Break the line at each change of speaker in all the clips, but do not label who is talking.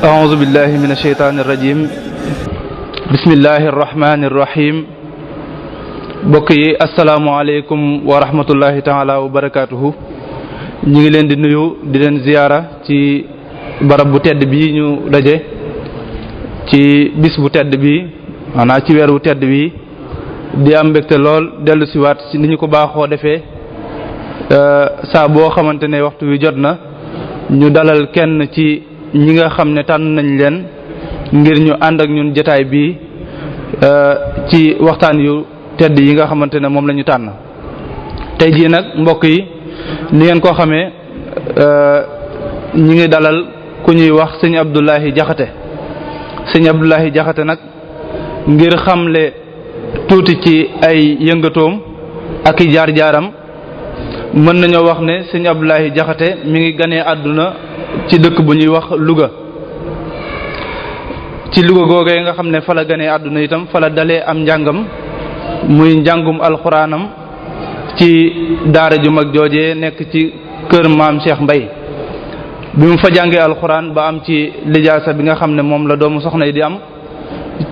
أعوذ بالله من الشيطان الرجيم بسم الله الرحمن الرحيم mbokk yi asalaamaaleykum wa rahmatullahi taala wa barakaatuhu ñu ngi leen di nuyu di leen ziyaara ci barab bu tedd bi ñu daje ci bis bu tedd bi maanaam ci weer wu tedd bi di am mbégte lool dellu siwaat ci ni ñu ko baaxoo defee saa boo xamante ne waxtu wi jot na ñu dalal kenn ci ñi nga xam ne tànn nañ leen ngir ñu ànd ak ñun jotaay bi ci waxtaan yu tedd yi nga xamante ne moom la ñu tànn tey jii nag mbokk yi ni ngeen koo xamee ñi ngi dalal ku ñuy wax sëñ Abdoulahi Jaxate sëñ Abdoulahi Jaxate nag ngir xamle tuuti ci ay yëngatoom ak i jaar-jaaram mën nañoo wax ne sëñ Abdoulahi Jaxate mi ngi ganee àdduna ci dëkk bu ñuy wax Louga ci Louga googee nga xam ne fa la ganee àdduna itam fa la dalee am njàngam muy njàngum alxuraanam ci daara ju mag joojee nekk ci kër maam Cheikh Mbay bi mu fa jàngee alxuraan ba am ci lijaasa bi nga xam ne moom la doomu soxna yi di am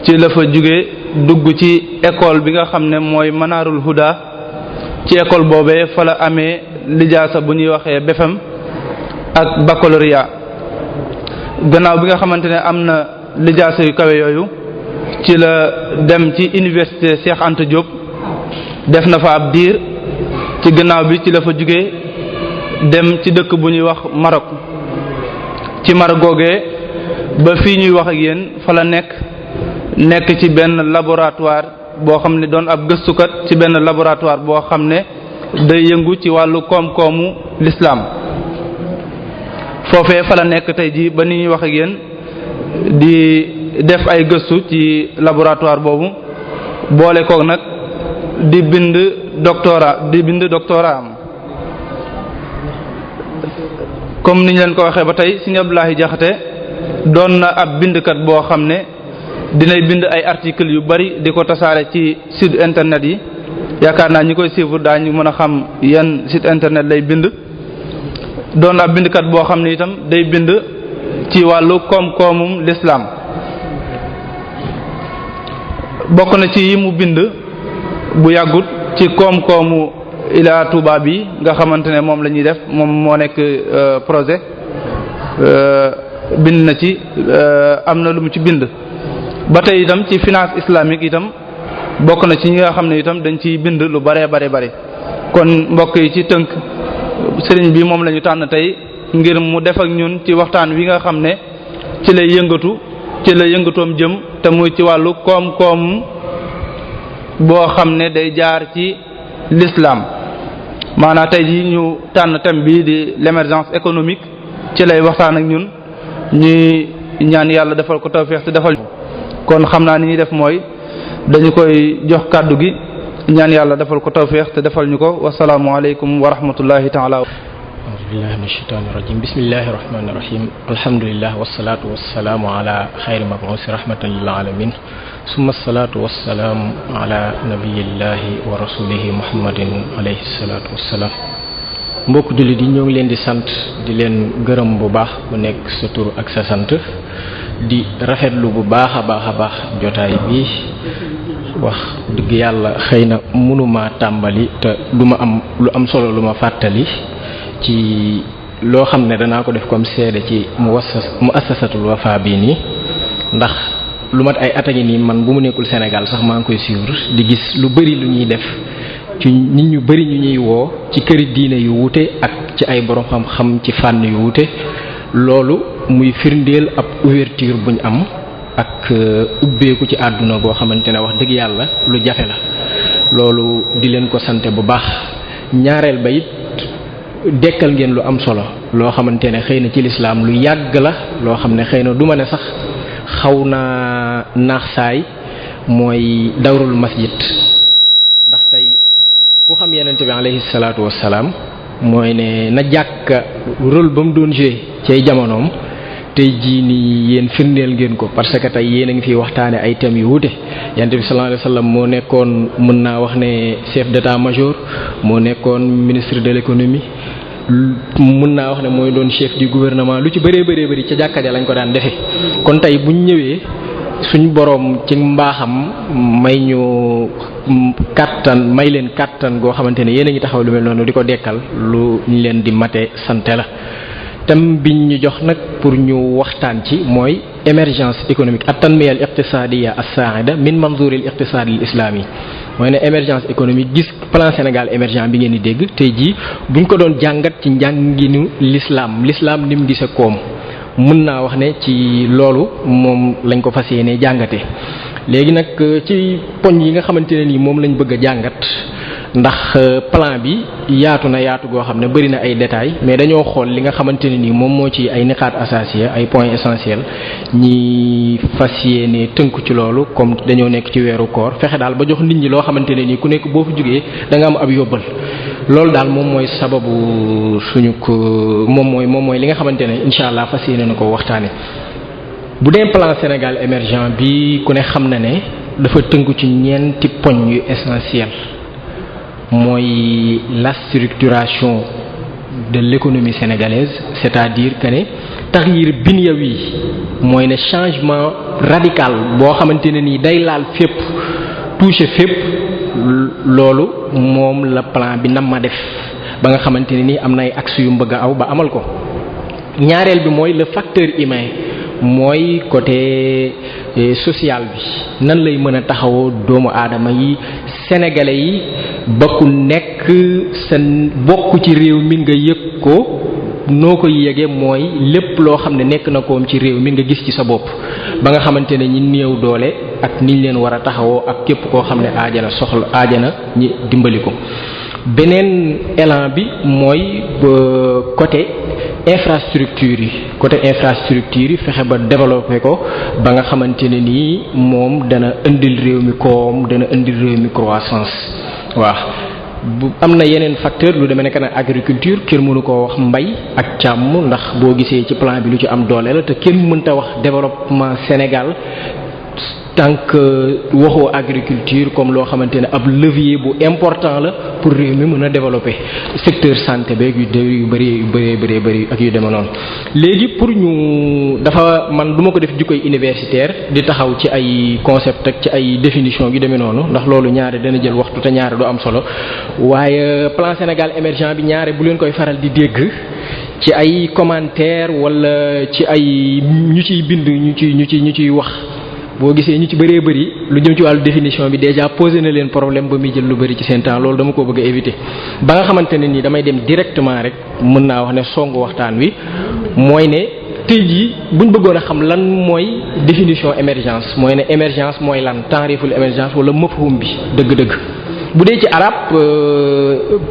ci la fa jóge dugg ci école bi nga xam ne mooy Manaarul Huda ci école boobee fa la amee lijaasa bu ñuy waxee BFEM ak baccalauréat gannaaw bi nga xamante ne am na lijaasa yu kawe yooyu ci la dem ci université Cheikh Anta Diop def na fa ab diir ci gannaaw bi ci la fa jóge dem ci dëkk bu ñuy wax Maroc ci Maroc googee ba fii ñuy wax ak yéen fa la nekk ci benn laboratoire boo xam ne doon ab gëstukat ci benn laboratoire boo xam ne day yëngu ci wàllu koom-koomu l'islam foofee fa la nekk tey jii ba ni ñuy wax ak yéen di def ay gëstu ci laboratoire boobu boole koog nag di bind doctorat am comme ni ñu leen ko waxee ba tey Sëriñ Abdoulahi Jaxate doon na ab bindkat boo xam ne dinay bind ay articles yu bari di ko tasaare ci site internet yi yaakaar naa ñi koy suivre daañu mën a xam yan site internet lay bind doon ab bindkat boo xam ne itam day bind ci wàllu koom-koomum l'islam bokk na ci yi mu bind bu yàggut ci koom-koomu Ila Touba bi nga xamante ne moom la ñuy def moom moo nekk projet bind na ci am na lu mu ci bind ba tey itam ci finance islamique itam bokk na ci ñi nga xam ne itam dañ ciy bind lu bare kon mbokk yi ci tënk sëriñ bi moom la ñu tànn tey ngir mu def ak ñun ci waxtaan wi nga xam ne ci lay yëngatoom jëm te muy ci wàllu koom-koom boo xam ne day jaar ci l'islam maanaam tey ji ñu tànn thème bi di l'émergence économique ci lay waxtaan ak ñun ñuy ñaan yàlla defal ko tawfeex te defal kon xam naa ni ñuy def mooy dañu koy jox kàddu gi ñaan yàlla defal ko tawfeex te defal ñu ko wasalaamu aleykum wa rahmatullahi taala
a'uuzu billahi mina shaytaani rajiim bismillahi rahmaani rahiim alhamdulillah wassalaatu wassalaamu ala xayri mabuusi rahmatan lil aalamiin summa salaatu wassalaamu ala nabiyillahi wa rasulihi muhammadin alayhi salaatu wassalaam mbokk jullit yi ñoo ngi leen di sant di leen gërëm bu baax bu nekk sa tur ak sa sant di rafetlu bu baax a baax jotaay bi wax dëgg yàlla xëy na mënuma tàmbali te duma am lu am solo lu ma fàttali ci loo xam ne danaa ko def comme seede ci muassasatul Wafa bii nii ndax lu mat ay at a ngi nii man bu mu nekkul Sénégal sax maa ngi koy suivre di gis lu bari lu ñuy def ci nit ñu bari ñu ñuy woo ci këri diine yu wuute ak ci ay borom xam-xam ci fànn yu wuute loolu muy firndeel ab ouverture buñ am ak ubbeeku ci àdduna goo xamante ne wax dëgg yàlla lu jafe la loolu di leen ko sante bu baax ñaareel ba it dekkal ngeen lu am solo loo xamante ne xëy na ci lislaam lu yàgg la loo xam ne xëy na du ma ne sax xaw na naax saay mooy dawrul masjid ndax tey ku xam yenente bi alayhi salaatu wassalaam mooy ne na jàkka rôle ba mu doon joué ci ay jamonoom tey jii nii yéen firndeel ngeen ko parce que tey yéen a ngi fiy waxtaane ay thèmes yu wuute. Yonent bi sallallahu alayhi wa sallam moo nekkoon mën naa wax ne chef d'état-major, moo nekkoon ministre de l'économie, mën naa wax ne mooy doon chef du gouvernement, lu ci bëree bëri ca jàkka ja lañ ko daan defee. kon tey buñ ñëwee suñ boroom ci mbaaxam may ñu kàttan, may leen kàttan goo xamante ne yéen a ngi taxaw lu mel noonu di ko dekkal, lu ñu leen di mate sante la. thème biñ ñu jox nag pour ñu waxtaan ci mooy émergence économique at-tanmiya al-iqtisadiyya as-sa'ida min manzur al-iqtisad al-islami. mooy ne émergence économique, gis plan Sénégal émergent bi ngeen di dégg tey jii buñ ko doon jàngat ci njànginu l'islam ni mu gisee koom, mën naa wax ne ci loolu moom lañ ko fas yéene jàngate. léegi nag ci poñ yi nga xamante ne nii moom lañ bëgg a jàngat, ndax plan bi yaatu na yaatu goo xam ne bëri na ay détails, mais dañoo xool li nga xamante ne nii moom moo ci ay niqaat assasiya, ay points essentiels, ñi fas yéene tënku ci loolu comme dañoo nekk ci weeru koor, fexe daal ba jox nit ñi loo xamante ne nii ku nekk boo fi jógee da nga am ab yóbbal. loolu daal moom mooy sababu suñu ko moom mooy li nga xamante ne incha allah fas yéene na ko waxtaane. bu dee plan Sénégal émergent bi ku ne xam na ne dafa tënku ci ñeenti poñ yu essentiel, mooy la structuration de l'économie sénégalaise, c'est-à-dire que ne taxyir binyawi, mooy ne changement radical boo xamante ne nii day laal fépp, toucher fépp. loolu moom la plan bi nam ma def ba nga xamante ne nii am na ay axes yu bëgg a aw ba amal ko. ñaareel bi mooy le facteur humain, mooy côté social bi, nan lay mën a taxawoo doomu aadama yi, sénégalais yi, ba ku nekk seen bokk ci réew mi nga yëg ko. noo koy yëgee mooy lépp loo xam ne nekk na koom ci réew mi nga gis ci sa bopp, ba nga xamante ne ñi néew doole ak niñ leen war a taxawoo ak képp koo xam ne aajana ñi dimbali ko. beneen élan bi mooy côté infrastructure yi, fexe ba développer ko ba nga xamante ne nii moom dana indil réew mi koom, dana indil réew mi croissance. waaw am na yeneen facteur lu demee nekk na agriculture, kenn mënu koo wax mbay ak càmm, ndax boo gisee ci plan bi lu ci am doole la, te kenn mënta wax développement Sénégal tant que waxoo agriculture comme loo xamante ne ab levier bu important la pour réew mi mën a développer secteur santé beeg yu bëri ak yu demee noonu. léegi pour ñu dafa man du ma ko def jikkoy universitaire di taxaw ci ay concept ak ci ay définition yu demee noonu, ndax loolu ñaare dana jël waxtu te ñaare du am solo, waaye plan Sénégal émergent bi ñaare bu leen koy faral di dégg ci ay commentaire wala ci ay ñu ciy bind ñu ciy wax. boo gisee ñu ci bëree bëri lu jëm ci wàllu définition bi déjà posé na leen problème ba muy jël lu bëri ci seen temps, loolu dama ko bëgg a éviter. ba nga xamante ne nii damay dem directement rek mën naa wax ne songu waxtaan wi, mooy ne tey jii buñ bëggoon a xam lan mooy définition émergence, mooy ne émergence mooy lan, taariful émergence wala mafhum bi dëgg-dëgg. bu dee ci arab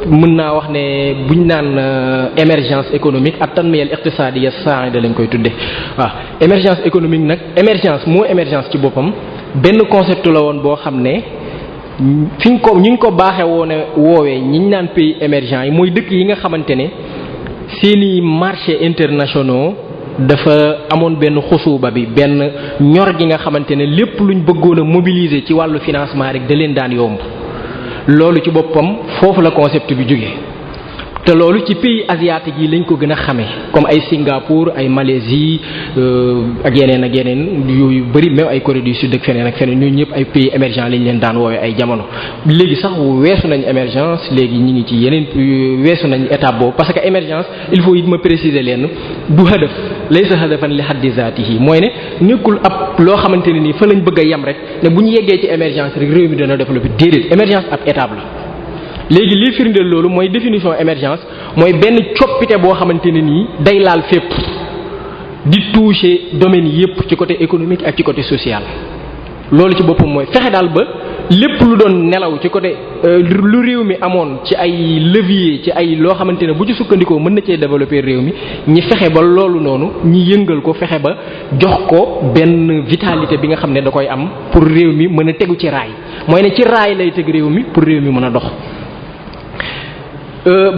mën naa wax ne buñ naan émergence économique at-tanmiya al-iqtisadiyya as-sa'ida lañ koy tudde. waaw émergence économique nag, émergence ci boppam benn concept la woon boo xam ne ñu ngi ko baaxee woowee ñi ñu naan pays émergents yi, mooy dëkk yi nga xamante ne seeni marchés internationaux dafa amoon benn xusuuba bi, benn ñor gi nga xamante ne lépp luñ bëggoon a mobiliser ci wàllu financement rek da leen daan yomb. loolu ci boppam foofu la concept bi jógee, te loolu ci pays asiatique yi lañ ko gën a xamee, comme ay Singapour, ay Malaisie ak yeneen yu bëri, même ay Corée du Sud ak feneen ak feneen, ñooñu ñëpp ay pays émergents lañ leen daan woowee ay jamono. léegi sax weesu nañ émergence, léegi ñi ngi ci yeneen weesu nañ étape boobu, parce que émergence il faut it ma préciser leen du hadaf, laysa hadafan li haddi zaatihi, mooy ne nekkul ab loo xamante ne nii fa lañ bëgg a yem rek ne bu ñu yeggee ci émergence rek réew mi dana développer, déedéet. émergence ab étape la. léegi lii firndeel loolu mooy définition émergence, mooy benn coppite boo xamante ne nii day laal fépp, di toucher domaines yépp ci côté économique ak ci côté social. loolu ci boppam mooy fexe daal ba lépp lu doon nelaw ci côté lu réew mi amoon ci ay levier, ci ay loo xamante ne bu ci sukkandikoo mën na cee développer réew mi, ñi fexe ba loolu noonu ñi yëngal ko, fexe ba jox ko benn vitalité bi nga xam ne da koy am pour réew mi mën a tegu ci raay, mooy ne ci raay lay teg réew mi pour réew mi mën a dox.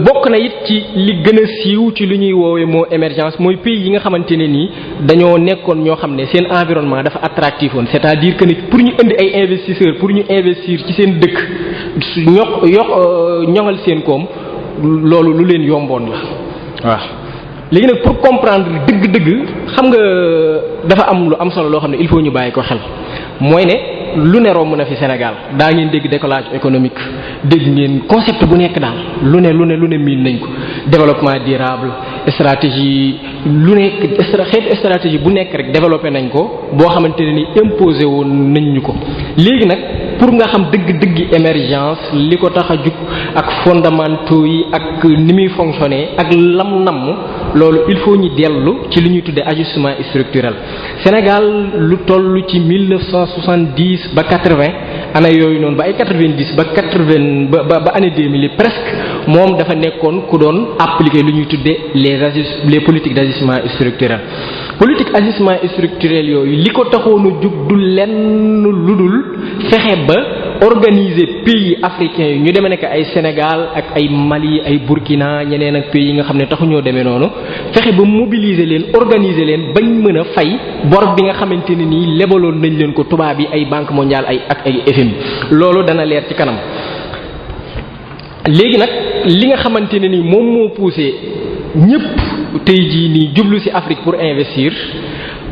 bokk na it ci li gën a siiw ci lu ñuy woowee moo émergence mooy pays yi nga xamante ne nii dañoo nekkoon ñoo xam ne seen environnement dafa attractif woon c'est-à-dire que ni pour ñu indi ay investisseurs pour ñu investir ci seen dëkk su ñoŋal seen koom loolu lu leen yomboon la waaw. léegi nag pour comprendre dëgg-dëgg xam nga dafa am lu am solo loo xam ne il faut ñu bàyyi ko xel mooy ne lu ne romb na fi Sénégal daa ngeen dégg décollage économique dégg ngeen concept bu nekk daal lu ne miin nañ ko développement durable stratégie lu nekk xeetu stratégie bu nekk rek développé nañ ko boo xamante ne ni imposé woon nañ ñu ko. léegi nag pour nga xam dëgg-dëggi émergence li ko tax a jug ak fondamentaux yi ak ni muy fonctionner ak lam namm loolu il faut ñu dellu ci li ñuy tuddee ajustement structurel. Sénégal lu toll ci 1970 ba 80 année yooyu noonu ba ay 90 ba 80 ba année 2000 presque moom dafa nekkoon ku doon appliquer lu ñuy tuddee les politiques d'ajustement structurel. politique ajustement structurel yooyu li ko taxoon a jug du lenn lu dul fexe ba organiser pays africains yi ñu demee nekk ay Sénégal ak ay Mali ay Burkina ñeneen ak pays yi nga xam ne taxuñoo demee noonu fexe ba mobiliser leen organiser leen bañ mën a fay bor bi nga xamante ne nii lebaloon nañ leen ko tubaab yi ay banque mondiale ak ay FMI loolu dana leer ci kanam. léegi nag li nga xamante ne nii moom moo poussé ñëpp tey jii nii jublu ci Afrique pour investir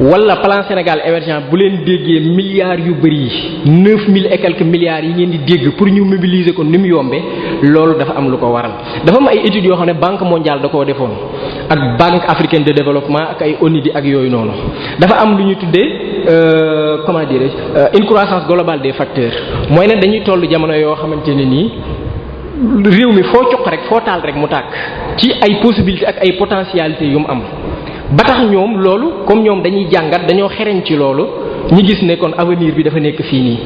wala plan Sénégal émergent bu leen déggee milliards yu bëri yi 9000 et quelques milliards yi ngeen di dégg pour ñu mobiliser ko ni mu yombee loolu dafa am lu ko waral. dafa am ay études yoo xam ne banque mondiale da koo defoon ak banque africaine de développement ak ay ONUDI ak yooyu noonu dafa am lu ñu tuddee comment dirais-je une croissance globale des facteurs mooy ne dañuy toll jamono yoo xamante ne nii. réew mi foo cuq rek foo taal rek mu tàkk ci ay possibilités ak ay potentialités yu mu am ba tax ñoom loolu comme ñoom dañuy jàngat dañoo xereñ ci loolu ñi gis ne kon avenir bi dafa nekk fii nii.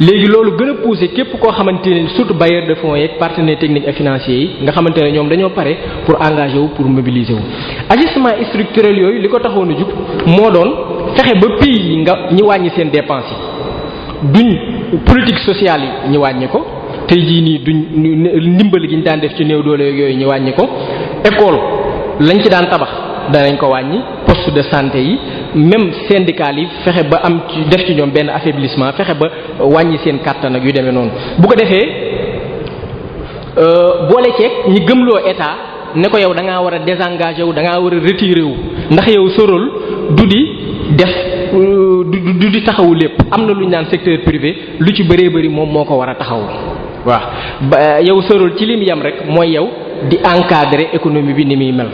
léegi loolu gën a poussé képp koo xamante ne surtout bailleurs de fonds yeeg partenaires techniques et financiers yi nga xamante ne ñoom dañoo pare pour engager wu pour mobiliser wu. ajustement structurel yooyu li ko taxoon a jug moo doon fexe ba pays yi ñi wàññi seen dépenses yi duñ politique sociale yi ñi wàññi ko. tey jii nii duñ ndimbal gi ñu daan def ci néew doole yooyu ñu wàññi ko école lañ ci daan tabax danañ ko wàññi poste de santé yi même syndicat yi fexe ba am ci def ci ñoom benn affaiblissement fexe ba wàññi seen kàttan ak yu demee noonu bu ko defee boole ceeg ñi gëmloo état ne ko yow da ngaa war a désengager wu da ngaa war a retirer wu ndax yow sa rôle du di def du di taxawu lépp am na lu ñu naan secteur privé lu ci bëree bëri moom moo ko war a taxawu. waaw ba yow sërul ci lim yam rek mooy yow di encadrer économie bi ni muy mel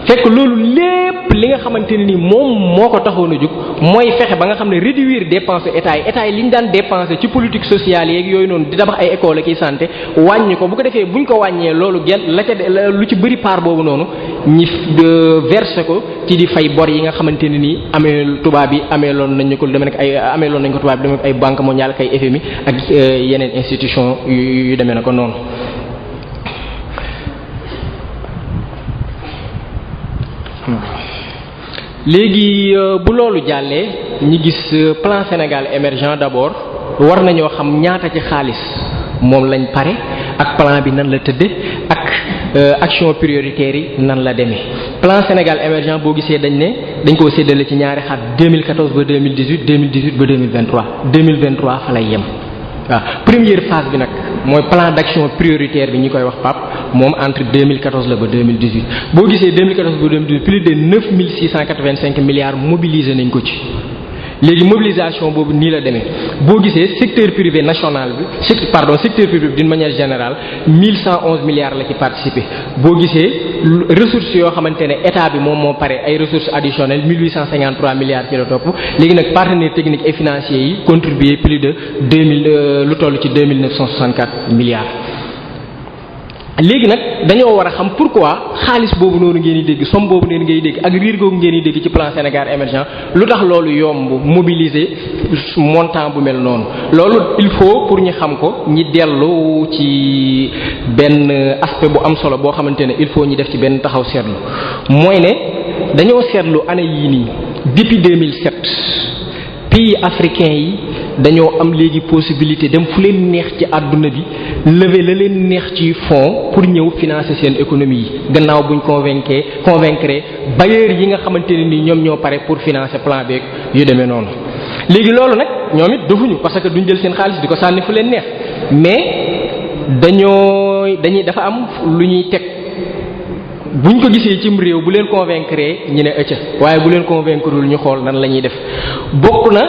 fekk loolu lépp li nga xamante ne ni moom moo ko taxoon a jóg mooy fexe ba nga xam ne réduire dépense état yi li ñu daan dépenser ci politique sociale yeeg yooyu noonu di tabax ay école ak santé wàññi ko bu ko defee buñ ko wàññee loolu genn la ca lu ci bëri part boobu noonu ñi verser ko ci di fay bor yi nga xamante ne ni amee tubaab yi amee loon nañ ko demee nag ay amee loon nañ ko tubaab bi demee ay banque mondiale ak ay FMI ak yeneen institution yu demee na ko noonu. léegi bu loolu jàllee ñi gis plan Sénégal émergent d'abord war nañoo xam ñaata ci xaalis moom lañ pare ak plan bi nan la tëdde ak action prioritaire yi nan la demee plan Sénégal émergent boo gisee dañ koo séddale ci ñaari xaaj 2014 ba 2018 2018 ba 2023 2023 fa lay yem waaw première phase bi nag mooy plan d'action prioritaire bi ñi koy wax PAP moom entre 2014 la ba 2018 boo gisee 2014 ba 2018 plus de 9685 milliards mobilisé nañ ko ci léegi mobilisation boobu nii la demee boo gisee secteur privé national bi secteur privé d'une manière générale 1111 milliards la ci participé boo gisee ressources yoo xamante ne état bi moom moo pare ay ressources additionnelles 1853 milliards ci la topp léegi nag partenaires techniques et financiers yi contribué plus de 2000 lu toll ci 2964 milliards. léegi nag dañoo war a xam pourquoi xaalis boobu noonu ngeen di dégg somme boobu ngeen ngay dégg ak riir googu ngeen di dégg ci plan Sénégal émergent lu tax loolu yomb mobiliser montant bu mel noonu loolu il faut pour ñu xam ko ñi dellu ci benn aspect bu am solo boo xamante ne il faut ñu def ci benn taxaw seetlu mooy ne dañoo seetlu année yii nii depuis 2007 pays africains yi dañoo am léegi possibilité dem fu leen neex ci àdduna bi lever la leen neex ci fonds pour ñëw financer seen économie yi gannaaw buñ convaincre bailleurs yi nga xamante ne ni ñoom ñoo pare pour financer plan beeg yu demee noonu. léegi loolu nag ñoom it defuñu parce que duñ jël seen xaalis di ko sànni fu leen neex mais dafa am lu ñuy teg. buñ ko gisee cim réew bu leen convaincre ñu ne ëcca waaye bu leen convaincreul ñu xool nan la ñuy def bokk na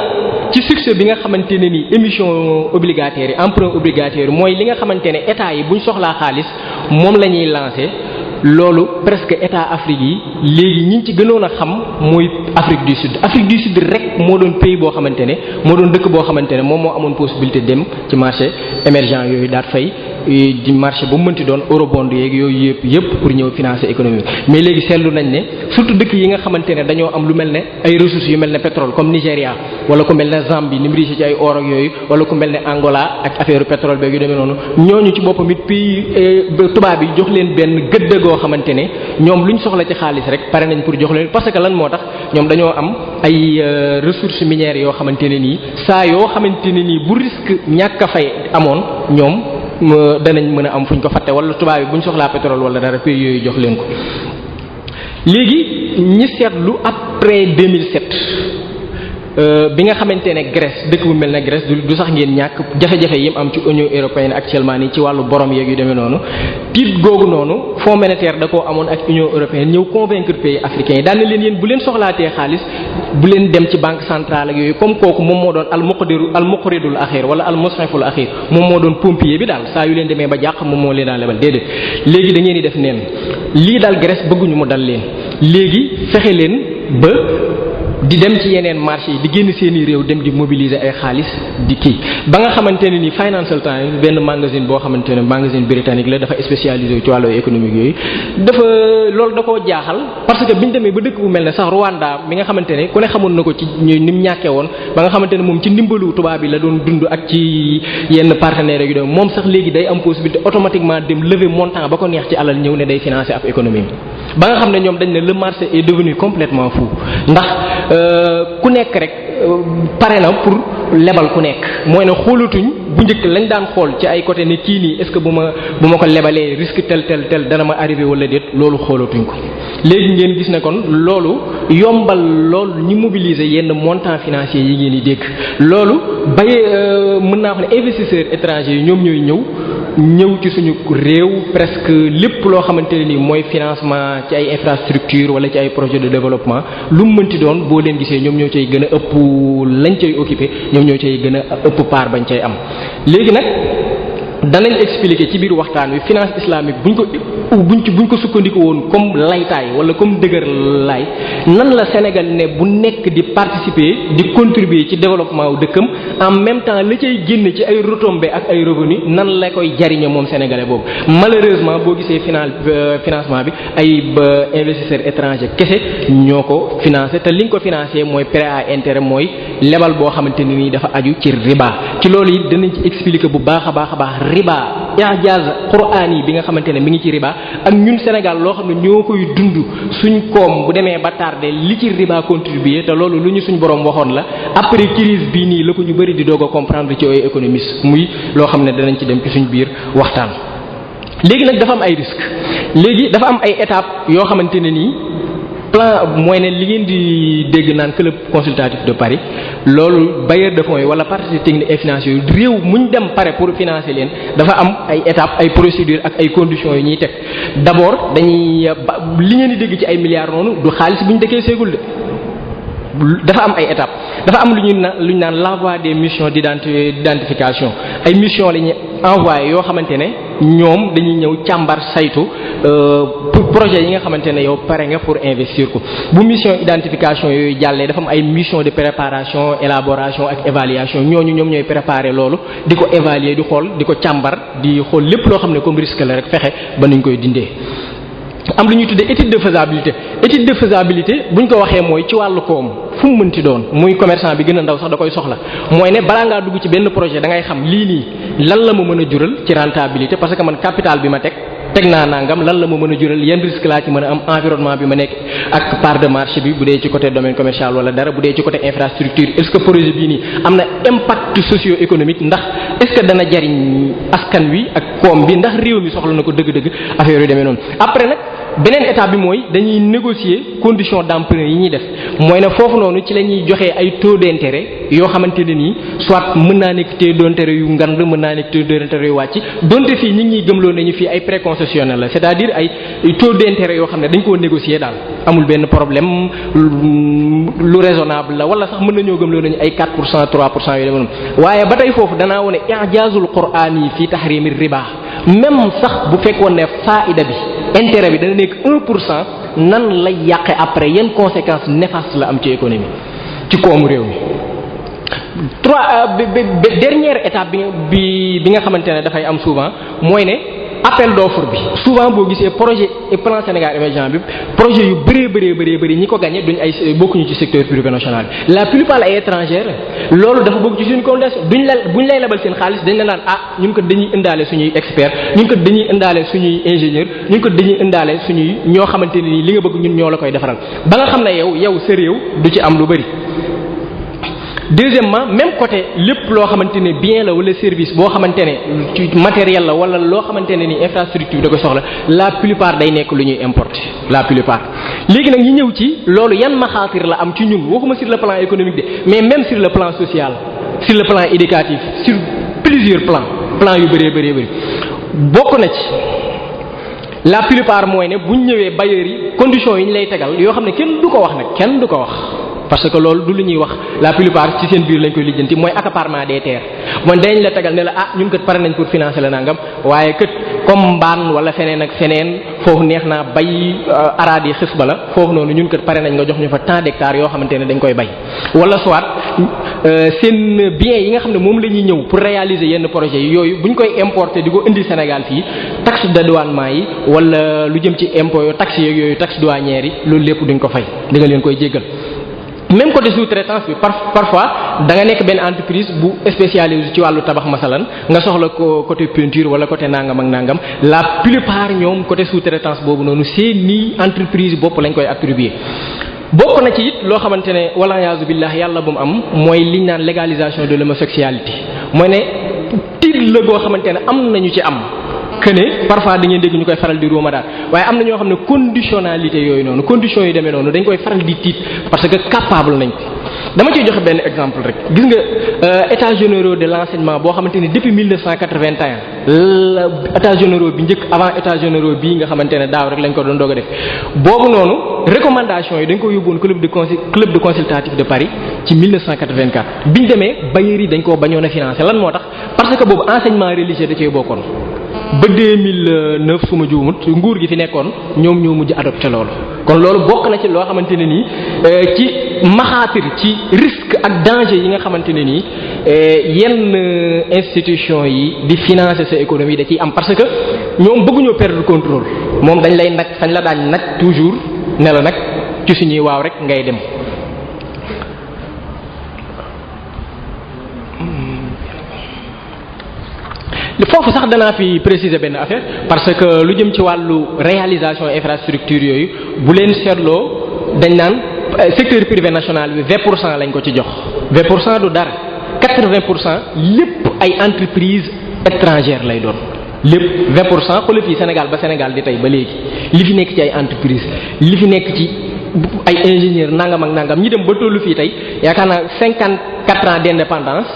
ci succès bi nga xamante ne ni émission obligataire yi emprunt obligataire mooy li nga xamante ne état yi buñ soxlaa xaalis moom la ñuy lancé loolu presque état Afrique yi léegi ñi ci gënoon a xam mooy Afrique du Sud rek moo doon pays boo xamante ne moo doon dëkk boo xamante ne moom moo amoon possibilité dem ci marché émergent yooyu daat fay di marché ba mu mënti doon eurobond yeeg yooyu yëpp pour ñëw financer économie mais léegi seetlu nañ ne surtout dëkk yi nga xamante ne dañoo am lu mel ne ay ressources yu mel ne pétrole comme Nigéria wala ku mel ne Zambie ni mu riche ci ay or ak yooyu wala ku mel ne Angola ak affaire pétrole beeg yu demee noonu ñooñu ci boppam it pays tubaab yi jox leen benn gëdd goo xamante ne ñoom luñ soxla ci xaalis rek pare nañ pour jox leen parce que lan moo tax ñoom dañoo am ay ressources minières yoo xamante ne nii saa yoo xamante ne nii bu risque ñàkk a fay amoon ñoom danañ mën a am fuñ ko fàtte wala tubaab yi buñ soxlaa pétrole wala dara pays yooyu jox leen ko. léegi ñi seetlu après 2007 bi nga xamante ne Grèce dëkk bu mel ne Grèce du sax ngeen ñàkk jafe-jafe yi mu am ci Union européenne actuellement nii ci wàllu borom yeeg yu demee noonu tiit googu noonu Fonds monétaire da koo amoon ak Union européenne ñëw convaincre pays africains yi daan na leen yéen bu leen soxlaatee xaalis bu leen dem ci banque centrale ak yooyu comme kooku moom moo doon al muqridul axir wala al musriful axir moom moo doon pompier bi daal saa yu leen demee ba jàq moom moo leen daan lebal déedéet léegi da ngeen di def neen lii daal Grèce bëgguñu mu dal leen léegi fexe leen ba di dem ci yeneen marché yi di génn seeni réew dem di mobiliser ay xaalis di kii ba nga xamante ne ni Financial Times benn magazine boo xamante ne magazine britannique la dafa spécialisé ci wàllu économique yooyu loolu da koo jaaxal parce que biñ demee ba dëkk bu mel ne sax Rwanda mi nga xamante ne ku ne xamoon na ko ci ni mu ñàkkee woon ba nga xamante ne moom ci ndimbalu tubaab bi la doon dund ak ci yenn partenaires yu doon moom sax léegi day am possibilité automatiquement dem lever montant ba ko neex ci alal ñëw ne day financer ab économie ba nga xam ne ñoom dañ ne le marché est devenu complètement fou ndax ku nekk rek pare na pour lebal ku nekk mooy ne xoolatuñ bu njëkk lañ daan xool ci ay côté ne kii nii est-ce que bu ma ko lebalee risque tel dana ma arrivé wala déet loolu xoolatuñ ko léegi ngeen gis ne kon loolu yombal loolu ñi mobiliser yenn montant financier yi ngeen di dégg loolu mën naa wax ne investisseurs étrangers yi ñoom ñooy ñëw ci suñu réew presque lépp loo xamante ne nii mooy financement ci ay infrastructure wala ci ay projet de développement lu mu mënti doon boo leen gisee ñoom ñoo cay gën a ëpp lañ cay occupé ñoom ñoo cay gën a ëpp part bañ cay am léegi nag danañ expliquer ci biir waxtaan wi finance islamique buñ ko sukkandiku woon comme laytaay wala comme dëgër laay nan la Sénégal ne bu nekk di participer di contribuer ci développement wu dëkkam en même temps la cay génn ci ay retombées ak ay revenus nan la koy jariñe moom sénégalais boobu malheureusement boo gisee financement bi ay investisseurs étrangers kese ñoo ko financé te liñ ko financé mooy prêt à intérêt mooy lebal boo xamante ne nii dafa aju ci riba ci loolu it danañ ci expliquer bu baax a baax riba i'jaz qur'ani bi nga xamante ne mi ngi ci riba ak ñun Sénégal loo xam ne ñoo koy dund suñ koom bu demee ba tardé li ci riba contribuer te loolu lu ñu suñ borom waxoon la après crise bii nii la ko ñu bëri di doog a comprendre ci ay économistes muy loo xam ne danañ ci dem ci suñ biir waxtaan. léegi nag dafa am ay risques léegi dafa am ay étapes yoo xamante ne nii plan mooy ne li ngeen di dégg naan club consultatif de Paris loolu bailleur de fonds yi wala partenaires techniques et financiers yu réew muñ dem pare pour financer leen dafa am ay étapes ay procédures ak ay conditions yu ñuy teg d'abord dañuy li ngeen di dégg ci ay milliards noonu du xaalis bu ñu dëkkee seegul de dafa am ay étapes dafa am lu ñu naan l'envoi des missions d'identification ay missions la ñuy envoyé yoo xamante ne ñoom dañuy ñëw càmbar saytu projet yi nga xamante ne yow pare nga pour investir ko bu mission identification yooyu jàllee dafa am ay mission de préparation élaboration ak évaluation ñooñu ñoom ñooy préparer loolu di ko évaluer di xool di ko càmbar di xool lépp loo xam ne comme risque la rek fexe ba nuñ koy dindee. am lu ñuy tuddee étude de faisabilité buñ ko waxee mooy ci wàllu koom fu mu mënti doon muy commerçant bi gën a ndaw sax da koy soxla mooy ne balaa ngaa dugg ci benn projet da ngay xam lii nii lan la ma mën a jural ci rentabilité parce que man capital bi ma teg teg naa nangam lan la ma mën a jural yan risque laa ci mën a am environnement bi ma nekk ak part de marché bi bu dee ci côté domaine commercial wala dara bu dee ci côté infrastructure est-ce que projet bii nii am na impact socio-économique ndax est-ce que dana jariñ askan wi ak koom bi ndax réew mi soxla na ko dëgg-dëgg affaire yu demee noonu. après nag beneen étape bi mooy dañuy négocier conditions d'emprunt yi ñuy def mooy ne foofu noonu ci la ñuy joxee ay taux d'intérêt yoo xamante ne nii soit mën naa nekk taux d'intérêt yu ngand mën naa nekk taux d'intérêt yu wàcc donte fii ñi ngi gëmloo nañu fii ay préconcessionnel la c'est-à-dire ay taux d'intérêt yoo xam ne dañ koo négocier daal amul benn problème lu raisonnable la wala sax mën nañoo gëmloo nañu ay 4% 3% yu demee noonu waaye ba tey foofu danaa wone i'jaazul qur'aan yi fii tahriimi riba même sax bu fekkoon ne faida bi intérêt bi dana nekk 1% nan lay yàqe après yan conséquences néfastes la am ci économie ci koomu réew mi. Dernière étape bi nga xamante ne dafay am souvent mooy ne appel d'offre bi souvent boo gisee projet plan Sénégal émergent bi projet yu bëree ñi ko gagné duñ ay bokkuñu ci secteur privé national bi la plupart ay étrangers loolu dafa bokk ci suñu condition buñ lay lebal seen xaalis dañ la naan ñun ko dañuy indaale suñuy expert ñun ko dañuy indaale suñuy ingénieur ñun ko dañuy indaale suñuy ñoo xamante ne nii li nga bëgg ñun ñoo la koy defaral ba nga xam ne yow sa réew du ci am lu bëri. Deuxièmement même côté lépp loo xamante ne bien la wala service boo xamante ne ci matériel la wala loo xamante ne ni infrastructure da ko soxla la plupart day nekk lu ñuy importer la plupart. léegi nag ñu ñëw ci loolu yan maxaatir la am ci ñun waxuma sur le plan économique de mais même sur le plan social sur le plan éducatif sur plusieurs plans yu bëri bokk na ci la plupart mooy ne bu ñu ñëwee bailleurs yi conditions yi ñu lay tegal yoo xam ne kenn du ko wax. parce que loolu du lu ñuy wax la plupart ci seen biir lañ koy lijjanti mooy accaparement des terres mooy dañ la tegal ne la ñun kat pare nañ pour financer la nangam waaye kat comme mbaan wala feneen ak feneen foofu neex naa bay araad yi xis ba la foofu noonu ñun kat pare nañ nga jox ñu fa tant d'hectares yoo xamante ne dañ koy bay wala soit seen biens yi nga xam ne moom la ñuy ñëw pour réaliser yenn projets yi yooyu bu ñu koy importer di ko indi Sénégal fii taxe de douanement yi wala lu jëm ci impôt yo taxes yeeg yooyu taxe douanière yi loolu lépp duñ ko fay di nga leen koy jéggal. même côté sous-traitance bi parfois da nga nekk benn entreprise bu spécialisée ci wàllu tabax masalan nga soxla ko côté peinture wala côté nangam ak nangam la plupart ñoom côté sous-traitance boobu noonu seeni entreprise bopp lañ koy attribuer. bokk na ci it loo xamante ne wala yaazu billah yàlla bu mu am mooy liñ naan légalisation de l'homosexualité mooy ne titre la goo xamante ne am nañu ci am. que ne parfois da ngeen dégg ñu koy faral di ruuma daal waaye am na ñoo xam ne conditionnalité yooyu noonu conditions yi demee noonu dañ koy faral di tiit parce que capable nañ ko dama ciy joxe benn exemple rek gis nga états généraux de l'enseignement boo xamante ni depuis 1981 la états généraux bi njëkk avant états généraux bii nga xamante ne daaw rek lañ ko doon doog a def boobu noonu recommandation yi dañ ko yóbbuwoon club de consultatif de Paris ci 1984 biñ demee bailleurs yi dañ koo bañoon a financer lan moo tax parce que boobu enseignement religieux da cee bokkoon. ba 2009 su ma juumut nguur gi fi nekkoon ñoom ñoo mujj adopté loolu kon loolu bokk na ci loo xamante ne nii ci maxaatir ci risque ak danger yi nga xamante ne nii yenn institution yi di financer sa économie da ciy am parce que ñoom bëgguñoo perdre contrôle moom dañ lay nag fañ la daañ nag toujours ne la nag ci suñuy waaw rek ngay dem. foofu sax danaa fi préciser benn affaire parce que lu jëm ci wàllu réalisation infrastructure yooyu bu leen seetloo dañ naan secteur privé national bi 20% lañ ko ci jox 20% du dara 80% lépp ay entreprises étrangères lay doon lépp 20% xoolal fii Sénégal ba Sénégal di tey ba léegi li fi nekk ci ay entreprises li fi nekk ci ay ingénieurs nangam ak nangam ñi dem ba tollu fii tey yaakaar naa 54 ans d'indépendance.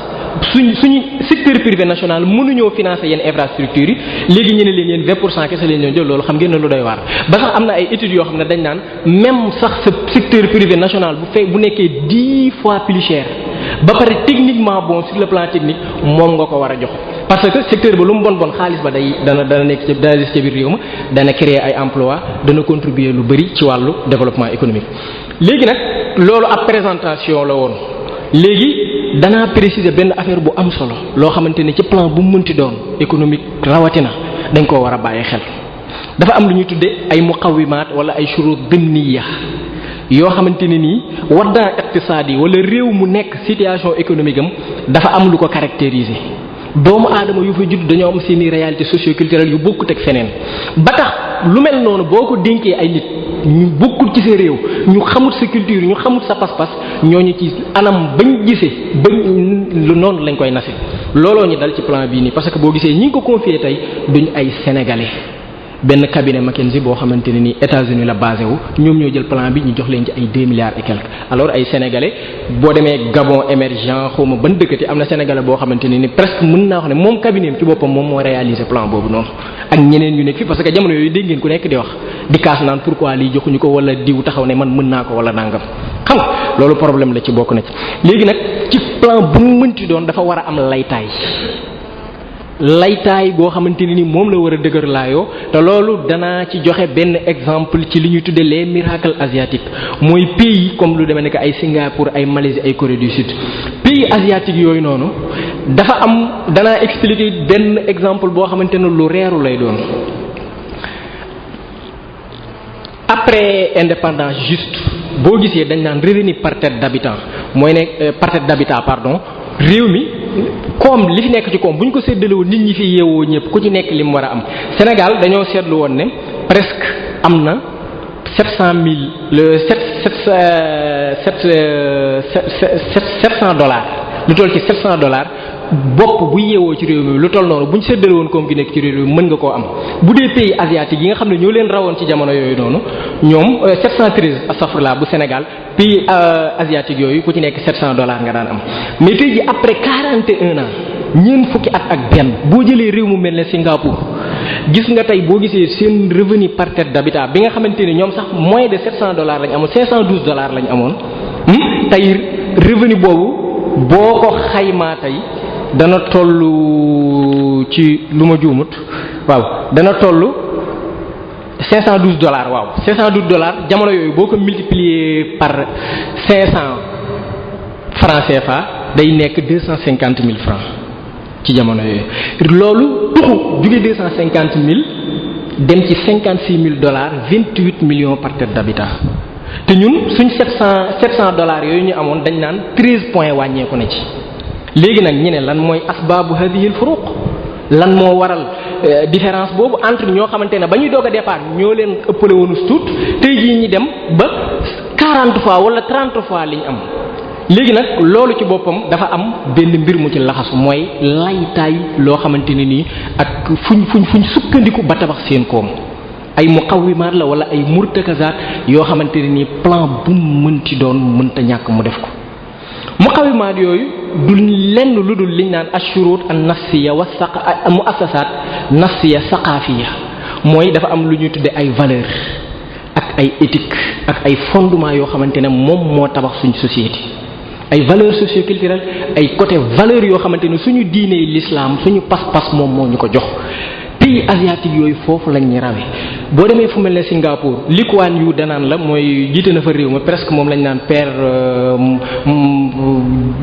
suñu secteur privé national mënuñoo financer yenn infrastructures yi léegi ñu ne leen yéen 20% kese lañ leen jël loolu xam ngeen ne lu doy waar ba sax am na ay études yoo xam ne dañ naan même sax sa secteur privé national bu nekkee 10 fois plus cher ba pare techniquement bon sur le plan technique moom nga ko war a jox parce que secteur ba lu mu bon xaalis ba dana nekk dana des ci biir réew ma dana créer ay emploi dana contribuer lu bari ci wàllu développement économique. léegi nag loolu ab présentation la woon léegi. danaa préciser benn affaire bu am solo loo xamante ne ci plan bu mu mënti doon économique rawatina dañ koo war a bàyyi xel dafa am lu ñuy tudde ay muqawimaat wala ay shurut dimniya yoo xamante ne nii waddaa iqtisaadi wala réew mu nekk situation économique am dafa am lu ko caractériser doomu aadama yu fa judd dañoo am seeni réalité socio-culturelle yu bokkut ak feneen ba tax lu mel noonu boo ko dénkee ay nit ñu bokkul ci sa réew ñu xamut sa culture ñu xamut sa pas-pas ñooñu ci anam bañ gisee lu noonu lañ koy nase looloo ñu dal ci plan bii nii parce que boo gisee ñi ngi ko confié tey duñ ay sénégalais benn cabinet McKinsey boo xamante ne ni États-Unis la basé wu ñoom ñoo jël plan bi ñu jox leen ci ay 2 milliards et quelques alors ay sénégalais boo demee Gabon émergent xawma ban dëkkati am na sénégalais boo xamante ne ni presque mën naa wax ne moom cabinet ci boppam moom moo réaliser plan boobu noonu ak ñeneen ñu nekk fii parce que jamono yooyu dégg ngeen ku nekk di wax di kaas naan pourquoi lii joxuñu ko wala diw taxaw ne man mën naa ko wala nangam xam nga loolu problème la ci bokk na ci léegi nag ci plan bu mu mënti doon dafa war a am laytaay goo xamante ni moom la war a dëgër laayoo te loolu danaa ci joxe benn exemple ci li ñuy tuddee les miracles asiatiques mooy pays comme lu demee nekk ay Singapour ay Malaisie ay Corée du Sud pays asiatique yooyu noonu dafa am danaa expliquer benn exemple boo xamante ne lu reeru lay doon après indépendance juste boo gisee dañ naan revenu par tête d'habitant mooy ne par tête d'habitat pardon réew mi koom li fi nekk ci koom bu ñu ko séddalewoon nit ñi fi yeewoo ñëpp ku ci nekk li mu war a am Sénégal dañoo seetlu woon ne presque am na 700 dollars lu toll ci $700 bopp bu yeewoo ci réew mi lu toll noonu bu ñu séddale woon koom gi nekk ci réew mi mën nga koo am bu dee pays asiatique yi nga xam ne ñoo leen rawoon ci jamono yooyu noonu ñoom 713 astafurlah bu Sénégal pays asiatique yooyu ku ci nekk $700 nga daan am mais tey ji après 41 ans ñeent fukki at ak benn boo jëlee réew mu mel ne Singapour gis nga tey boo gisee seen revenu par tête d'habitat bi nga xamante ni ñoom sax moins de $700 lañ amoon $512 lañ amoon tey revenu boobu boo ko xaymaa tey dana toll ci lu ma juumut waaw dana toll $512 waaw $512 jamono yooyu boo ko multiplier par 500 francs CFA day nekk 250 000 francs ci jamono yooyu loolu tuxu jóge 250 000 dem ci $56 000 28 millions par tête d'habitat te ñun suñ $700 yooyu ñu amoon dañ naan 13 points wàññeeku na ci. léegi nag ñu ne lan mooy asbaabu hadihi al furuq lan moo waral différence boobu entre ñoo xamante ne ba ñuy doog a départ ñoo leen ëppale woonu tuut tey jii ñi dem ba 40 fois wala 30 fois liñ am léegi nag loolu ci boppam dafa am benn mbir mu ci laxasu mooy laytaay loo xamante ne nii ak fuñ sukkandiku ba tabax seen koom ay muqawimaat la wala ay murtakazaat yoo xamante ne nii plan bu mu mënti doon mënta ñàkk mu def ko muqawimaat yooyu du lenn lu dul liñ naan ashurut an nafsiya wa muassasaat nafsiya saqaafiya mooy dafa am lu ñuy tudde ay valeur ak ay éthique ak ay fondement yoo xamante ne moom moo tabax suñ société ay valeurs socio-culturelles ay côté valeurs yoo xamante ne suñu diiney l'islam suñu pas-pas moom moo ñu ko jox pays asiatique yooyu foofu lañ ñu rawe boo demee fu mel ne Singapour Lee Kuan Yew danaan la mooy jiite na fa réew ma presque moom lañ naan père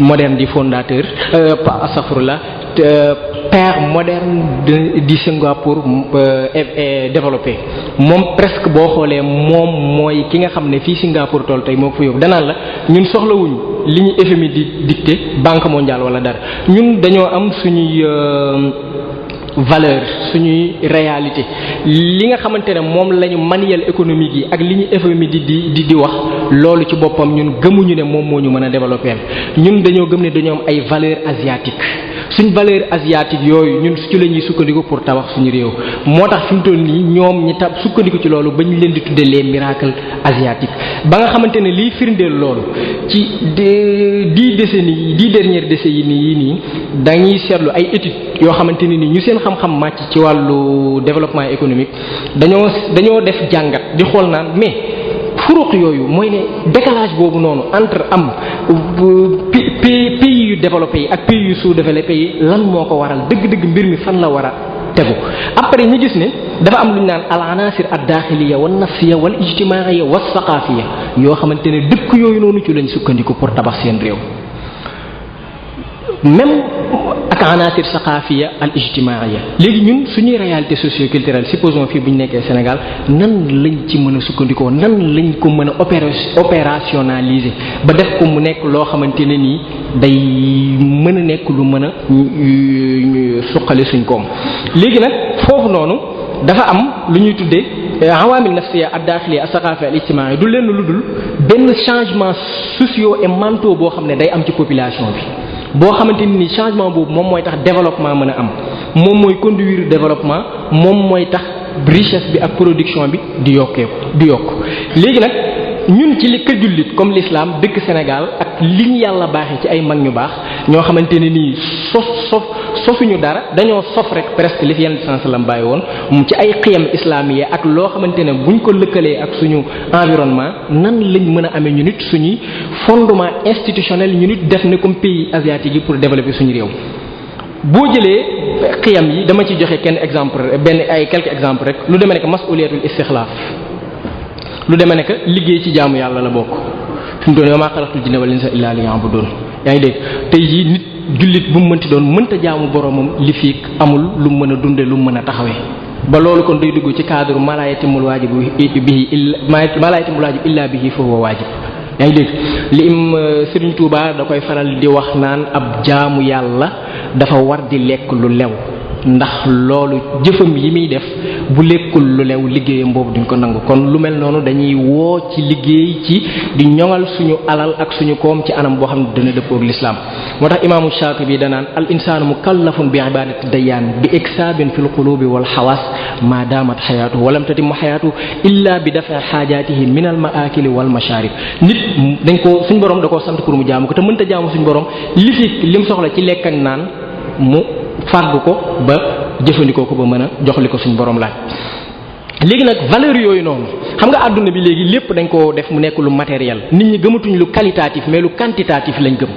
moderne du fondateur astafurlah père moderne di Singapour développé moom presque boo xoolee moom mooy ki nga xam ne fii Singapour toll tey moo ko fa yóbbu danaan la ñun soxlawuñ li ñu FMI di dicté banque mondiale wala dara ñun dañoo am suñuy valeur suñuy réalité li nga xamante ne moom la ñu manuel économique yi ak li ñu FMI di wax loolu ci boppam ñun gëmuñu ne moom moo ñu mën a développer ñun dañoo gëm ne dañoo am ay valeur asiatique suñ valeur asiatique yooyu ñun ci la ñuy sukkandiku pour tabax suñu réew moo tax fi mu toll nii ñoom ñi tab sukkandiku ci loolu ba ñu leen di tuddee les miracles asiatiques ba nga xamante ne liy firndeel loolu ci 10 dernières décennies yii nii dañuy seetlu ay études yoo xamante ne ni ñu seen xam-xam màcc ci wàllu développement économique dañoo def jàngat di xool naan mais furuq yooyu mooy ne décalage boobu noonu entre am pays yu développé yi ak pays yu sous-développé yi lan moo ko waral dëgg-dëgg mbir mi fan la war a tegu après ñu gis ne dafa am lu ñu naan al anasir ad daxiliya wan nafsiya wal ijtimaiya wa saqafiya yoo xamante ne dëkk yooyu noonu ci lañ sukkandiku pour tabax seen réew même ak anasir saqafiya al ijtimaiya. léegi ñun suñuy réalité socio-culturelle supposons fii bu ñu nekkee Sénégal nan lañ ci mën a sukkandikoo nan lañ ko mën a opérationnaliser ba def ko mu nekk loo xamante ne nii day mën a nekk lu mën a suqali suñ koom. léegi nag foofu noonu dafa am lu ñuy tuddee awaamil nafsiya ad-daaxiliya as-saqaafiya al-ijtimaaiya du lenn lu dul benn changement sociaux et mentaux boo xam ne day am ci population bi boo xamante ni changement boobu moom mooy tax développement mën a am moom mooy conduire développement moom mooy tax richesse bi ak production bi di yokk. léegi nag ñun ci li kër jullit comme l'islam dëkk Sénégal ak li ñu yàlla baaxee ci ay mag ñu baax ñoo xamante ne nii sofuñu dara dañoo sof rek presque li fi yenn sens la bàyyi woon ci ay xiyam islamiye ak loo xamante ne buñ ko lëkkalee ak suñu environnement nan lañ mën a amee ñu nit suñuy fondement institutionnel ñu nit def ne comme pays asiatique yi pour développer suñu réew. boo jëlee xiyam yi dama ci joxe quelques exemples rek lu demee ne que mas'uliyatul istixlaaf lu demee ne que liggéey ci jaamu yàlla la bokk fi mu doon wa maa xalaqtul jinna wal insa illa liya'budun yaa ngi dégg tey jii nit jullit bu mu mënti doon mënta jaamu boromam li fiig amul lu mu mën a dunde lu mu mën a taxawee ba loolu kon day dugg ci cadre ma laa yatimul waajib illa bihi fa huwa waajib yaa ngi dégg li Serigne Touba da koy faral di wax naan ab jaamu yàlla dafa war di lekk lu lew ndax loolu jëfam yi muy def bu lekkul lu lew liggéeyam boobu duñ ko nangu kon lu mel noonu dañuy woo ci liggéey ci di ñoŋal suñu alal ak suñu koom ci anam boo xam ne dana dëppoog l'islam moo tax imaamu Shaatibi danaan al insaanu mukallafun bi ibadati dayyaan bi iksaabin fil qulubi wal xawaas ma daamat xayaatu walam tatimmu xayaatu illa bi dafa xaajaatihi min al maakili wal masharib nit dañ ko suñ borom da koo sant pour mu jaamu ko te mënta jaamu suñ borom lim soxla ci lekk ak naan mu fàggu ko ba jëfandikoo ko ba mën a jox li ko suñ borom laaj. léegi nag valeur yooyu noonu xam nga àdduna bi léegi lépp dañ ko def mu nekk lu matériel nit ñi gëmatuñ lu qualitatif mais lu quantitatif lañ gëm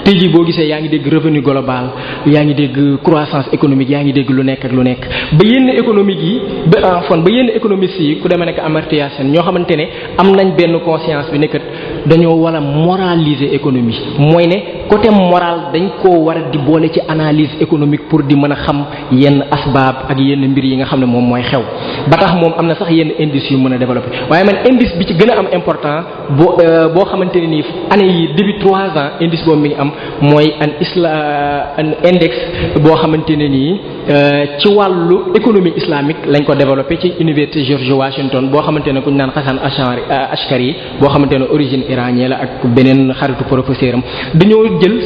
tey jii boo gisee yaa ngi dégg revenu global yaa ngi dégg croissance économique yaa ngi dégg lu nekk ak lu nekk ba yenn économique yi ba yenn économistes yi ku demee nekk Amartya Sen ñoo xamante ne am nañ benn conscience bi nekkat dañoo war a moraliser économie mooy ne côté moral dañ koo war a di boole ci analyse économique pour di mën a xam yenn asbaab ak yenn mbir yi nga xam ne moom mooy xew ba tax moom am na sax yenn indice yu mën a développer waaye man indice bi ci gën a am important boo xamante ne nii année yi début 3 ans indice boobu mi ngi am mooy an index boo xamante ne nii ci wàllu économie islamique lañ ko développé ci université George Washington boo xamante ne ku ñu naan Hassan Ashkari boo xamante ne origine iranien la ak beneen xaritu professeur am dañoo jël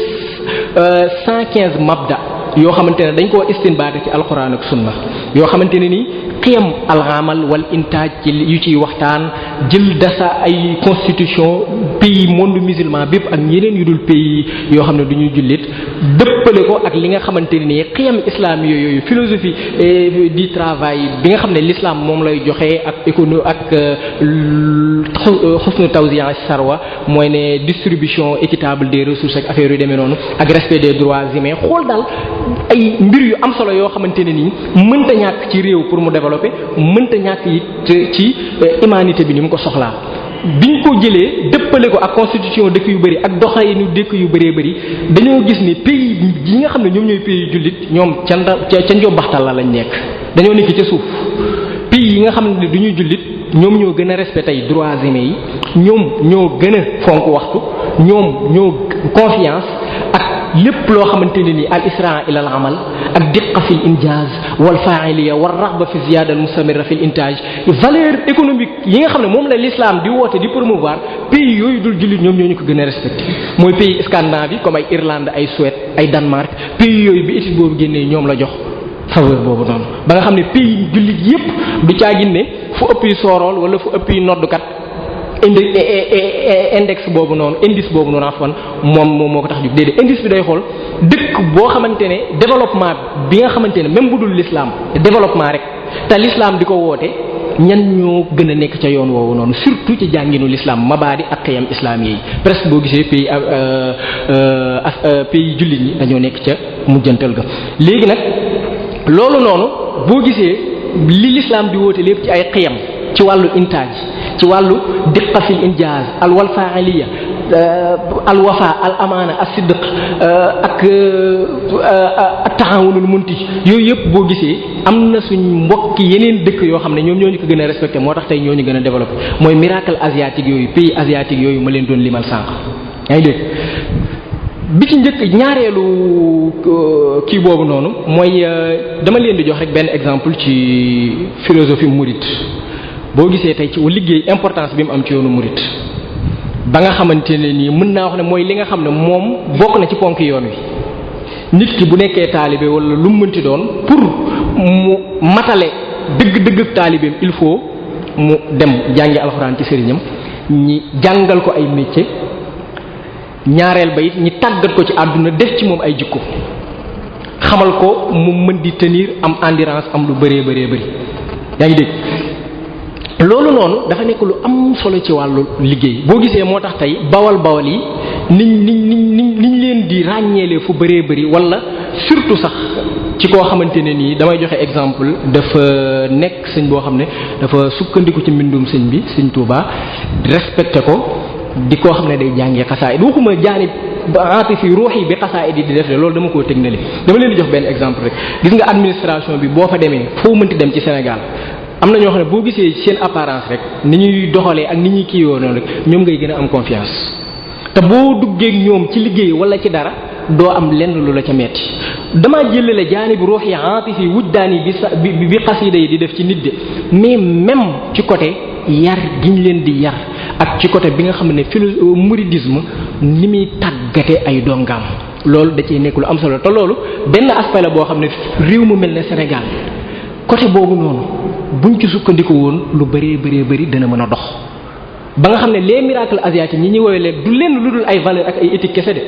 115 mabda yoo xamante ne dañ koo istinbaate ci alquran ak sunna yoo xamante ne nii xiyam al-amal wal intaaj ci yu ciy waxtaan jël dasa ay constitution pays monde musulman bépp ak yeneen yu dul pays yoo xam ne du ñuy jullit dëppale ko ak li nga xamante ne nii xiyam islam yooyu philosophie du travail bi nga xam ne l'islam moom lay joxe ak économie ak xusnu tawzi'a sarwa mooy ne distribution équitable des ressources ak affaire yu demee noonu ak respect des droits humains xool daal ay mbir yu am solo yoo xamante ne nii mënta ñàkk ci réew pour mu développer mënta ñàkk it ci humanité bi ni mu ko soxlaa biñ ko jëlee dëppale ko ak constitution dëkk yu bëri ak doxalinu dëkk yu bëree bëri dañoo gis ni pays yi nga xam ne ñoom ñooy pays jullit ñoom ca njobbaxtal la lañ nekk dañoo nekk ca suuf pays yi nga xam ne du ñuy jullit ñoom ñoo gën a respecté ay droits humains yi ñoom ñoo gën a fonk waxtu ñoom ñoo confiance ak lépp loo xamante ne ni al isra ila al amal ak diqa fi l injaz wal fa'iliya war raghba fi ziyada al mustamira fi l intaj valeur économique yi nga xam ne moom la l'islam di woote di promouvoir pays yooyu dul jullit ñoom ñoo ñu ko gën a respecté mooy pays scandinave yi comme ay Irlande ay Suède ay Danemark pays yooyu bi étude boobu génnee ñoom la jox faveur boobu noonu ba nga xam ne pays jullit yépp du caagin ne fu ëpp yi soorool wala fu ëpp yi noddukat index boobu noonu indice boobu noonu afwan moom moo ko tax jóg déedéet indice bi day xool dëkk boo xamante ne développement bi nga xamante ne même bu dul l'islam développement rek te l'islam di ko woote ñan ñoo gën a nekk ca yoon woowu noonu surtout ci jànginu l'islam mabaadi ak xiyam islam yi presque boo gisee pays jullit ñi dañoo nekk ca mujjantal ga léegi nag loolu noonu boo gisee li l'islam di woote lépp ci ay xiyam ci wàllu intaaj ci wàllu diqa fil injaz al wal fa'iliya al wafa al amaana as sidq ak taawunul munti yooyu yëpp boo gisee am na suñ mbokki yeneen dëkk yoo xam ne ñoom ñoo ñu ko gën a respecté moo tax tey ñoo ñu gën a développé mooy miracle asiatique yooyu pays asiatique yooyu ma leen doon limal sànq yaa ngi dégg. bi ci njëkk ñaareelu kii boobu noonu mooy dama leen di jox rek benn exemple ci philosophie mouride boo gisee tey ci liggéey importance bi mu am ci yoonu mouride ba nga xamante ne nii mën naa wax ne mooy li nga xam ne moom bokk na ci ponk yoon wi nit ki bu nekkee taalibe wala lu mu mënti doon pour mu matale dëgg-dëgg taalibeem il faut mu dem jàngi alxuraan ci sëriñam ñi jàngal ko ay métier ñaareel ba it ñi tàggat ko ci àdduna def ci moom ay jikko xamal ko mu mën di tenir am endurance am lu bëree bëri yaa ngi dégg loolu noonu dafa nekk lu am solo ci wàllu liggéey boo gisee moo tax tey bawal yi niñ leen di ràññeelee fu bëree bëri wala surtout sax ci koo xamante ne nii damay joxe exemple dafa nekk sëñ boo xam ne dafa sukkandiku ci mbindum sëñ bi sëñ Touba respecté ko di koo xam ne day jàngee xasaayid waxuma jaanib atifi ruuxi bi xasaayid yi di def de loolu dama koo teg na li dama leen di jox benn exemple rek gis nga administration bi boo fa demee foo mënti dem ci Sénégal am na ñoo xam ne boo gisee seen apparence rek ni ñuy doxalee ak ni ñuy kiiwoo noonu rek ñoom ngay gën a am confiance te boo duggee ak ñoom ci liggéey wala ci dara doo am lenn lu la ca metti damaa jëlale jaanib ruuxi atifi wujdaani bi xasida yi di def ci nit de mais même ci côté yar giñ leen di yar ak ci côté bi nga xam ne mouridisme ni muy tàggate ay dongaam loolu da cee nekk lu am solo te loolu benn aspect la boo xam ne réew mu mel ne Sénégal côté boobu noonu buñ ci sukkandiku woon lu bëree dana mën a dox ba nga xam ne les miracles asiatiques ñi ñuy woowee leen du lenn lu dul ay valeur ak ay éthique kese de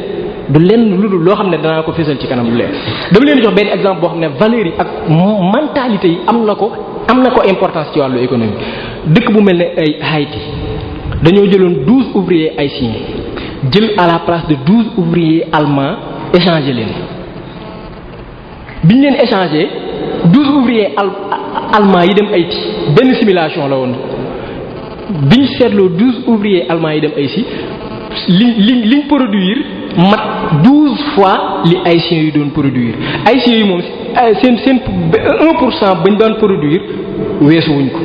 du lenn lu dul loo xam ne danaa ko fésal ci kanam lu leer dama leen di jox benn exemple boo xam ne valeurs yi ak mentalité yi am na ko importance ci wàllu économie dëkk bu mel ne ay Haïti dañoo jëloon 12 ouvriers haïtiens jël à la place de 12 ouvriers allemands échanger leen biñ leen échanger 12 ouvriers allemands yi dem Haïti benn simulation la woon biñ seetloo 12 ouvriers allemands yi dem Haïti liñ produire mat 12 fois li haïtiens yi doon produire haïtiens yi moom seen 1% bañ doon produire weesu wuñ ko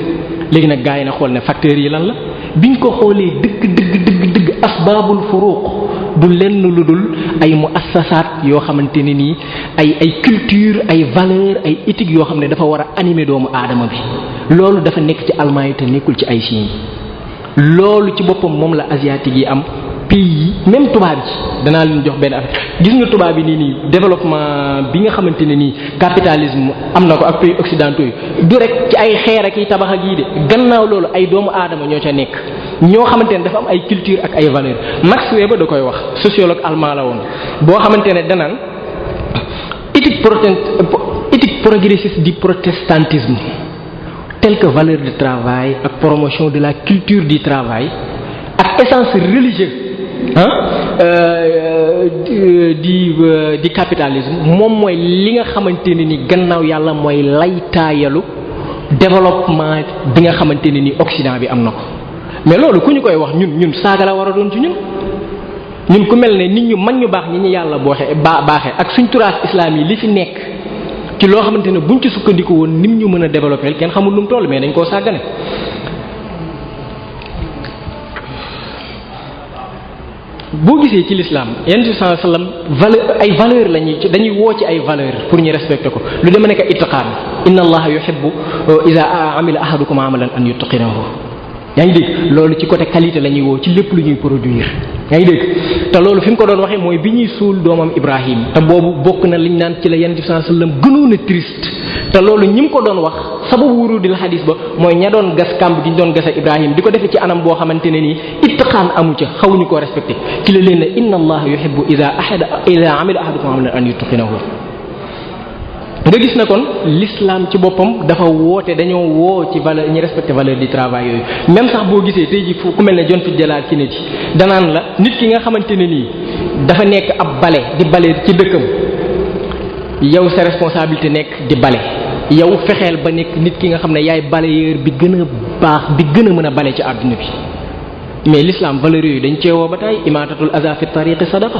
léegi nag gars yi na xool ne facteurs yi lan la biñ ko xoolee dëgg asbaabul furuq du lenn lu dul ay muassasaat yoo xamante ne nii ay culture ay valeur ay éthique yoo xam ne dafa war a animer doomu aadama bi loolu dafa nekk ci allemand yi te nekkul ci haïtiens yi loolu ci boppam moom la asiatique yi am pays yi même tubaab yi danaa leen jox benn affaire gis nga tubaab yi nii développement bi nga xamante ne nii capitalisme am na ko ak pays occidentaux yi du rek ci ay xeer ak i tabax ak yii de gannaaw loolu ay doomu aadama ñoo ca nekk ñoo xamante ne dafa am ay culture ak ay valeur Max Weber da koy wax sociologue allemand la woon boo xamante ne danaan éthique progressiste du protestantisme telle que valeur de travail ak promotion de la culture du travail ak essence religieuse di capitalisme moom mooy li nga xamante ne ni gannaaw yàlla mooy laytaayalu développement bi nga xamante ne ni Occident bi am na ko mais loolu ku ñu koy wax ñun saaga la war a doon ci ñun ku mel ne nit ñu mag ñu baax ñi ñu yàlla baaxee ak suñ turaas islam yi li fi nekk ci loo xamante ne buñ ci sukkandiku woon nim ñu mën a développer kenn xamul lu mu toll mais dañ koo sàggane. boo gisee ci l'islam yonent bi sallallahu alayhi wasallam ay valeur dañuy woo ci ay valeur pour ñu respecter ko lu deme nekk ittiqaan inna allaha yuhibbu iza amila ahadukum amalan an yutqinahu yaa ngi dégg loolu ci côté qualité la ñuy woo ci lépp lu ñuy produire yaa ngi dégg te loolu fi mu ko doon waxee mooy bi ñuy suul doomam Ibrahim te boobu bokk na liñ naan ci la yonent bi sallallahu alayhi wasallam gënoon a triste te loolu ñi mu ko doon wax sababu wurudil xadis ba mooy ña doon gas kàmb gi ñu doon gas ak Ibrahim di ko defee ci anam boo xamante ne nii ittiqaan amu ca xawuñu koo respecté ci la leen ne inna allaha yuhibbu iza amila ahadukum amalan an yutqinahu nga gis na kon l'islam ci boppam dafa woote dañoo woo ci valeur ñi respecté valeur du travail yooyu même sax boo gisee tey ji fu ku mel ne John Fitzgerald Kennedy danaan la nit ki nga xamante ne nii dafa nekk ab bale di bale ci dëkkam yow sa responsabilité nekk di bale yow fexeel ba nekk nit ki nga xam ne yaay balayeur bi gën a baax bi gën a mën a bale ci àdduna bi mais l'islam valeurs yooyu dañ ceewoo ba tey imaatatul aza fi tariqi sadaqa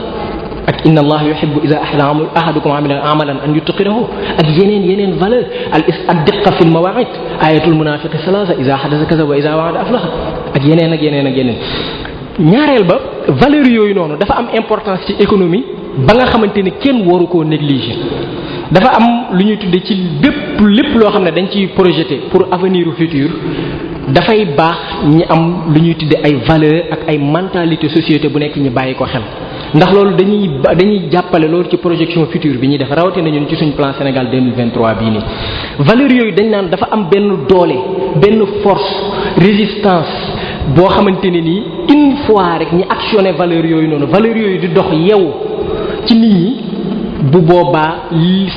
ak inna allah yuhibbu iza ahadukum amila amalan an yutqinahu ak yeneen valeur ad diqqa fil mawa'id ayatul munafiqi salasa iza hadasa kaza wa iza wa'ada aflaha ak yeneen ñaareel ba valeur yooyu noonu dafa am importance ci économie ba nga xamante ne kenn waru koo négliger. dafa am lu ñuy tudde ci lépp loo xam ne dañ ciy projeté pour avenir futur dafay baax ñi am lu ñuy tudde ay valeur ak ay mentalité société bu nekk ñi bàyyi ko xel ndax loolu dañuy jàppale loolu ci projection future bi ñuy def rawatina ñun ci suñu plan Sénégal 2023 bii nii valeur yooyu dañ naan dafa am benn doole benn force résistance boo xamante ne nii une fois rek ñi actionné valeur yooyu noonu valeur yooyu di dox yeewu ci nit ñi bu boobaa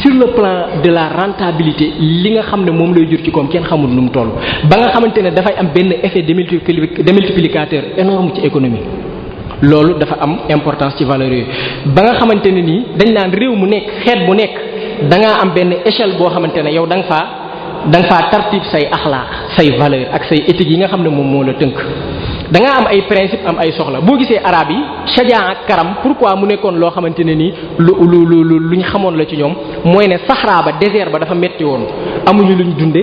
sur le plan de la rentabilité li nga xam ne moom lay jur ci koom kenn xamul nu mu toll ba nga xamante ne dafay am benn effet démultiplicateur énorme ci économie loolu dafa am importance ci valeurs yooyu ba nga xamante ne nii dañ naan réew mu nekk xeet bu nekk da ngaa am benn échelle boo xamante ne yow da nga faa tartib say axlaaq say valeur ak say éthique yi nga xam ne moom moo la tënk da ngaa am ay principe am ay soxla boo gisee arab yi shajaa ak karam pourquoi mu nekkoon loo xamante ne nii lu ñu xamoon la ci ñoom mooy ne saxraa ba désert ba dafa metti woon amuñu luñ dunde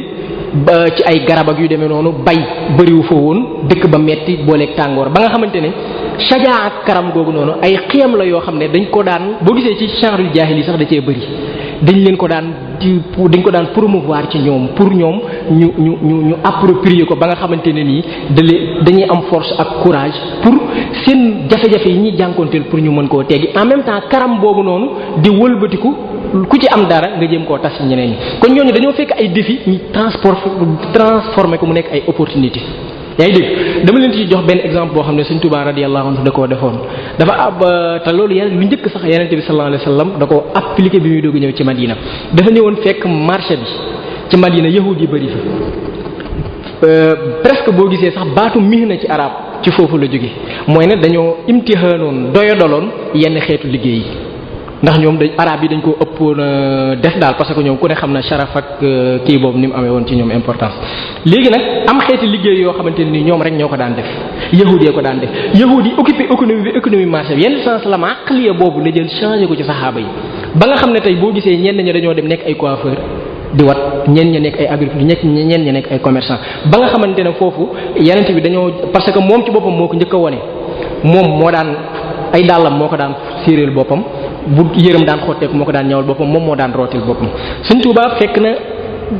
ba ci ay garab ak yu demee noonu bay bëriwu fa woon dëkk ba metti booleeg tàngoor ba nga xamante ne shajaa ak karam googu noonu ay xiyam la yoo xam ne dañ ko daan boo gisee ci genre yu jaahil yi sax da cee bëri dañ ko daan promouvoir ci ñoom pour ñoom ñu approprier ko ba nga xamante ne nii dañuy am force ak courage pour seen jafe-jafe yi ñuy jànkoonteel pour ñu mën koo teggi en même temps karam boobu noonu di wëlbatiku ku ci am dara nga jéem koo tas ci ñeneen ñi kon ñooñu dañoo fekk ay défi ñu transformer ko mu nekk ay opportunité yaa ngi dégg dama leen ci jox benn exemple boo xam ne Sëñ Tuubaa radiyallahu anhu da koo defoon dafa ab te loolu lu njëkk sax Yonent bi sallallahu alayhi wasallam da koo appliqué bi muy doog ñëw ci Madina dafa ñëwoon fekk marché bi ci Madina yahud yi bëri fa presque boo gisee sax baatu mihna ci arab ci foofu la jóge mooy ne dañoo imtihaanoon doyadaloon yenn xeetu liggéey yi ndax ñoom arab yi dañ koo ëppoon def daal parce que ñoom ku ne xam na sharaf ak kii boobu ni mu amee woon ci ñoom importance léegi nag am xeeti liggéey yoo xamante ne ni ñoom rek ñoo ko daan def yahudi ko daan def yahudi yi occupé économie marché bi yenn sens la ma aqliya boobu la jël changé ko ci saxaaba yi ba nga xam ne tey boo gisee ñenn ñi dañoo dem nekk ay coiffeur di wat ñenn ña nekk ay agriculteur ñenn ña nekk ay commerçant ba nga xamante ne foofu yeneen bi dañoo parce que moom ci boppam moo ko njëkk a wone moom moo daan ay dàllam moo ko daan séeréel boppam bu yërëm daan xotteeku moo ko daan ñawal boppam moom moo daan rootil boppam Sëñ Tuubaa fekk na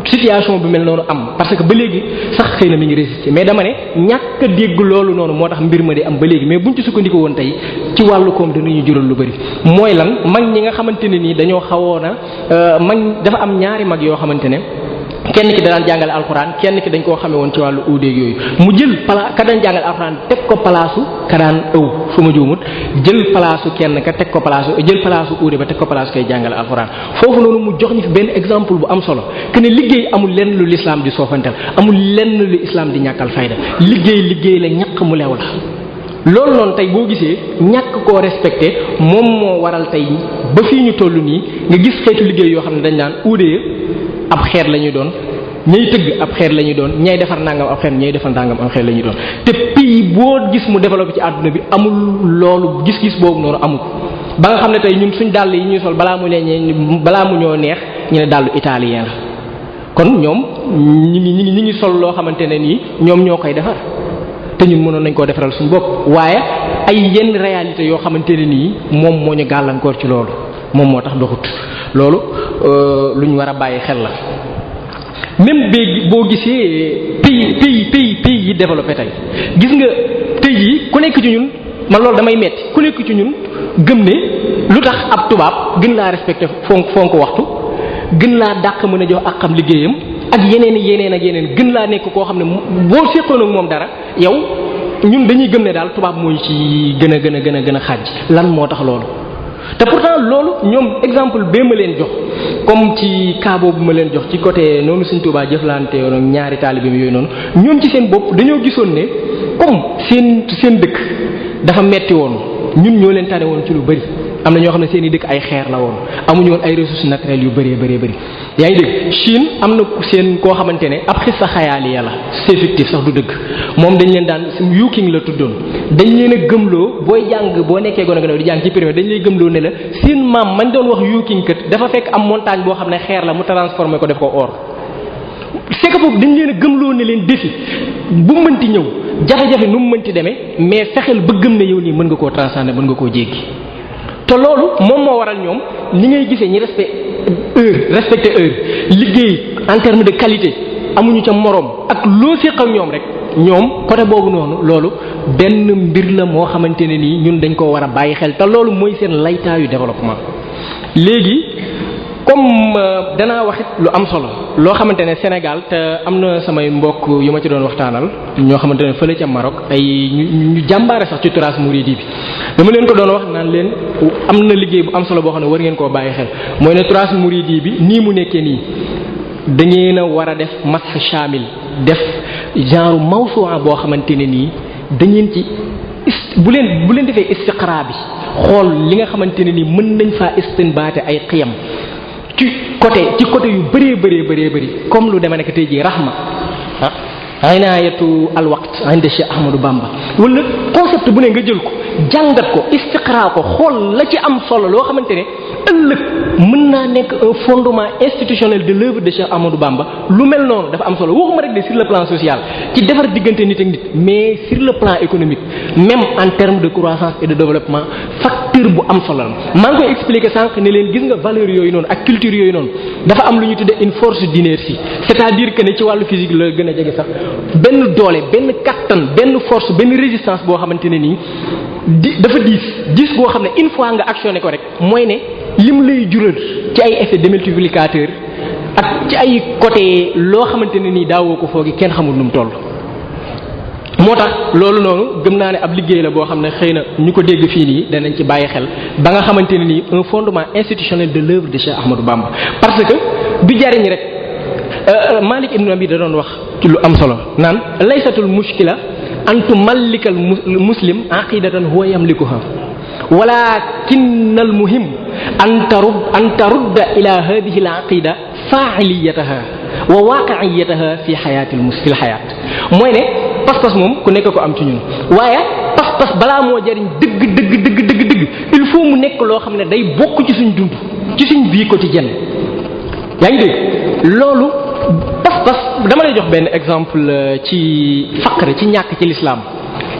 situation bi mel noonu am parce que ba léegi sax xëy na mi ngi résister mais dama ne ñàkk a dégg loolu noonu moo tax mbir ma di am ba léegi mais buñ ci sukkandiku woon tey ci wàllu koom danañu jural lu bari mooy lan mag ñi nga xamante ne nii dañoo xawoon a mag dafa am ñaari mag yoo xamante ne kenn ki daan jàngale alxuraan kenn ki dañ koo xamee woon ci wàllu uudeeg yooyu mu jël ka daan jàngale alxuraan teg ko palaasu ka daan ëw fu ma juumut jël palaasu kenn ka teg ko palaasu jël palaasu uude ba teg ko palaasu kay jàngale alxuraan foofu noonu mu jox ñu fi benn exemple bu am solo que ne liggéey amul lenn lu lislaam di soofantal amul lenn lu islaam di ñàkkal fayda liggéey la ñàkk mu leew la loolu noonu tey boo gisee ñàkk koo respecté moom moo waral tey ba fii ñu toll nii nga gis xeetu liggéey yoo xam ne dañ naan uude ab xeet la ñuy doon ñay tëgg ab xeet la ñuy doon ñay defar nangam ab xeet ñay defar nangam ab xeet la ñuy doon te pays boo gis mu développé ci àdduna bi amul loolu gis-gis boobu noonu amul ba nga xam ne tey ñun suñ dàll yi ñuy sol balaa mu ñoo neex ñu ne dàllu italien la kon ñoom ñi ngi sol loo xamante ne nii ñoom ñoo koy defar te ñun mënoon nañ koo defaral suñu bopp waaye ay yenn réalité yoo xamante ne nii moom moo ñu gàllankoor ci loolu moom moo tax doxut loolu lu ñu war a bàyyi xel la même boo gisee pays yi développé tey gis nga tey yi ku nekk ci ñun man loolu damay metti ku nekk ci ñun gëm ne lu tax ab tubaab gën laa respecté fonk waxtu gën laa dàq mën a jox ak xam liggéeyam ak yeneen gën laa nekk koo xam ne boo séqoon ak moom dara yow ñun dañuy gëm ne daal tubaab mooy ci gën a xaaj lan moo tax loolu te pourtant loolu ñoom exemple bee ma leen jox comme ci cas boobu ma leen jox ci côté noonu Sëñ Tuubaa jëflante yoon ak ñaari taalibeem yooyu noonu ñoom ci seen bopp dañoo gisoon ne comme seen dëkk dafa metti woon ñun ñoo leen tane woon ci lu bari am na ñoo xam ne seen i dëkk ay xeer la woon amuñu woon ay ressources naturelles yu bëree bëri yaa ngi dégg Chine am na seen koo xamante ne ab xissa xayaali yàlla c'est fictif sax du dëgg moom dañ leen daan Yu King la tuddoon dañ leen a gëmloo booy jàng boo nekkee gone gone di jàng ci primaire dañ lay gëmloo ne la seen maam mañ doon wax Yu King kat dafa fekk am montagne boo xam ne xeer la mu transformé ko def ko or. c'est que foofu dañ leen a gëmloo ne leen défi bu mënti ñëw jafe-jafe nu mu mënti demee mais fexeel ba gëm ne yow nii mën nga koo transcender mën nga koo jéggi te loolu moom moo waral ñoom ni ngay gisee ñi respecté heure liggéey en terme de qualité amuñu ca moroom ak loo séq ak ñoom rek ñoom côté boobu noonu loolu benn mbir la moo xamante ne nii ñun dañ koo war a bàyyi xel te loolu mooy seen laytaayu développement. léegi comme danaa waxit lu am solo loo xamante ne Sénégal te am na samay mbokk yu ma ci doon waxtaanal ñoo xamante ne fële ca Maroc ay ñu jàmbaare sax ci turaas muridi bi dama leen ko doon wax naan leen am na liggéey bu am solo boo xam ne war ngeen koo bàyyi xel mooy ne turaas muridi bi nii mu nekkee nii da ngeen a war a def masx shamil def genre mawsu'a boo xamante ne nii da ngeen ci bu leen defee istiqra bi xool li nga xamante ne nii mën nañ faa istinbaate ay xiyam ci côté yu bëree comme lu demee nekk tey jii rahma inaayatu alwaqt inda Cheikh Ahmadou Bamba wala concept bu ne nga jël ko jàngat ko istiqra ko xool la ci am solo loo xamante ne ëllëg mën naa nekk un fondement institutionnel de l'œuvre de Cheikh Ahmadou Bamba lu mel noonu dafa am solo waxuma rek de sur le plan social ci defar diggante nit ak nit mais sur le plan économique même en termes de croissance et de développement facteur bu am solo la maa ngi koy expliquer sànq ne leen gis nga valeurs yooyu noonu ak culture yooyu noonu dafa am lu ñu tuddee une force d'inertie c'est-à-dire que ne ci wàllu physique la gën a jege sax benn doole benn kattan benn force benn résistance boo xamante ne nii dafa diis boo xam ne une fois nga actionné ko rek mooy ne lim lay jural ci ay effet démultiplicateur ak ci ay côté loo xamante ne nii daawoo ko foogi kenn xamul nu mu toll. moo tax loolu noonu gëm naa ne ab liggéey la boo xam ne xëy na ñu ko dégg fii nii danañ ci bàyyi xel ba nga xamante ne nii un fondement institutionnel de l'œuvre de Cheikh Ahmadou Bamba parce que du jariñ rek Malik ibn Abi da doon wax ci lu am solo naan laysatul mushkila an tumallikal muslim aqidatan huwa yamlikuha walakin al muhim an tarudda ila hadhihi al aqida fa'iliyataha wa waqi'iyataha fi hayatil fil hayat mooy ne pas-pas moom ku nekk ko am ci ñun waaye pas-pas balaa moo jariñ dëgg il faut mu nekk loo xam ne day bokk ci suñ dund ci suñ vie quotidienne yaa ngi dégg loolu pas-pas dama lay jox benn exemple ci faqr ci ñàkk ci l'islam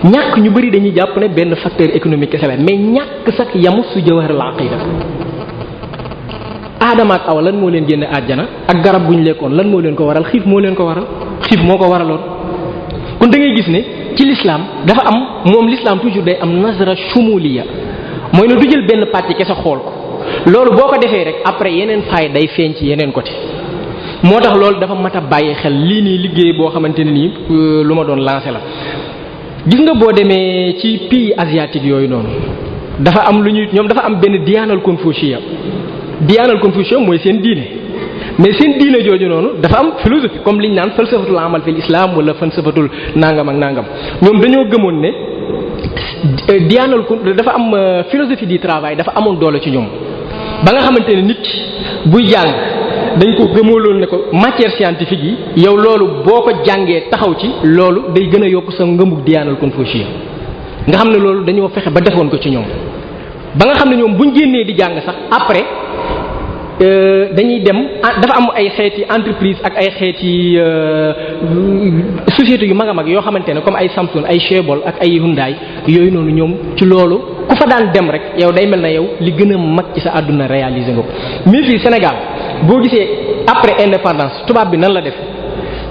ñàkk ñu bari dañuy jàpp ne benn facteur économique kese la mais ñàkk sax yamu su jawharul aqida Aadama ak Awa lan moo leen génne àjjana ak garab bu ñu lekkoon lan moo leen ko waral xiif moo leen ko waral xiif moo ko waraloon kon da ngay gis ne ci l'islam dafa am moom l'islam toujours day am nazara shumuliya mooy ne du jël benn pàcc kese xool ko loolu boo ko defee rek après yeneen faay day feeñ ci yeneen côté moo tax loolu dafa mat a bàyyi xel lii nii liggéey boo xamante ne nii lu ma doon lancé la gis nga boo demee ci pays asiatique yooyu noonu dafa am lu ñuy ñoom dafa am benn diyanal Confucius mooy seen diine mais seen diine jooju noonu dafa am philosophie comme liñ naan falsafatul amal fil islam wala falsafatul nangam ak nangam ñoom dañoo gëmoon ne dafa am philosophie du travail dafa amoon doole ci ñoom ba nga xamante ne nit buy jàng dañ ko gëmooloon ne ko matière scientifique yi yow loolu boo ko jàngee taxaw ci loolu day gën a yokk sa ngëmug diyaanal Confucius nga xam ne loolu dañoo fexe ba defoon ko ci ñoom ba nga xam ne ñoom buñ génnee di jàng sax après dañuy dem dafa am ay xeeti entreprise ak ay xeeti sociétés yu mag a mag yoo xamante ne comme ay Samsung ay Chevrolet ak ay Hyundai yooyu noonu ñoom ci loolu ku fa daan dem rek yow day mel na yow li gën a mag ci sa àdduna réaliser nga ko mais fii Sénégal boo gisee après indépendance tubaab bi nan la def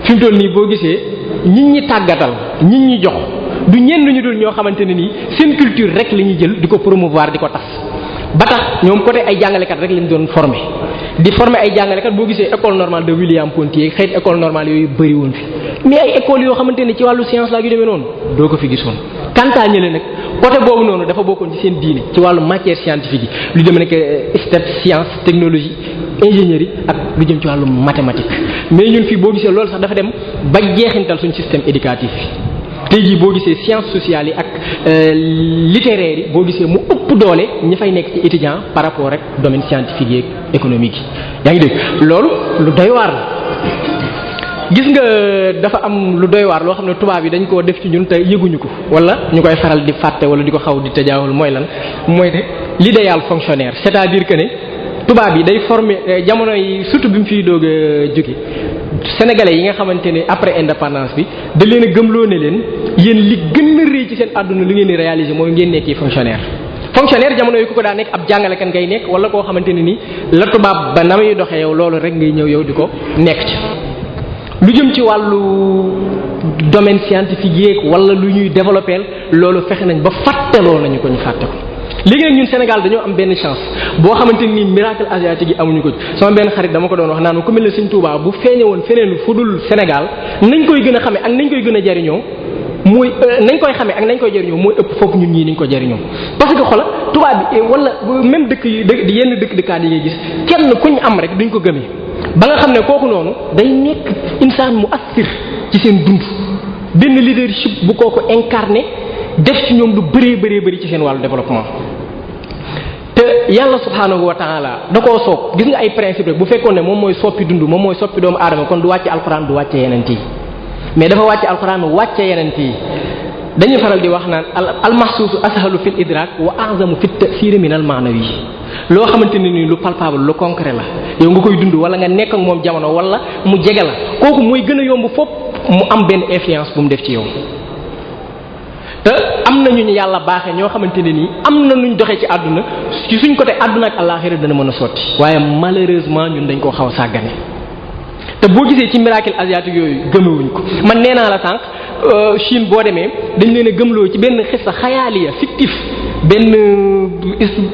fi mu toll nii boo gisee nit ñi tàggatal nit ñi jox du ñenn ñu dul ñoo xamante ne nii seen culture rek la ñuy jël di ko promouvoir di ko tas ba tax ñoom côté ay jàngalekat rek lañ doon former di former ay jàngalekat boo gisee école normale de William Ponty xeet école normale yooyu bëri woon fi mais ay écoles yoo xamante ne ci wàllu science laa yu demee noonu doo ko fi gisoon kantaa ñële nag côté boobu noonu dafa bokkoon ci seen diine ci wàllu matière scientifique yi lu demee nekk stat science technologie ingénierie ak lu jëm ci wàllu mathématique mais ñun fii boo gisee loolu sax dafa dem ba jeexintal suñu système éducatif tey jii boo gisee sciences sociales yi ak littéraires yi boo gisee mu ëpp doole ñi fay nekk ci étudiant par rapport rek domaine scientifique yeeg économique yi yaa ngi dégg loolu lu doy waar la. gis nga dafa am lu doy waar loo xam ne tubaab yi dañ koo def ci ñun te yëguñu ko wala ñu koy faral di fàtte wala di ko xaw di tajaawul mooy lan mooy ne l'idéal fonctionnaire c'est-à-dire que ne tubaab yi day former jamono yi surtout bi mu fiy doog a jóge sénégalais yi nga xamante ne après indépendance bi da leen a gëmloo ne leen yéen li gën a rëy ci seen àdduna li ngeen di réaliser mooy ngeen nekkee fonctionnaire. fonctionnaire jamono yi ku ko daa nekk ab jàngalekat ngay nekk wala koo xamante ne ni la tubaab ba na muy doxee yow loolu rek ngay ñëw yow di ko nekk ci. lu jëm ci wàllu domaine scientifique yeeg wala lu ñuy développer loolu fexe nañ ba fàtteloo nañu ko ñu fàtte ko léegi nag ñun Sénégal dañoo am benn chance boo xamante ni miracle asiatique yi amuñu ko sama benn xarit dama ko doon wax naan ma ku mel ne Sëñ Tuubaa bu feeñe woon feneen fu dul Sénégal nañ koy gën a xamee ak nañ koy gën a jariñoo mooy nañ koy xamee ak nañ koy jariñoo mooy ëpp foofu ñun ñii niñ ko jariñoo parce que xola tubaab bi wala même dëkk yi yenn dëkkaan yi ngay gis kenn kuñ am rek duñ ko gëmee ba nga xam ne kooku noonu day nekk insaan mu assir ci seen dund benn leadership bu kooku incarné def ci ñoom lu bëree ci seen wàllu développement te yàlla subhaanahu wa taala da koo soog gis nga ay principe rek bu fekkoon ne moom mooy soppi dund moom mooy soppi doomu aadama kon du wàcce alxuraan du wàcce yeneen yi mais dafa wàcce alxuraan wàcce yeneen yi dañuy faral di wax naan almahsuusu ashalu fil idrak wa a'zamu fit ta'sir min al ma'nawi loo xamante ne nii lu palpable lu concret la yow nga koy dund wala nga nekk ak moom jamono wala mu jege la kooku mooy gën a yomb fopp mu am benn influence bu mu def ci yow. te am na ñu yàlla baaxee ñoo xamante ne nii am na nuñ doxee ci àdduna ci suñ côté àdduna ak àllaaxira dana mën a sotti waaye malheureusement ñun dañ koo xaw a sàggane te boo gisee ci miracle asiatique yooyu gëmewuñ ko man nee naa la sànq Chine boo demee dañ leen a gëmloo ci benn xissa xayaaliya fictif benn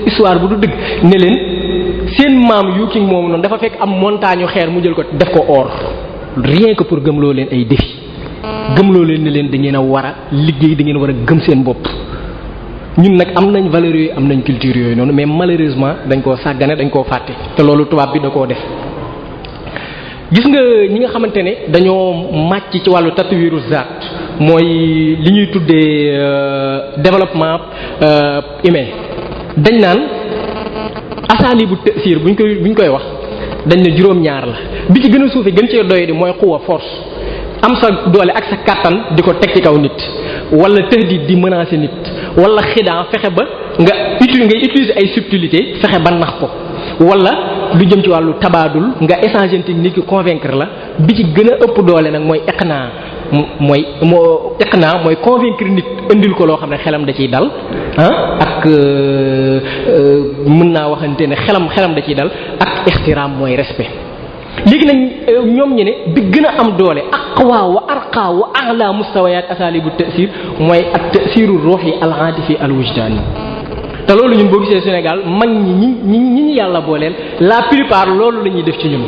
histoire bu du dëgg ne leen seen maam Yu King moomu noonu dafa fekk am montagne xeer mu jël ko def ko or rien que pour gëmloo leen ay défi gëmloo leen ne leen da ngeen a war a liggéey da ngeen war a gëm seen bopp ñun nag am nañ valeurs yooyu am nañ culture yooyu noonu mais malheureusement dañ koo sàggane dañ koo fàtte te loolu tubaab bi da koo def. gis nga ñi nga xamante ne dañoo màcc ci wàllu tatwiru zaat mooy li ñuy tuddee développement humain dañ naan asaali bu tësiir buñ koy wax dañ ne juróom-ñaar la bi ci gën a suufee gën cee doy di mooy xuwa force am sa doole ak sa kàttan di ko teg ci kaw nit wala tëhdid di menacer nit wala xidaa fexe ba ngay utiliser ay subtilité fexe ba nax ko wala lu jëm ci wàllu tabaadul nga échanger nit ki convaincre la bi ci gën a ëpp doole nag mooy iqnaa mooy convaincre nit indil ko loo xam ne xelam da ciy dal ak mën naa waxante ne xelam da ciy dal ak ixtiraam mooy respect. léegi nag ñoom ñi ne bi gën a am doole aqwa wa arqa wa a'la mustawayat asalibu ta'sir mooy at ta'siru ruhi al atifi al wujdani te loolu ñun boo gisee Sénégal mag ñi yàlla booleel la plupart loolu la ñuy def ci ñun.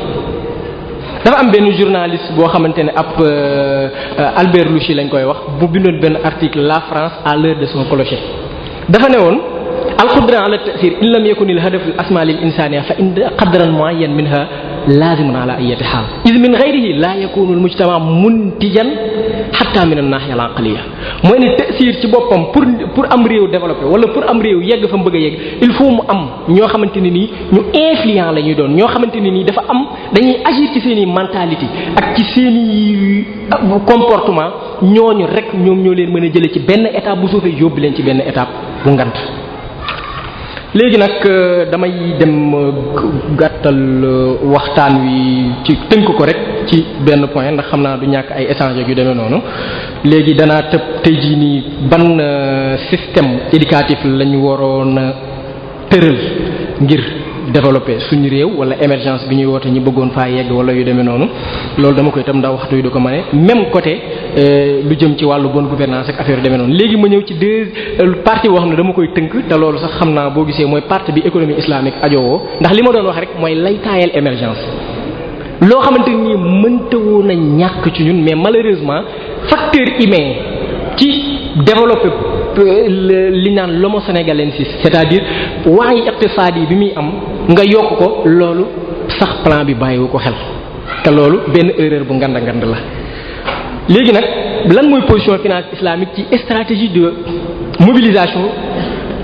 dafa am benn journaliste boo xamante ne ab Albert Louchy lañ koy wax bu bindoon benn article la France à l'heure de son clocher dafa ne woon alqudra ala ta'sir in lam yakun al hadaf al asma lil insaniya fa in qadran muayyan minha lazimun ala ayati hal iz min ghayrihi la yakunu al mujtama muntijan hatta min an nahiya al aqliya mooy ne ta'sir ci boppam pour am réew développé wala pour am réew yegg fa mu bëgg a yegg il faut mu am ñoo xamante ne nii ñu influent la ñuy doon ñoo xamante ne nii dafa am dañuy agir ci seen i mentalité ak ci seen i comportement ñooñu rek ñoom ñoo leen mën a jëlee ci benn étape bu suufee yóbbu leen ci benn étape bu ngant. léegi nag damay dem gàttal waxtaan wi ci tënk ko rek ci benn point ndax xam naa du ñàkk ay échange yu demee noonu léegi danaa tëb tey jii nii ban système éducatif lañu waroon a tëral ngir développer suñu réew wala émergence bi ñuy woote ñi bëggoon faa yegg wala yu demee noonu loolu dama koy itam ndax waxtu yi du ko mane même côté lu jëm ci wàllu bonne gouvernance ak affaire yu demee noonu léegi ma ñëw ci deux parties boo xam ne dama koy tënk te loolu sax xam naa boo gisee mooy partie bi économie islamique ajowoo ndax li ma doon wax rek mooy laytaayal émergence loo xamante ni mënta woon a ñàkk ci ñun mais malheureusement facteur humain ci développer li naan l'homo sénégalensis c'est-à-dire waaye iqtisaadi bi muy am nga yokk ko loolu sax plan bi bàyyiwu ko xel te loolu benn erreur bu ngand la léegi nag lan mooy position finance islamique ci stratégie de mobilisation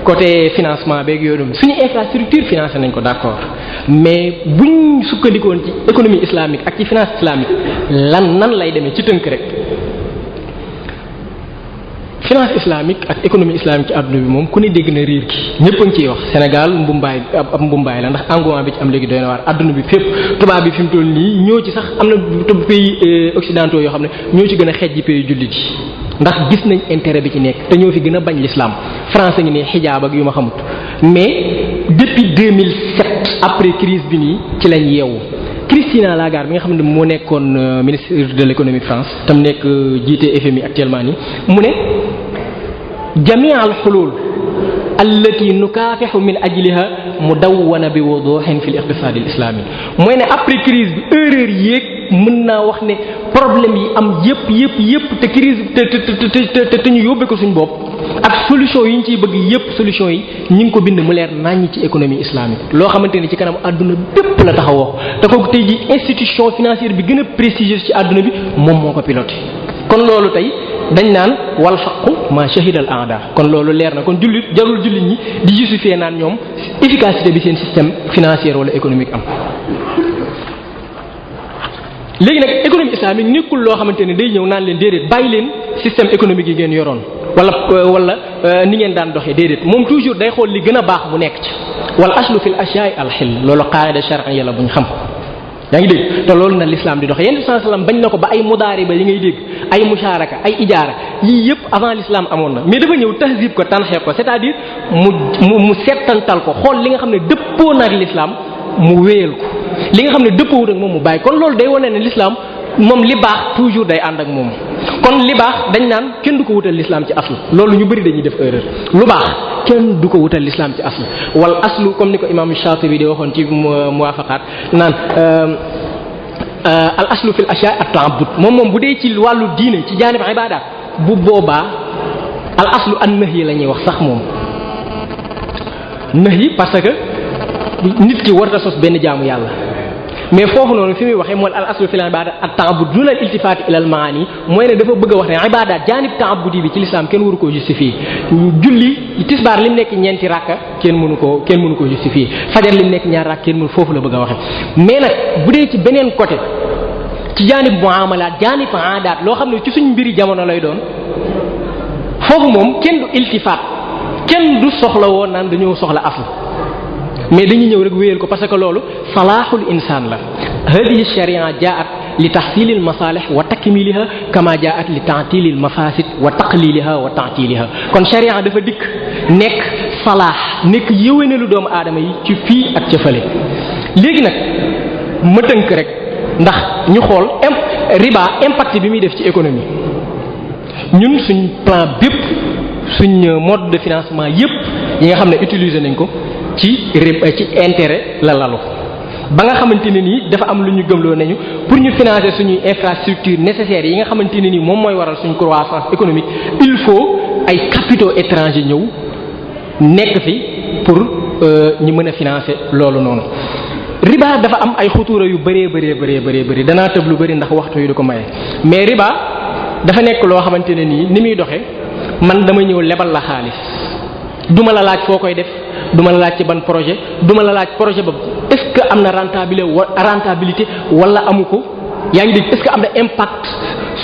côté financement beeg yooyu noonu suñu infrastructure financé nañ ko d'accord mais buñ sukkandikoon ci économie islamique ak ci finance islamique nan lay demee ci tënk rek. finance islamique ak économie islamique ci àdduna bi moom ku ne dégg na riir gi ñëpp a ngi ciy wax Sénégal mbumbaay ab mbumbaay la ndax engouement bi ci am léegi doy na waar àdduna bi fépp tubaab bi fi mu toll nii ñoo ci sax am na pays occidentaux yoo xam ne ñoo ci gën a xeej ji pays jullit yi ndax gis nañ intérêt bi ci nekk te ñoo fi gën a bañ l'islam français ngi ne xijaab ak yu ma xamut mais depuis 2007 après crise bi nii ci lañ yeewu Christine Lagarde mi nga xam ne moo nekkoon ministre de l'économie France tam nekk jiite FMI actuellement nii mu ne jamii al xulul allati nukaafihu min ajliha mudawwana bi wuduhin fi l iqtisaad al islami mooy ne après crise bi erreur yéeg mën naa wax ne problème yi am yëpp te crise te ñu yóbbee ko suñ bopp ak solution yi ñu ciy bëgg yëpp solution yi ñu ngi ko bind mu leer naññ ci économie islamique loo xamante ni ci kanam àdduna bépp la taxawoo te kooku tey ji institution financière bi gën a prestigieuse ci àdduna bi moom moo ko piloté kon loolu tey dañ naan wal xaqu ma shahida al aada kon loolu leer na kon jullit jarul jullit ñi di justifier naan ñoom efficacité bi seen système financier wala économique am. léegi nag économie islamique nekkul loo xamante ne day ñëw naan leen déedéet bàyyi leen système économique yi ngeen yoroon wala ni ngeen daan doxee déedéet moom toujours day xool li gën a baax mu nekk ci wal aslu fil ashya'i al hill loolu qaida shar'iyya la bu ñu xam. yaa ngi dégg te loolu na l'islam di doxee yenn sallam bañ na ko ba ay mudaariba yi ngay dégg ay musharaka ay ijaara yii yëpp avant l'islam amoon na mais dafa ñëw tahzib ko tanxee ko c'est-à-dire mu settantal ko xool li nga xam ne dëppoo na ak l'islam mu wéyal ko li nga xam ne dëppoowut ak moom mu bàyyi kon loolu day wane ne l'islam moom li baax toujours day ànd ak moom kon li baax dañ naan kenn du ko wutal l'islam ci aslu loolu ñu bëri dañuy def erreur lu baax kenn du ko wutal l'islam ci aslu wal aslu comme ni ko imam Shatibi di waxoon ci muwafaqat naan al aslu fil ashya at ta'abbud moom bu dee ci wàllu diine ci jaanib ibadat bu boobaa al aslu an nahyi la ñuy wax sax moom nahyi parce que nit ki war a sos benn jaamu yàlla mais foofu noonu fi muy waxee mooy al aslu fil ibadat at ta'abbud duna al iltifat ila al maani mooy ne dafa bëgg a wax ne ibadat jaanib ta'abbudi bi ci l'islam kenn waru koo justifier julli tisbaar lim nekk ñeenti rakka kenn mënu ko justifier fajar lim nekk ñaar rakk kenn mënu foofu la bëgg a waxe mais nag bu dee ci beneen côté ci jaanib muamalat jaanib aadaat loo xam ne ci suñ mbiri jamono lay doon foofu moom kenn du iltifat kenn du soxla woon naan dañoo soxla aslu mais dañuy ñëw rek wéyal ko parce que loolu salaaxul insaan la hadihi sharia jaat li tahsil al masalih wa takmiliha kama jaat li ta'til al mafasid wa taqliliha wa ta'tiliha kon sharia dafa dikk nekk salaax nekk yëwénelu doomu aadama yi ci fii ak ca fële léegi nag ma tënk rek ndax ñu xool riba impact bi muy def ci économie ñun suñ plan bépp suñ mode de financement yépp yi nga xam ne utiliser nañ ko ci intérêt la lalu ba nga xamante ne nii dafa am lu ñu gëmloo nañu pour ñu financer suñuy infrastructure nécessaires yi nga xamante ne nii moom mooy waral suñ croissance économique il faut ay capitaux étrangers ñëw nekk fi pour ñu mën a financer loolu noonu. riba dafa am ay xutuura yu bëree danaa tëb lu bëri ndax waxtu yu du ko maye mais riba dafa nekk loo xamante ne nii ni muy doxee man dama ñëw lebal la xaalis duma la laaj foo koy def. duma la laaj ci ban projet duma la laaj projet ba est-ce que am na rentabilité wala amu ko yaa ngi dégg est-ce que am na impact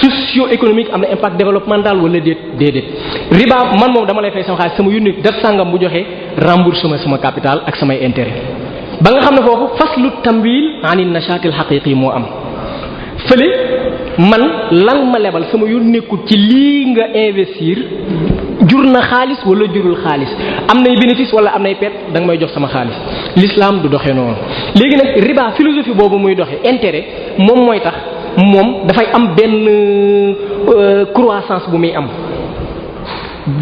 socio-économique am na impact développemental wala déedéet riba man moom dama lay fay sama xaalis sama unité def sàngam bu joxee rembourser sama capital ak samay intérêt ba nga xam ne foofu faslu tamwil anin nashatil haqiqi moo am fële man lan ma lebal sama yoon nekkul ci lii nga investir jur na xaalis wala jurul xaalis am nay bénéfice wala am nay perte da nga may jox sama xaalis l'islam du doxee noonu léegi nag riba philosophie boobu muy doxee intérêt moom mooy tax moom dafay am benn croissance bu muy am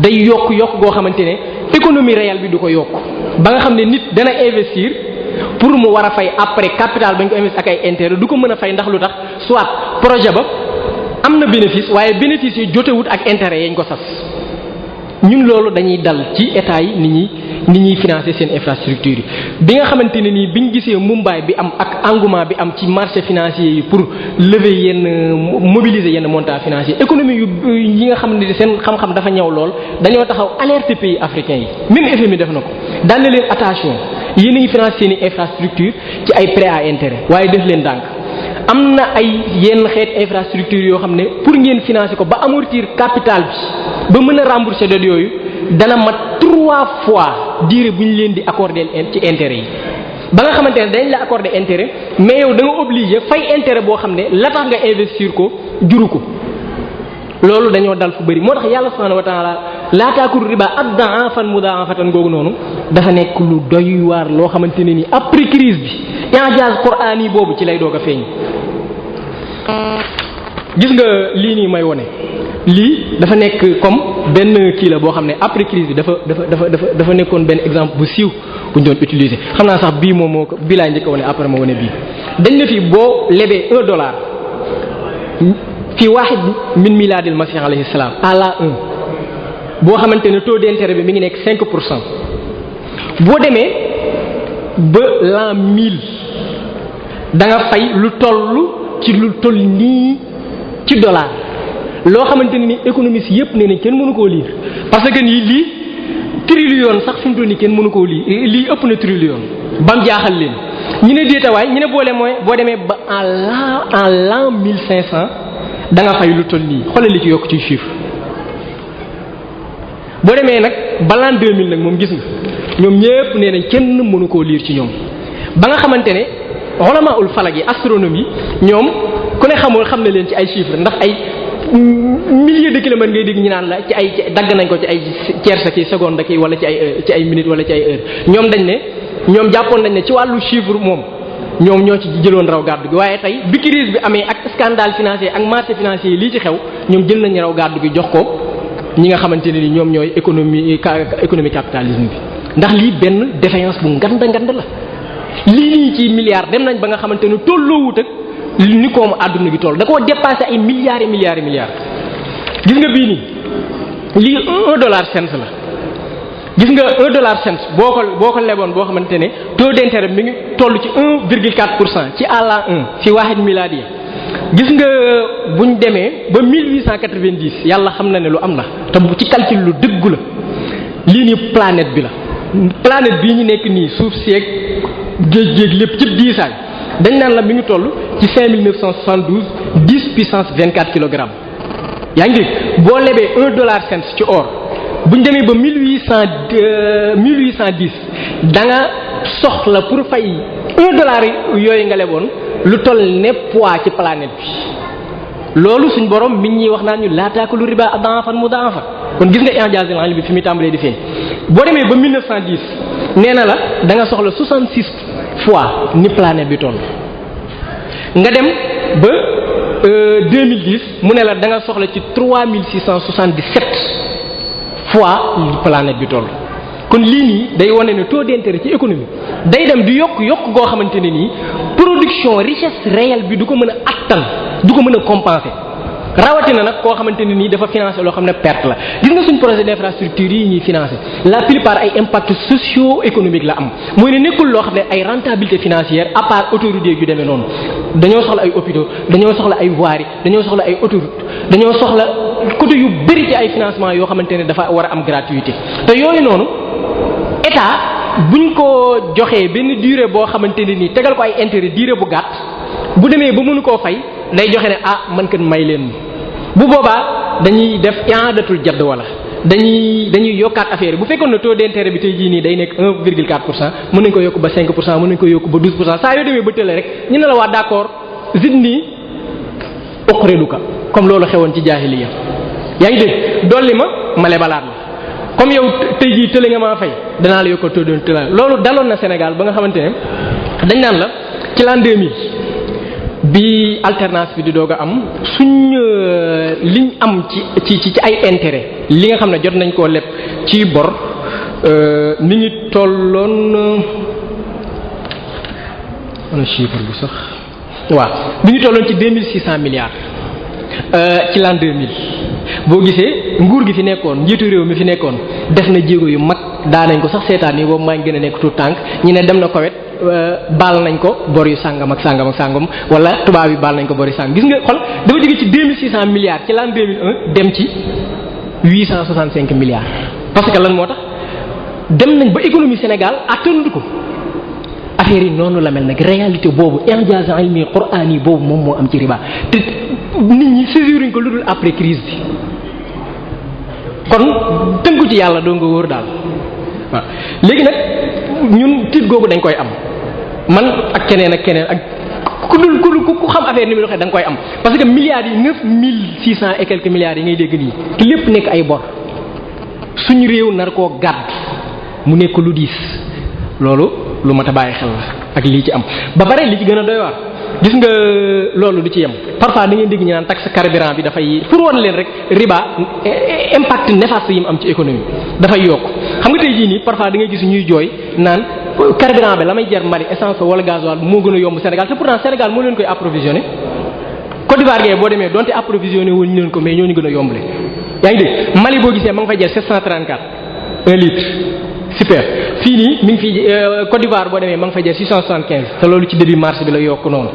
day yokk goo xamante ne économie réelle bi du ko yokk ba nga xam ne nit dana investir pour mu war a fay après capital bañ ko investir ak ay intérêt du ko mën a fay ndax lu tax soit projet ba am na bénéfice waaye bénéfice yi jotewut ak intérêt yañ ko sas ñun loolu dañuy dal ci état yi nit ñi ni ñuy financer seen infrastructure yi. bi nga xamante ne nii biñ gisee Mumbai bi am ak engouement bi am ci marché financier yi pour lever yenn mobiliser yenn montants financiers économie yi nga xam ne seen xam-xam dafa ñëw lool dañoo taxaw alerter pays africains yi même FMI def na ko daan na leen attention yéen a ngi financer seen i infrastructure ci ay prêts à intérêt waaye def leen ndànk am na ay yenn xeet infrastructure yoo xam ne pour ngeen financer ko ba amortir capital bi ba mën a rembourser dette yooyu dana mat 3 fois durée bu ñu leen di accorder ci intérêt yi ba nga xamante ne dañ la accorder intérêt mais yow da nga obligé fay intérêt boo xam ne la tax nga investir ko juru ko loolu dañoo dal fu bëri moo tax yàlla subhanahu wa taala laa taakulu riba ad'aafan mudaa'afatan googu noonu dafa nekk lu doy waar loo xamante ne nii après crise bi i'jaaz qur'aani boobu ci lay doog a feeñ. gis nga lii nii may wone lii dafa nekk comme benn kii la boo xam ne après crise bi dafa nekkoon benn exemple bu siiw bu ñu doon utiliser xam naa sax bii moom moo ko bii laa njëkk a wone après ma wone bii dañ ne fii boo lebee $1 fi waahid min milaadil masih alayhi salaam à la 1 boo xamante ne taux d'intérêt bi mi ngi nekk 5% boo demee ba l'an 1000 da nga fay lu toll nii ci dollar loo xamante ne ni économistes yépp nee nañ kenn mënu koo lire parce que nii lii trillion sax fi mu toll nii kenn mënu koo lire lii ëpp na trillion bam jaaxal leen ñu ne déetawaay ñu ne boole mooy boo demee ba en l'an 1500 da nga fay lu toll nii xoolal li ci yokk ci chiffre boo demee nag ba l'an 2000 nag moom gis nga ñoom ñépp nee nañ kenn mënu koo lire ci ñoom ba nga xamante ne ulamaul falak yi astronomie ñoom ku ne xam na leen ci ay chiffres ndax ay milliers de kilomètres ngay dégg ñu naan la ci ay dagg nañ ko ci ay tierce ki seconde ki wala ci ay minutes wala ci ay heures ñoom dañ ne ñoom jàppoon nañ ne ci wàllu chiffre moom ñoom ñoo ci jëloon raw gàddu gi waaye tey bi crise bi amee ak scandale financier ak marché financier yi lii ci xew ñoom jël nañ raw gàddu gi jox ko ñi nga xamante ne ni ñoom ñooy économie capitalisme bi ndax lii benn défaillance bu ngand la lii nii ci milliards dem nañ ba nga xamante ne tolloowut ak ni koomu àdduna gi toll da koo dépassé ay milliards et milliards et milliards gis nga bii nii lii $1 cent la gis nga $1 cent boo ko leboon boo xamante ne taux d'intérêt mi ngi toll ci 1,4% ci à la 1 fi waahid milaadi gis nga buñ demee ba 1890 yàlla xam na ne lu am la te bu ci calcul lu dëggu la lii nii planète bi la planète bii ñu nekk nii suuf seeg géej lépp ci diisaay dañ naan la mi ngi toll ci 5972 10 puissance 24 kilogrammes yaa ngi dégg boo lebee $1 cent ci or buñ demee ba 1810 da nga soxla pour fay $1 yooyu nga leboon lu toll ne poids ci planète bi loolu suñ borom mi ngi ñuy wax naan ñu laa taakulu riba ad'aafan mudaa'afa kon gis nga i'jaazul ilmi bi fi muy tàmbalee di feeñ boo demee ba 1910 nee na la da nga soxla 66 fois ni planète bi toll nga dem ba 2010 mu ne la da nga soxla ci 3677 fois ni planète bi toll kon lii nii day wane ne taux d'intérêt ci économie day dem di yokk goo xamante ne nii production richesse réelle bi du ko mën a attan du ko mën a compenser rawatina nag koo xamante ne nii dafa financer loo xam ne perte la gis nga suñ projet d'infrastructure yi ñuy financer la plupart ay impact socio-économique la am mooy ne nekkul loo xam ne ay rentabilité financière à part autoroute yu demee noonu dañoo soxla ay hôpitaux dañoo soxla ay voiries dañoo soxla ay autoroutes dañoo soxla côté yu bëri ci ay financement yoo xamante ne dafa war a am gratuité te yooyu noonu état buñ ko joxee benn durée boo xamante ne nii tegal ko ay intérêt durée bu gàtt bu demee ba mënu koo fay day joxe ne man kat may leen bu boobaa dañuy def i'aadatul jadd wala dañuy yokkaat affaire bu fekkoon ne taux d'intérêt bi tey jii nii day nekk 1,4% mën nañ ko yokk ba 5% mën nañ ko yokk ba 12% saa yoo demee ba tële rek ñu ne la waa d'accord zidni uqriduka comme loolu xewoon ci jaahiliya yaa ngi dégg dolli ma lebalaat la comme yow tey jii tële nga maa fay danaa la yokkal taux d'intérêt loolu daloon na Sénégal ba nga xamante ne dañ naan la ci l'an 2000 bi alternance bi di doog a am suñ liñ am ci ay intérêt li nga xam ne jot nañ koo leb ci bor mi ngi tolloon ana chiffre bi sax waaw mi ngi tolloon ci 2600 milliards ci l'an 2000 boo gisee nguur gi fi nekkoon njiitu réew mi fi nekkoon def na jéego yu mag daanañ ko sax seetaan yi boobu maa ngi gën a nekk tout tànk ñu ne dem na Koweït baal nañ ko bor yu sàngam ak sàngam ak sàngam wala tubaab yi baal nañ ko bor yu sàngam gis nga xol dafa jóge ci 2600 milliards ci l'an 2001 dem ci 865 milliards parce que lan moo tax dem nañ ba économie Sénégal attandu ko affaire yi noonu la mel nag réalité boobu injaaz ilmi qur'ani boobu moom moo am ci riba te nit ñi saisiruñ ko lu dul après crise bi kon tënku ci yàlla doo nga wóor daal waaw léegi nag ñun tiit googu dañ koy am man ak keneen ak ku xam affaire ni mu doxee da nga koy am parce que milliards yi 9600 et quelques milliards yi ngay dégg nii te lépp nekk ay bor suñu réew nar koo gàdd mu nekk lu diis loolu lu mat a bàyyi xel la ak lii ci am ba pare li ci gën a doy waar gis nga loolu du ci yem parfois da ngeen dégg ñu naan taxe carburant bi dafay pour woon leen rek riba impact néfaste yi mu am ci économie dafay yokk xam nga tey jii nii parfois da ngay gis ñuy jooy naan carburant bi la may jar mari essence wala gasoil moo gën a yomb Sénégal te pourtant Sénégal moo leen koy approvisionné Côte d'Ivoire gee boo demee donte approvisionné woon ñu leen ko mais ñoo ñu gën a yombale yaa ngi dégg Mali boo gisee ma nga fay jar 734 1 litre super fii nii mi ngi fi Côte d'Ivoire boo demee ma nga fay jar 675 te loolu ci début mars bi la yokk noonu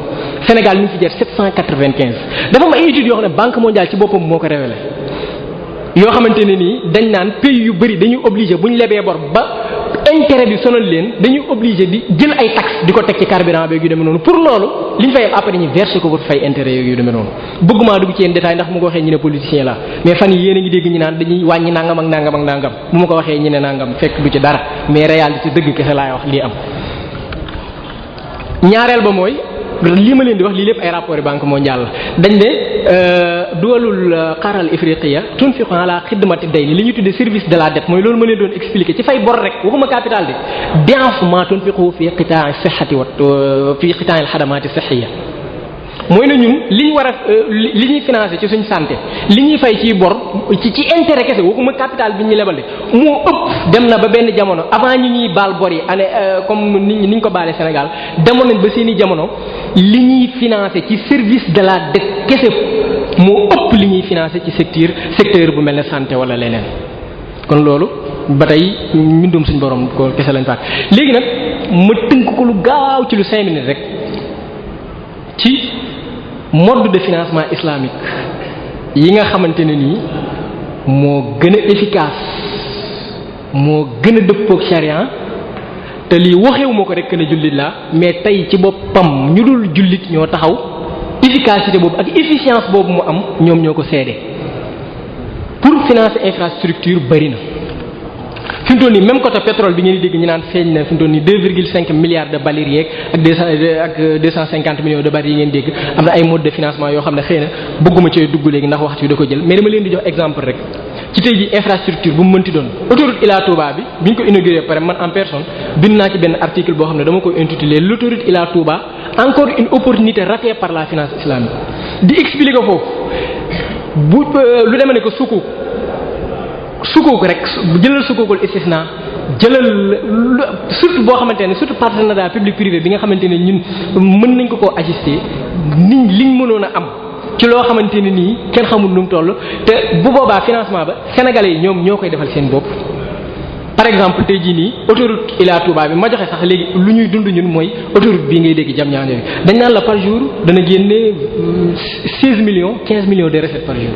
Sénégal mi ngi fi jar 795 dafa am ay études yoo xam ne Banque mondiale ci boppam moo ko révélé yoo xamante ne nii dañ naan pays yu bëri dañuy obligé bu ñu lebee bor ba intérêt bi sonal leen dañuy obligé di jël ay taxes di ko teg ci carburant beeg yu demee noonu pour loolu li ñu fay am après ñu versé ko pour fay intérêt yu demee noonu bëgguma dugg ci yenn détail ndax mu ko waxee ñu ne politicien la mais fan yi yéen a ngi dégg ñu naan dañuy wàññi nangam ak nangam ak nangam bu ma ko waxee ñu ne nangam fekk du ci dara mais réalité dëgg kese laay wax lii am. ñaareel ba mooy lii ma leen di wax lii lépp ay rapport yi Banque mondiale la dañ ne duwalul xaaral ifriqiya tunfiqu ala xidmati dayni li ñu tuddee service de la dette mooy loolu ma leen doon expliquer ci fay bor rek waxuma capital de bi'afma tunfiqu fi qitaa'i sihhati wa fi qitaa'i al-xadamaati sihhiyya mooy na ñun li ñu war a li ñuy financé ci suñ santé li ñuy fay ci bor ci intérêt kese waxuma capital bi ñu lebal de moo ëpp dem na ba benn jamono avant ñu ñuy baal bor yi année comme ni ñu ko baalee Sénégal demoon nañ ba seeni jamono li ñuy financé ci service de la dette kese moo ëpp li ñuy financé ci secteur bu mel ne santé wala leneen kon loolu ba tey mbindum suñ borom ko kese lañ faat léegi nag ma tënk ko lu gaaw ci lu 5 minutes rek ci mode de financement islamique yi nga xamante ne nii moo gën a efficace moo gën a dëppook charia te lii waxewu ma ko rek ne jullit la mais tey ci boppam ñu dul jullit ñoo taxaw efficacité boobu ak efficience boobu mu am ñoom ñoo ko seede pour financer infrastructure bari na fi mu toll nii même côté pétrole bi ngeen di dégg ñu naan feeñ na fi mu toll nii 2,5 milliards de barils yeeg ak 250 millions de barils yi ngeen dégg am na ay mode de financement yoo xam ne xëy na bëgguma ci dugg léegi ndax waxtu bi da ko jël mais dama leen di jox exemple rek ci tey ji infrastructure bu mu mënti doon autoroute Ila Touba bi ñu ko inauguré pare man en personne bind naa ci benn article boo xam ne dama koy intitulé l'autoroute Ila Touba encore une opportunité ratée par la finance islamique di expliquer foofu bu lu demee ne ko sukuk rek jëlal sukukul istisna jëlal surtout boo xamante ne surtout partenariat public privé bi nga xamante ne ñun mën nañ ko koo assister niñ liñ mënoon a am ci loo xamante ne nii kenn xamul nu mu toll te bu boobaa financement ba sénégalais yi ñoom ñoo koy defal seen bopp. par exemple tey jii nii autoroute Ila Touba bi ma joxe sax léegi lu ñuy dund ñun mooy autoroute bii ngay dégg jam ñaan yooyu dañ naan la par jour dana génne 16 millions 15 millions de recettes par jour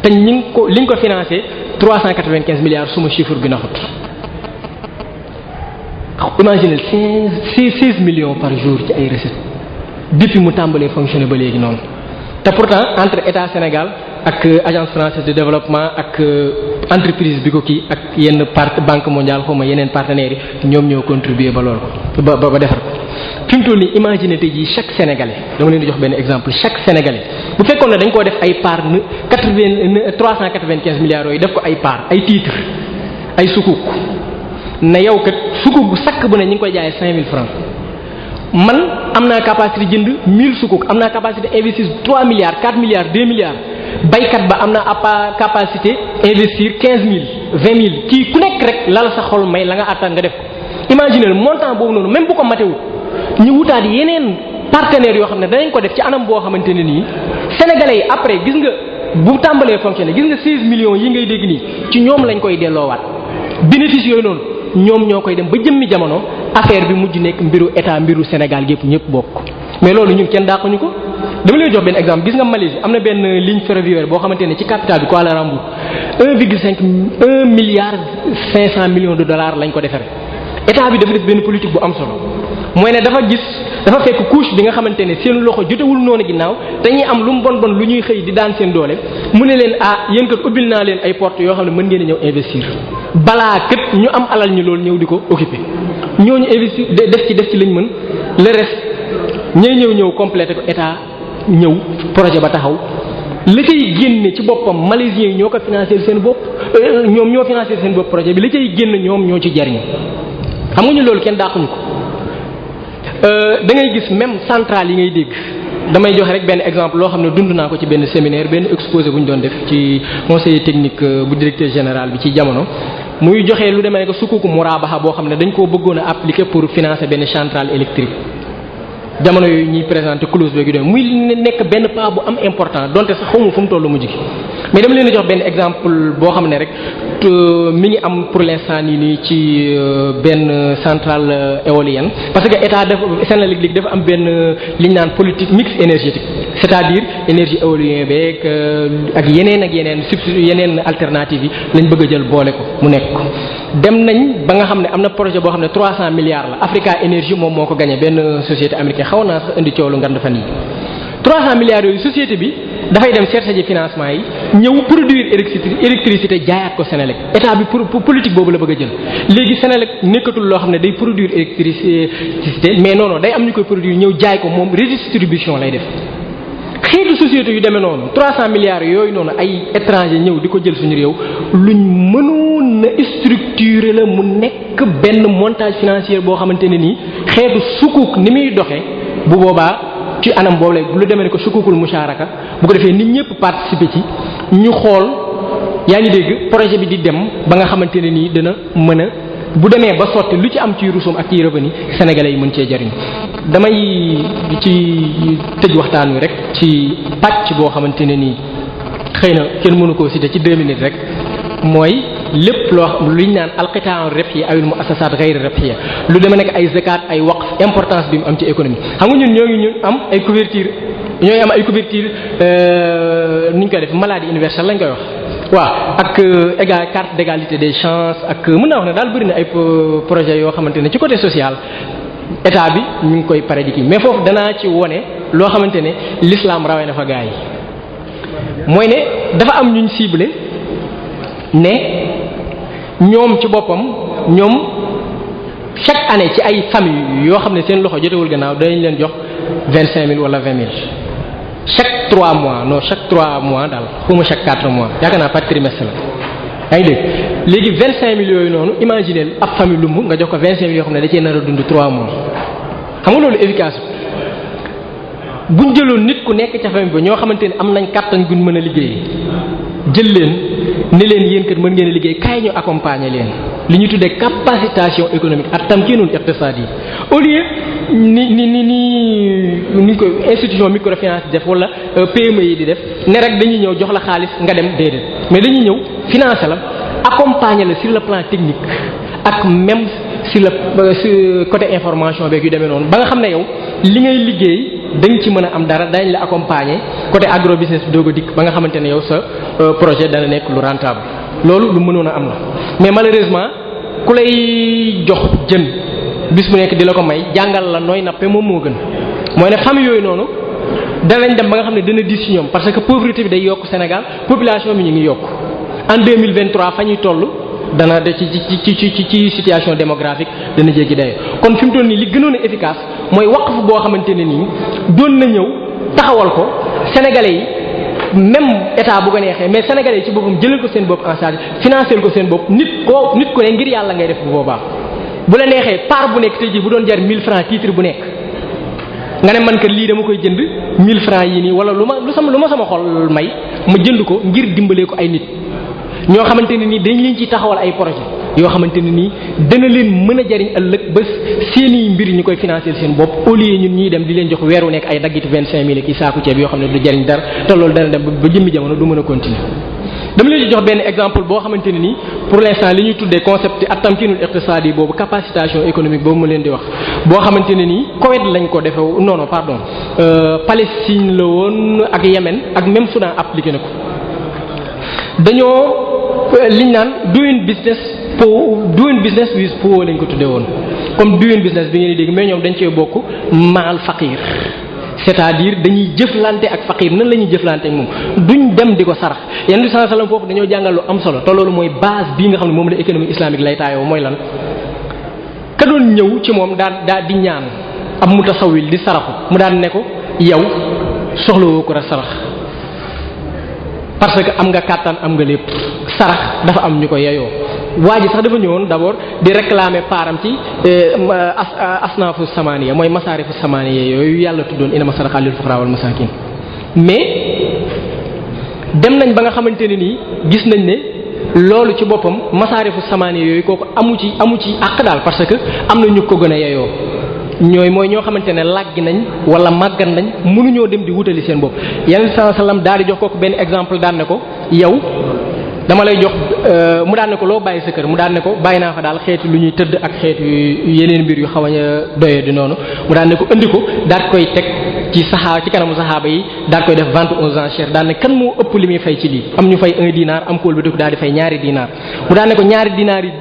te liñ ko financé 395 milliards suma chiffre bi naxut imaginez 16 millions par jour ci ay recettes depuis mu tàmbalee fonctionner ba léegi noonu te pourtant entre état Sénégal ak agence française de développement ak entreprise bi ko kii ak yenn banque mondiale xaw ma yeneen partenaires yi ñoom ñoo contribuer ba loolu ba defar ko fi mu toll nii imaginer tey jii chaque sénégalais dama leen di jox benn exemple chaque sénégalais bu fekkoon ne dañ koo def ay part 395 milliards yooyu def ko ay part ay titres ay sukuk na yow kat sukuk bu sakk bu ne ñu ngi koy jaayee 5000 francs man am naa capacité jënd 1000 sukuk am naa capacité investir 3 milliards 4 milliards 2 milliards baykat ba am na capacité investir 15000 20000 kii ku nekk rek lal sa xol may la nga attan nga def ko imaginer montant boobu noonu même bu ko matewul ñu wutaat yeneen partenaires yoo xam ne danañ ko def ci anam boo xamante ne nii sénégalais yi après gis nga bu tàmbalee fonctionner gis nga 16 millions yi ngay dégg nii ci ñoom lañ koy delloowaat bénéfice yooyu noonu ñoom ñoo koy dem ba jëmmi jamono affaire bi mujj nekk mbiru état mbiru Sénégal gépp ñëpp bokk mais loolu ñun kenn daaxuñu ko. dama lay jox benn exemple gis nga Malaisie am na benn ligne ferroviaire boo xamante ne ci capitale bi Kuala Lumpur 1 milliard 500 millions de dollars lañ ko defaree état bi dafa def benn politique bu am solo mooy ne dafa fekk couche bi nga xamante ne seen loxo jotewul noonu ginnaaw dañuy am lu mu bon lu ñuy xëy di daan seen doole mu ne leen yéen kat ubbil naa leen ay portes yoo xam ne mën ngeen a ñëw investir balaa kat ñu am alal ñu loolu ñëw di ko occuper ñooñu investir def ci lañ mën le reste ñëw complété ko état ñëw projet ba taxaw la cay génne ci boppam malaisiens yi ñoo ko financé seen bopp ñoom ñoo financé seen bopp projet bi la cay génn ñoom ñoo ci jariñ xam nga ñu loolu kenn daaxuñu ko da ngay gis même centrale yi ngay dégg damay joxe rek benn exemple loo xam ne dund naa ko ci benn séminaire benn exposé bu ñu doon def ci conseiller technique bu directeur général bi ci jamono muy joxe lu demee ne que sukkuku murabaha boo xam ne dañ koo bëggoon a appliquer pour financer benn centrale électrique jamono yooyu ñuy présenté clause beeg yu dem muy nekk benn pas bu am important donte sax xawma fu mu tollu mujj gi mais dama leen a jox benn exemple boo xam ne rek mi ngi am pour l'instant nii ci benn centrale éolienne parce que état dafa Senelec dafa am benn li ñu naan politique mix énergétique c'est-à-dire énergie éolienne beeg ak yeneen alternative yi lañ bëgg a jël boole ko mu nekk dem nañ ba nga xam ne am na projet boo xam ne 300 milliards la Africa Énergie moom moo ko gagné benn société américaine xaw naa sax indi coow lu ngand fan yi 300 milliards yooyu société bi dafay dem chercher ji financement yi ñëw produire électricité jaayaat ko Senelec état bi pour politique boobu la bëgg a jël léegi Senelec nekkatul loo xam ne day produire électricité mais non day am ñu koy produire ñëw jaay ko moom redistribution lay def xeetu société yu demee noonu 300 milliards yooyu noonu ay étranger ñëw di ko jël suñu réew luñ mënoon na structurer la mu nekk benn montage financier boo xamante ne nii xeetu sukuk ni muy doxee bu boobaa ci anam boobu lay lu demee ne ko sukukul musharaka bu ko defee nit ñëpp participer ci ñu xool yaa ngi dégg projet bi di dem ba nga xamante ne nii dana mën a bu demee ba sotti lu ci am ci rusum ak ci revenu sénégalais yi mën cee jariñ damay ci tëj waxtaan wi rek ci pàcc boo xamante ne nii xëy na kenn mënu koo citer ci 2 minutes rek mooy lépp loo lu ñu naan alqitaa ribhiya awil muassasat ghayr ribhiya lu demee nekk ay zakat ay waqf importance bi mu am ci économie xam nga ñun am ay couverture ñooy am ay couverture ni ñu koy def maladie universelle lañ koy wax waaw ak carte d'égalité des chances ak mën naa wax ne daal bëri na ay projet yoo xamante ne ci côté social état bi ñu ngi koy pare di kii mais foofu danaa ci wone loo xamante ne l'islam rawee na fa gaa yi mooy ne dafa am ñuñ ciblé ne ñoom ci boppam ñoom chaque année ci ay famille yoo xam ne seen loxo jotewul gannaaw danañ leen jox 25 000 wala 20 000 chaque 3 mois non chaque 3 mois daal xuma chaque 4 mois yaakaar naa par trimestre la. yaa ngi dégg léegi 25 000 yooyu noonu imaginez ab famille lumb nga jox ko 25 000 yoo xam ne da cee nar a dund 3 mois xam nga loolu efficace buñ jëloon nit ku nekk ca famille ba ñoo xamante ne am nañ kàttan guñ mën a liggéey jël leen ne leen yéen kat mën ngeen a liggéey kaay ñu accompagner leen li ñu tuddee capacitation économique ak tamkiinul iqtisaadi yi au lieu ni ko institution microfinance def wala PME yi di def ne rek dañuy ñëw jox la xaalis nga dem déedéet mais dañuy ñëw financer la accompagner la sur le plan technique ak même sur le côté information beeg yu demee noonu ba nga xam ne yow li ngay liggéey dañ ci mën a am dara dañ la accompagner côté agro business bi doog a dikk ba nga xamante ne yow sa projet dana nekk lu rentable loolu lu mënoon a am la mais malheureusement ku lay jox jën bis bu nekk di la ko may jàngal la nooy nappe moom moo gën mooy ne famille yooyu noonu danañ dem ba nga xam ne dana dis ci ñoom parce que pauvreté bi day yokk Sénégal population bi ñu ngi yokk en 2023 fa ñuy toll dana de ci situation démographique dana jéggi daye kon fi mu toll nii li gënoon a efficace mooy waqf boo xamante ne nii doon na ñëw taxawal ko sénégalais yi même état bu ko neexee mais sénégalais yi ci boppam jëlal ko seen bopp en charge financer ko seen bopp nit ko ne ngir yàlla ngay def bu boobaa bu la neexee part bu nekk tey jii bu doon jar 1000 francs titre bu nekk nga ne man kat lii dama koy jënd 1000 francs yi nii wala lu ma sama xol may ma jënd ko ngir dimbalee ko ay nit ñoo xamante ne nii dañ leen ci taxawal ay projet yoo xamante ne nii dana leen mën a jariñ ëllëg ba seeni mbir ñu koy financer seen bopp au lieu ñun ñuy dem di leen jox weeru nekk ay daggiti 25000 ki saaku ceeb yoo xam ne du jariñ dara te loolu dana dem ba jëmmi jamono du mën a continuer. dama leen di jox benn exemple boo xamante ne nii pour l'instant li ñuy tuddee concept at-tamkinul iqtisadi boobu capacitation économique boobu ma leen di wax boo xamante ne nii Koweït lañ ko defee non pardon Palestine la woon ak Yémen ak même Soudan appliqué na ko dañoo liñ naan doing business with poor lañ ko tuddee woon comme doing business bi ngeen di dégg mais ñoom dañ cee bokk maal faqir c'est-à-dire dañuy jëflante ak faqir nan la ñuy jëflante ak moom duñ dem di ko sarax Yonent bi sallallahu alayhi wasallam foofu dañoo jàngal lu am solo te loolu mooy base bii nga xam ne moom la économie islamique lay taayoo mooy lan ka doon ñëw ci moom daa di ñaan ab mutasawwil di saraxu mu daan ne ko yow soxlawoo ko rek sarax parce que am nga kàttan am nga lépp sarax dafa am ñu ko yeyoo waa ji sax dafa ñëwoon d'abord di réclamer paaram ci asnaafu samaniya mooy masaarifu samaniya yooyu yàlla tuddoon inama sadaqa lil fuqara wal masakin mais dem nañ ba nga xamante ne nii gis nañ ne loolu ci boppam masaarifu samaniya yooyu kooku amu ci àq daal parce que am na ñu ko gën a yeyoo mooy ñoo xamante ne làggi nañ wala màggat nañ mënuñoo dem di wutali seen bopp Yonent bi sallallahu alayhi wasallam daal di jox kooku benn exemple daan ne ko yow dama lay jox mu daan ne ko loo bàyyi sa kër mu daan ne ko bàyyi naa fa daal xeetu lu ñuy tëdd ak xeetu yeneen mbir yu xaw a doyee di noonu mu daan ne ko indi ko daal koy teg ci kanamu saxaaba yi daal koy def vente aux enchères daan ne kan moo ëpp li muy fay ci lii am ñu fay 1 dinar am kóol bi dëkk daal di fay 2 dinar mu daan ne ko 2 dinar yi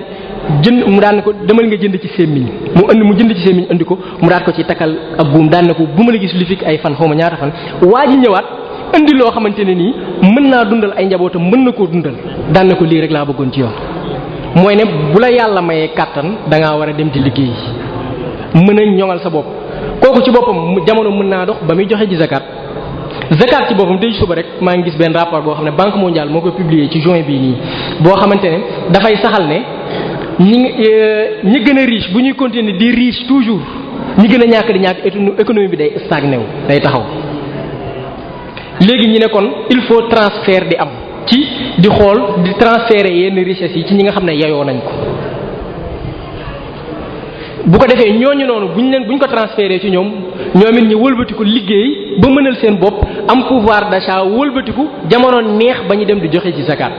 jënd mu daan ne ko demal nga jënd ci sémmiñ mu jënd ci sémmiñ indi ko mu daal ko ci takkal ab buum daan ne ko bu ma la gis lu fi ay fan xaw ma ñaata fan waa ji ñëwaat indi loo xamante ne nii mën naa dundal ay njabootam mën na koo dundal daan na ko lii rek laa bëggoon ci yoon mooy ne bu la yàlla mayee kàttan da ngaa war a dem di liggéey mën a ñoŋal sa bopp kooku ci boppam jamono mën naa dox ba muy joxe ji zakat ci boppam tey suba rek maa ngi gis benn rapport boo xam ne Banque mondiale moo ko publié ci juin bii nii boo xamante ne dafay saxal ne ñi gën a riche bu ñuy continuer di riche toujours ñi gën a ñàkk di ñàkk économie bi day stagné wu day taxaw. léegi ñi ne kon il faut transfert di am ci di xool di transférer yenn richesses yi ci ñi nga xam ne yayoo nañ ko bu ko defee ñooñu noonu buñ ko transférer ci ñoom it ñu wëlbatiku liggéey ba mënal seen bopp am pouvoir d'achat wëlbatiku jamono neex ba ñu dem di joxe ci zakat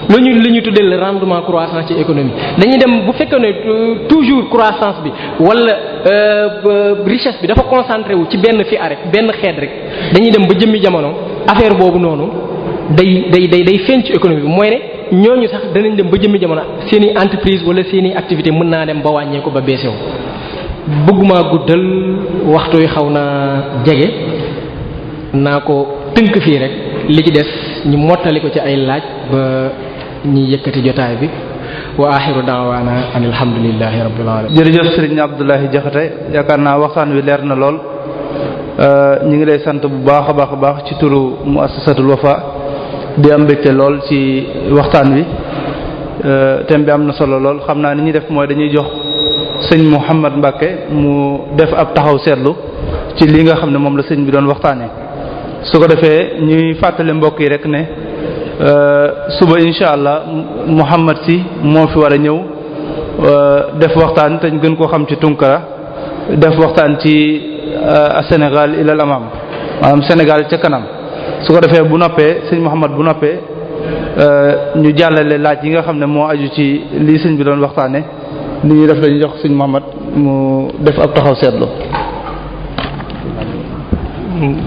loolu li ñuy tuddee le rendement croissant ci économie dañuy dem bu fekkee ne toujours croissance bi wala richesse bi dafa concentré wu ci benn fi rek benn xeet rek dañuy dem ba jëmmi jamono affaire boobu noonu day feeñ ci économie bi mooy ne ñooñu sax danañ dem ba jëmmi jamono seen i entreprise wala seen i activité mën naa dem ba wàññeeku ba beesew bëgguma guddal waxtu yi xaw na jege naa ko tënk fii rek li ci des ñu mottali ko ci ay laaj ba ñi yëkkati jotaay bi wa axiru daawaana an alhamdulillahi rabbil alamin.
jërëjëf Serigne Abdoulaye Diakhaté yaakaar naa waxtaan wi leer na lool ñu ngi lay sant bu baax a baax ci turu muassasatul Wafa di am mbégte lool ci waxtaan wi thème bi am na solo lool xam naa ni ñuy def mooy dañuy jox sëñ Mouhamad Mbacke mu def ab taxaw seetlu ci li nga xam ne moom la sëñ bi doon waxtaanee su ko defee ñuy fàttali mbokk yi rek ne. suba insha allah Mouhamad si moo fi war a ñëw def waxtaan te ñu gën koo xam ci Tunkara def waxtaan ci Sénégal ilal amam maanaam Sénégal ca kanam su ko defee bu noppee sëñ Mouhamad bu noppee ñu jàllale laaj yi nga xam ne moo aju ci lii sëñ bi doon waxtaane li ñuy def dañuy jox sëñ Mouhamad mu def ab taxaw seetlu.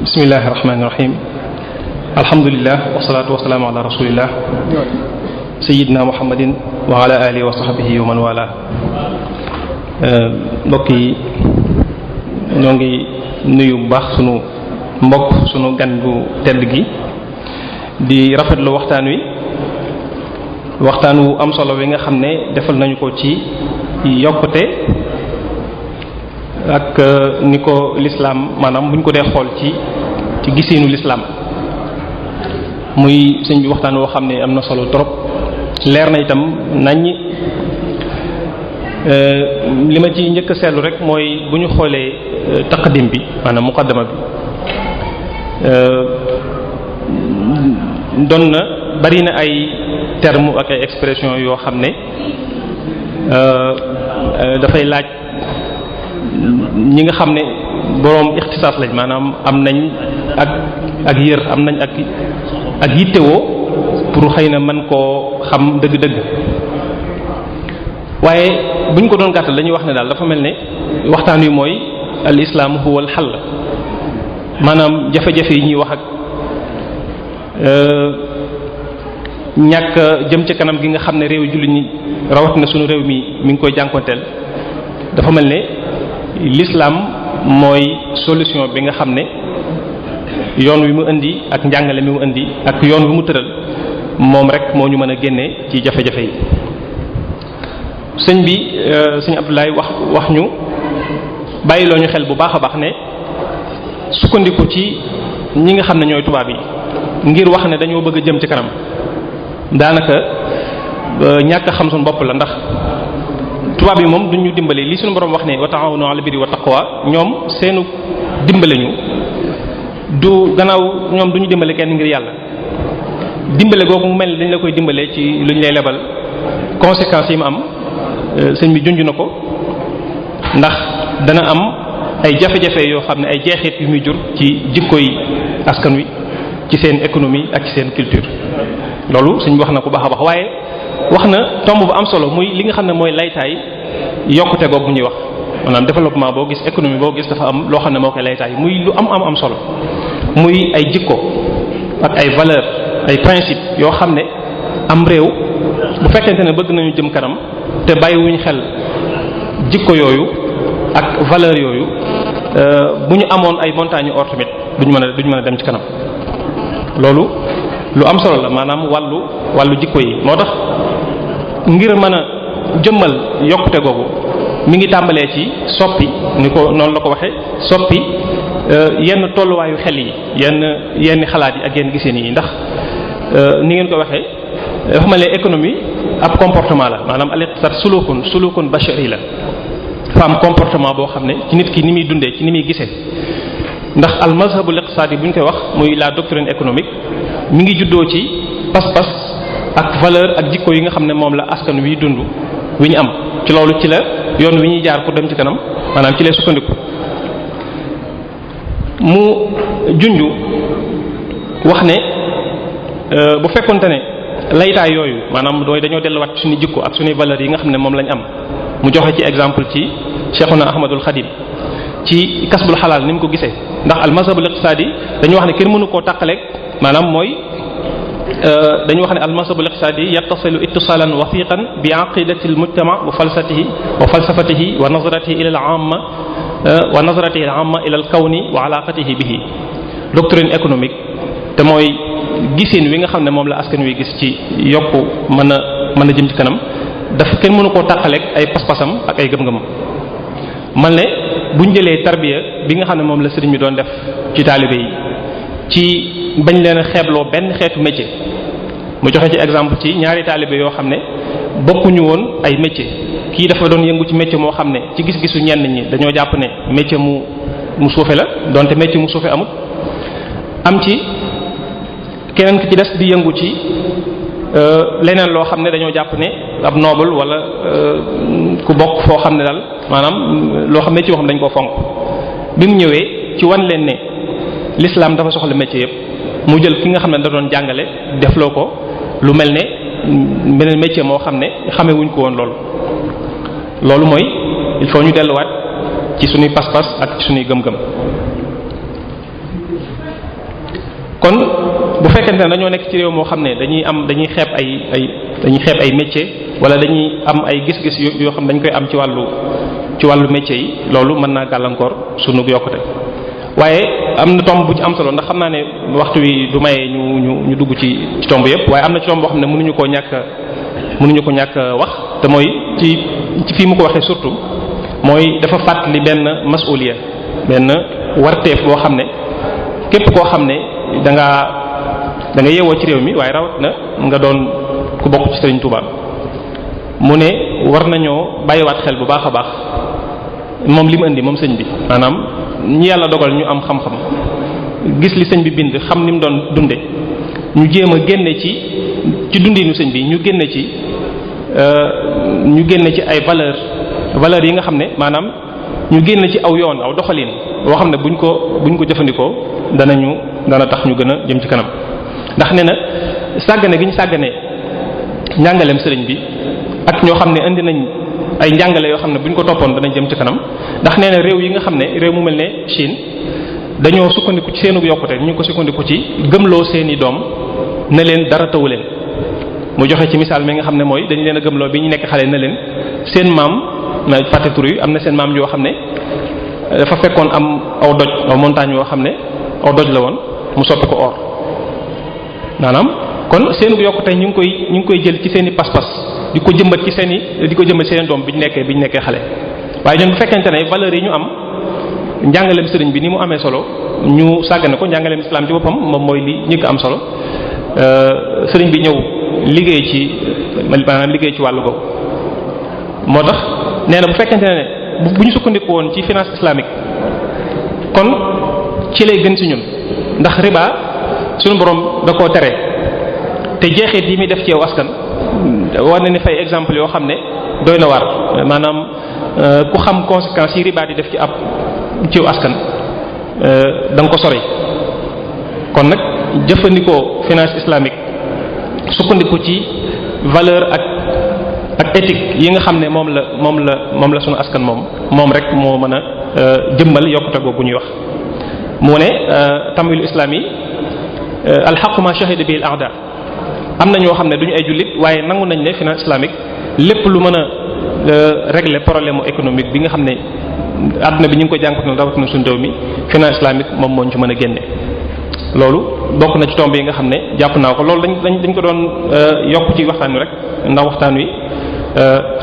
bismillahi rahmaani rahim. alhamdulillah wasalaatu wasalaamu ala rasulillah sayidina muhammadin wa ala alihi wa sahbihi wa man wala mbokk yi ñoo ngi nuyu bu baax sunu mbokk sunu gan gu tedd gi di rafetlu waxtaan wu am solo wi nga xam ne defal nañu ko ci yokkute ak ni ko lislaam maanaam buñ ko dee xool ci gisiinu lislaam muy sëñ bi waxtaan woo xam ne am na solo trop leer na itam naññi li ma ci njëkk a seetlu rek mooy bu ñu xoolee taqdim bi maanaam muqaddama bi doon na bari na ay terme ak ay expression yoo xam ne dafay laaj ñi nga xam ne boroom ixtisaas lañ, maanaam am nañ ak yër, am nañ ak yittewoo pour xëy na mën koo xam dëgg-dëgg. waaye buñ ko doon gàttal dañuy wax ne daal dafa mel ne waxtaan wi mooy al islaam huwa al xall, maanaam jafe-jafe yi ñuy wax ak ñàkk jëm ci kanam gi nga xam ne réew jullit ñi rawatina sunu réew mi ngi koy jànkonteel, dafa mel ne l'islam mooy solution bi nga xam ne yoon wi mu indi ak njàngale mi mu indi ak yoon wi mu tëral moom rek moo ñu mën a génne ci jafe-jafe yi. sëñ bi sëñ Abdoulaye wax ñu bàyyiloo ñu xel bu baax a baax ne sukkandiku ci ñi nga xam ne ñooy tubaab yi ngir wax ne dañoo bëgg a jëm ci kanam daanaka ñàkk a xam suñu bopp la, ndax tubaab yi moom duñu dimbale li suñu borom wax ne wa ta'awunu 'alal birri wa taqwa, ñoom seenu dimbale ñu du gannaaw ñoom duñu dimbale kenn ngir yàlla. dimbale googu mu mel ni dañ la koy dimbale ci lu ñu lay lebal, conséquences yi mu am sëñ bi junj na ko, ndax dana am ay jafe-jafe yoo xam ne ay jeexit yu muy jur ci jikko yi askan wi, ci seen économie ak ci seen culture. loolu sëñ bi wax na ko baax a baax, waaye wax na tomb bu am solo muy li nga xam ne mooy laytaay yokkute googu bu ñuy wax, maanaam développement boo gis, économie boo gis dafa am loo xam ne moo koy laytaay, muy lu am solo, muy ay jikko ak ay valeur, ay principe yoo xam ne am réew bu fekkente ne bëgg nañu jëm kanam te bàyyiwuñ xel jikko yooyu ak valeur yooyu, bu ñu amoon ay montagnes or tamit duñ mën a dem ci kanam. loolu lu am solo la, maanaam wàllu jikko yi. moo tax ngir mën a jëmmal yokkute googu mi ngi tàmbalee ci soppi, ni ko noonu la ko waxee, soppi yenn tolluwaayu xel yi, yenn xalaat yi ak yenn giseen yi, ndax ni ngeen ko waxee dafa mel ne économie ab comportement la, maanaam al-iqtisad sulukun bashari la. dafa am comportement boo xam ne ci nit ki ni muy dundee, ci ni muy gisee. ndax al mazhabul iqtisadi bu ñu koy wax muy la doctrine économique mi ngi juddoo ci pas-pas ak valeur ak jikko yi nga xam ne moom la askan wi dund wi ñu am. ci loolu ci la yoon wi ñuy jaar pour dem ci kanam, maanaam ci lay sukkandiku. mu junju wax ne bu fekkonte ne laytaay yooyu, maanaam dañoo delluwaat suñu jikko ak suñuy valeurs yi nga xam ne moom lañ am. mu joxe ci exemple ci Cheikhuna Ahmadul Khadim ci kasbul xalaal ni mu ko gisee, ndax al mazhabul iqtisadi dañu wax ne kenn mënu koo tàqaleeg, maanaam mooy dañu wax ne al mazhabul iqtisadi yattasilu ittisalan wafiqan bi aqidati al mujtama wa falsafatihi wa nazratihi ila al amma ila al kawni wa alaqatihi bihi. doctrine économique te mooy gisin wi nga xam ne moom la askan wi gis ci yokku mën a jëm ci kanam, dafa kenn mënu koo tàqaleeg ay pas-pasam ak ay gëm-gëmam. man ne buñ jëlee tarbiya bi nga xam ne moom la sëriñ bi doon def ci taalibe yi ci bañ leen a xeebloo benn xeetu métier, mu joxe ci exemple ci ñaari taalibe yoo xam ne bokkuñu woon ay métier. kii dafa doon yëngu ci métier moo xam ne ci gis-gisu ñenn ñi dañoo jàpp ne métier mu suufe la, donte métier mu suufe amut. am ci keneen ki ci des di yëngu ci leneen loo xam ne dañoo jàpp ne ab noble wala ku bokk foo xam ne daal maanaam loo xam métier yoo xam ne dañ koo fonk. bi mu ñëwee ci wan leen ne l'islam dafa soxla métier yëpp, mu jël ki nga xam ne da doon jàngale defloo ko lu mel ne beneen métier moo xam ne xamee wuñ ko woon loolu mooy il faut ñu delluwaat ci suñuy pas-pas ak ci suñuy gëm-gëm. kon bu fekkente ne dañoo nekk ci réew moo xam ne dañuy xeeb ay métier wala dañuy am ay gis-gis yoo xam ne dañ koy am ci wàllu métier yi, loolu mën naa gàllankoor sunu yokkute. waaye am na tomb bu ci am solo, ndax xam naa ne waxtu wi du maye ñu dugg ci tomb yépp, waaye am na ci tomb boo xam ne mënuñu ko ñàkk wax, te mooy ci fii mu ko waxee surtout mooy dafa fàttali benn masuliya, benn warteef boo xam ne képp koo xam ne da nga yeewoo ci réew mi, waaye rawat na nga doon ku bokk ci Serigne Touba, mu ne war nañoo bàyyiwaat xel bu baax a baax moom li mu indi moom sëñ bi, maanaam ñi yàlla dogal ñu am xam-xam gis li sëñ bi bind, xam ni mu doon dunde, ñu jéem a génne ci ci dundinu sëñ bi ñu génne ci ay valeurs yi nga xam ne maanaam ñu génne ci aw yoon aw doxalin boo xam ne buñ ko jëfandikoo dana tax ñu gën a jëm ci kanam ndax nee na sàggane gi ñu sàggane njàngaleem sëriñ bi ak ñoo xam ne indi nañ ay njàngale yoo xam ne buñ ko toppoon danañ jëm ci kanam ndax nee na réew yi nga xam ne réew mu mel ne Chine dañoo sukkandiku ci seenu yokkute ñu ngi ko sukkandiku ci gëmloo seeni doom ne leen dara tawu leen mu joxe ci misaal mi nga xam ne mooy dañu leen a gëmloo bi ñu nekk xale ne leen seen maam na fàtte tur yi am na seen maam yoo xam ne dafa fekkoon am aw doj aw montagne yoo xam ne aw doj la woon mu soppi ko or maanaam kon seenu yokkute ñu ngi koy jël ci seeni pas-pas di ko jëmbat seen doom bi ñu nekkee xale waaye ñun bu fekkente ne valeurs yi ñu am njàngaleem sëriñ bi ni mu amee solo ñu sàggane ko njàngaleem islam ci boppam moom mooy li ñëkk am solo sëriñ bi ñëw liggéey ci wàllu googu moo tax nee na bu fekkente ne bu ñu sukkandiku woon ci finance islamique kon ci lay gën ci ñun ndax riba suñu borom da koo tere te jeexit yi muy def ci yow askan war na ni fay exemple yoo xam ne doy na waar maanaam ku xam conséquences yi riba di def ci askan da nga ko sori kon nag jëfandikoo finance islamique sukkandiku ci valeur ak éthique yi nga xam ne moom la sunu askan moom rek moo mën a jëmmal yokkute googu ñuy wax mu ne tamwilu islam yi alxaqu ma shahida bihi al a'da am na ñoo xam ne duñu ay jullit waaye nangu nañ ne finance islamique lépp lu mën a régler problème économique bi nga xam ne àdduna bi ñu ngi ko jànkuwut rawatina suñu réew mi finance islamique moom moo ñu ci mën a génne. loolu bokk na ci tomb yi nga xam ne jàpp naa ko loolu dañ ko doon yokk ci waxtaan wi rek ndax waxtaan wi